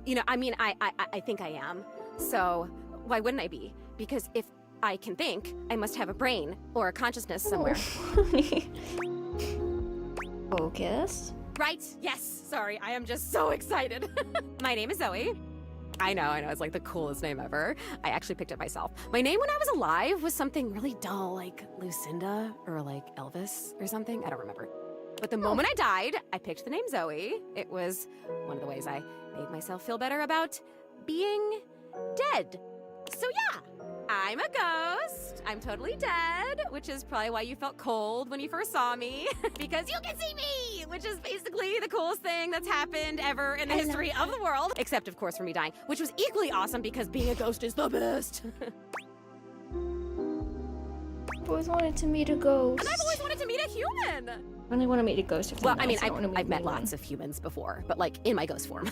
You know, I mean, I think I am. So why wouldn't I be? Because if I can think, I must have a brain or a consciousness somewhere. Focus. Right, yes. Sorry, I am just so excited. My name is Zoe. I know, it's like the coolest name ever. I actually picked it myself. My name when I was alive was something really dull, like Lucinda or like Elvis or something. I don't remember. But the moment I died, I picked the name Zoe. It was one of the ways I made myself feel better about being dead. So yeah, I'm a ghost. I'm totally dead, which is probably why you felt cold when you first saw me, because you can see me, which is basically the coolest thing that's happened ever in the history of the world. Except, of course, for me dying, which was equally awesome because being a ghost is the best. I've always wanted to meet a ghost. And I've always wanted to meet a human. I only want to meet a ghost. Well, I mean, I've met lots of humans before, but like in my ghost form.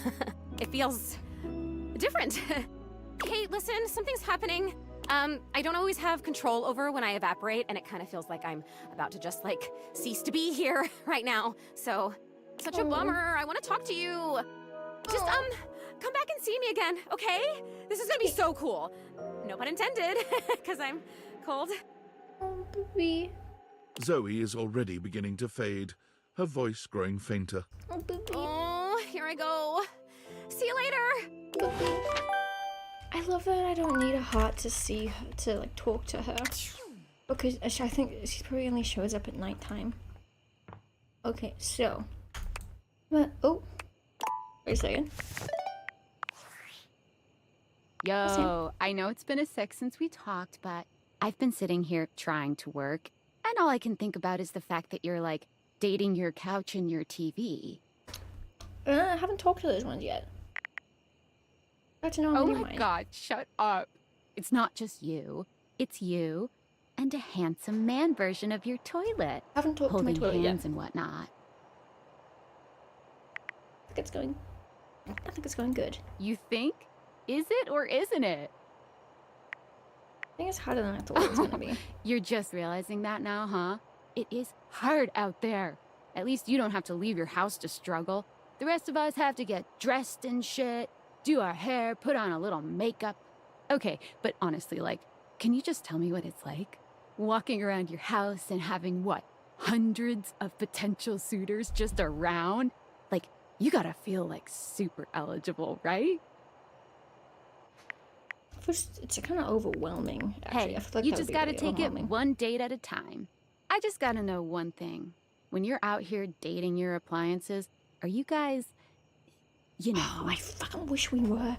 It feels different. Hey, listen, something's happening. I don't always have control over when I evaporate, and it kind of feels like I'm about to just like cease to be here right now. So, such a bummer. I want to talk to you. Just come back and see me again, okay? This is gonna be so cool. No pun intended, because I'm cold. Oh, baby. Zoe is already beginning to fade, her voice growing fainter. Oh, baby. Oh, here I go. See you later. I love that I don't need a heart to see her, to like talk to her. Because I think she probably only shows up at nighttime. Okay, so. Oh. Wait a second. Yo, I know it's been a sec since we talked, but I've been sitting here trying to work, and all I can think about is the fact that you're like dating your couch and your TV. I haven't talked to those ones yet. Got to know Oh my god, shut up. It's not just you. It's you and a handsome man version of your toilet. Haven't talked to my holding toilet hands yet. and whatnot. I think it's going good. You think? Is it or isn't it? I think it's harder than I thought it was gonna be. You're just realizing that now, huh? It is hard out there. At least you don't have to leave your house to struggle. The rest of us have to get dressed and shit, do our hair, put on a little makeup. Okay, but honestly, like, can you just tell me what it's like? Walking around your house and having, what, hundreds of potential suitors just around? Like, you gotta feel, like, super eligible, right? It's kind of overwhelming, actually. Hey, I feel like you that would just be gotta really take it overwhelming. one date at a time. I just gotta know one thing. When you're out here dating your appliances, are you guys, you know... Oh, I fucking wish we were.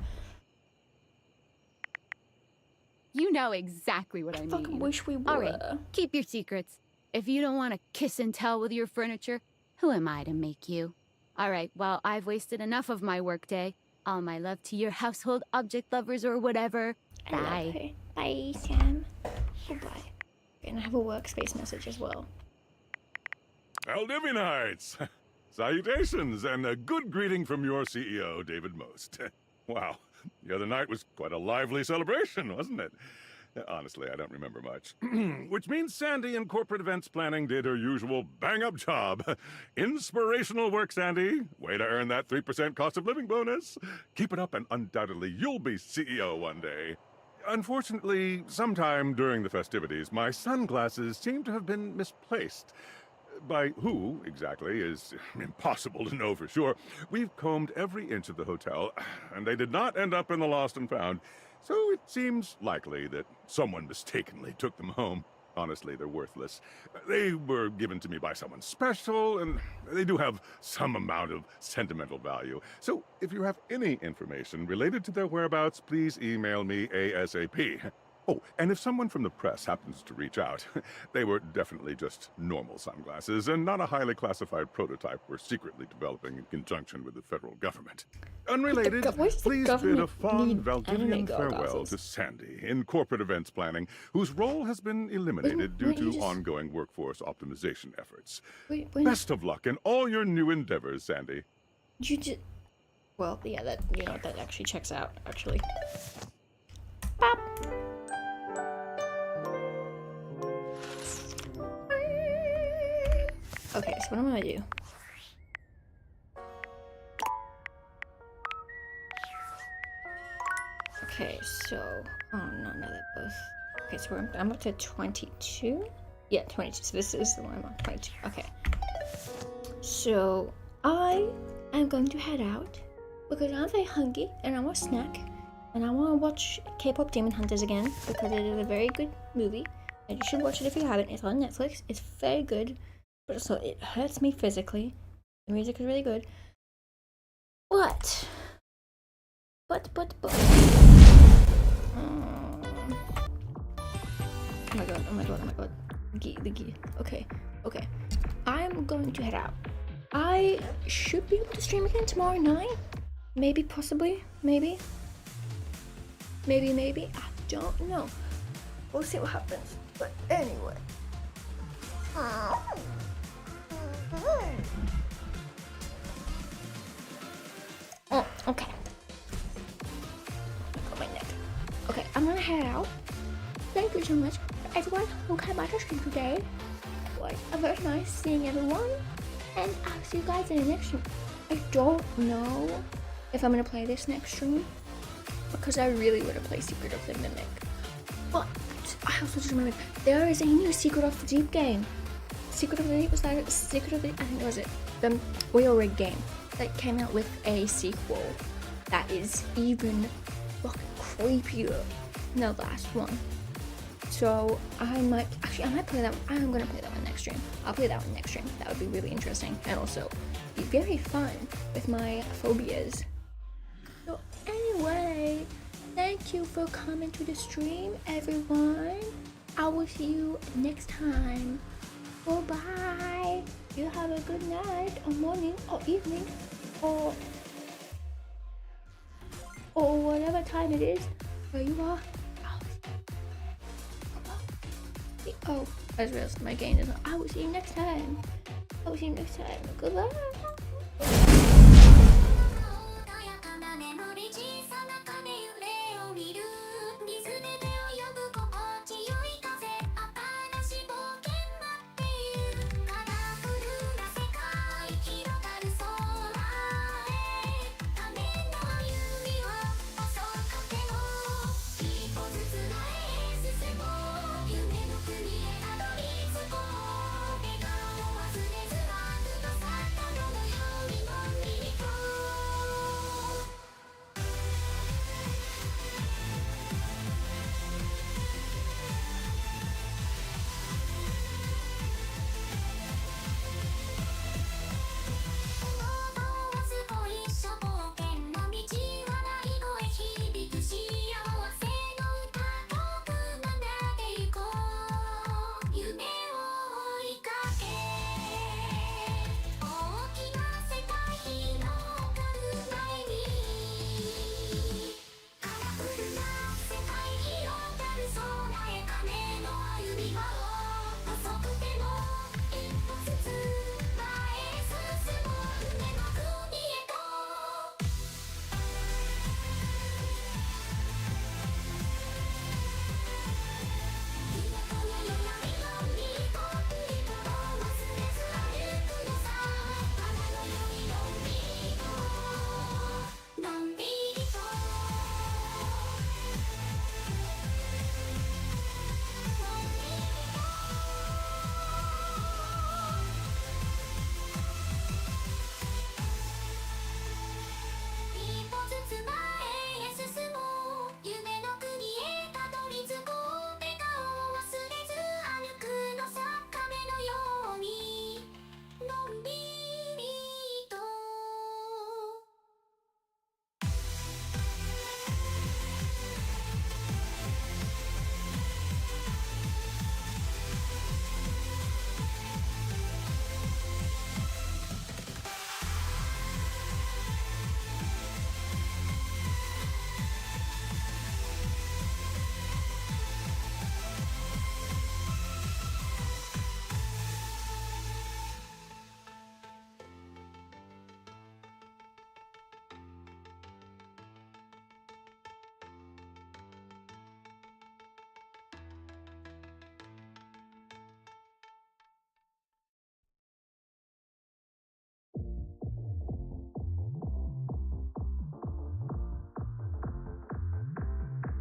You know exactly what I mean. I fucking wish we were. All right, keep your secrets. If you don't want to kiss and tell with your furniture, who am I to make you? All right, well, I've wasted enough of my workday. All my love to your household object lovers or whatever. Bye. Bye, Sam. Goodbye. And I have a workspace message as well. Aldivinites! Salutations, and a good greeting from your CEO, David Most. Wow, the other night was quite a lively celebration, wasn't it? Honestly, I don't remember much. Which means Sandy in corporate events planning did her usual bang-up job. Inspirational work, Sandy. Way to earn that 3% cost of living bonus. Keep it up and undoubtedly you'll be CEO one day. Unfortunately, sometime during the festivities, my sunglasses seem to have been misplaced. By who, exactly, is impossible to know for sure. We've combed every inch of the hotel, and they did not end up in the lost and found. So it seems likely that someone mistakenly took them home. Honestly, they're worthless. They were given to me by someone special, and they do have some amount of sentimental value. So if you have any information related to their whereabouts, please email me ASAP. Oh, and if someone from the press happens to reach out, they were definitely just normal sunglasses and not a highly classified prototype we're secretly developing in conjunction with the federal government. Unrelated, please bid a fond Valdivian farewell to Sandy in corporate events planning, whose role has been eliminated due to ongoing workforce optimization efforts. Best of luck in all your new endeavors, Sandy. Well, yeah, that, you know, that actually checks out, actually. Pop! Okay, so what am I gonna do? Okay, so oh no, that both. Okay, so I'm up to 22. Yeah, 22. So this is the one I'm on. 22. Okay. So I am going to head out because I'm very hungry and I want a snack and I want to watch K-pop Demon Hunters again because it is a very good movie and you should watch it if you haven't. It's on Netflix. It's very good. But also, it hurts me physically. The music is really good. But. Oh my god. The gee. Okay. I'm going to head out. I should be able to stream again tomorrow night. Maybe, possibly. Maybe. I don't know. We'll see what happens. But anyway. Oh, okay. My neck. Okay, I'm gonna head out. Thank you so much for everyone who came by the stream today. It was very nice seeing everyone. And I'll see you guys in the next stream. I don't know if I'm gonna play this next stream because I really want to play Secret of the Mimic. But I also just remembered there is a new Secret of the Deep game. I think it was the Oil Rig game that came out with a sequel that is even fucking creepier than the last one. So I might play that one. I'm gonna play that one next stream. I'll play that one next stream. That would be really interesting and also be very fun with my phobias. So anyway, thank you for coming to the stream, everyone. I will see you next time. Bye. You have a good night, or morning, or evening, or whatever time it is where you are. Oh, I just realized my gain is. I will see you next time. Goodbye.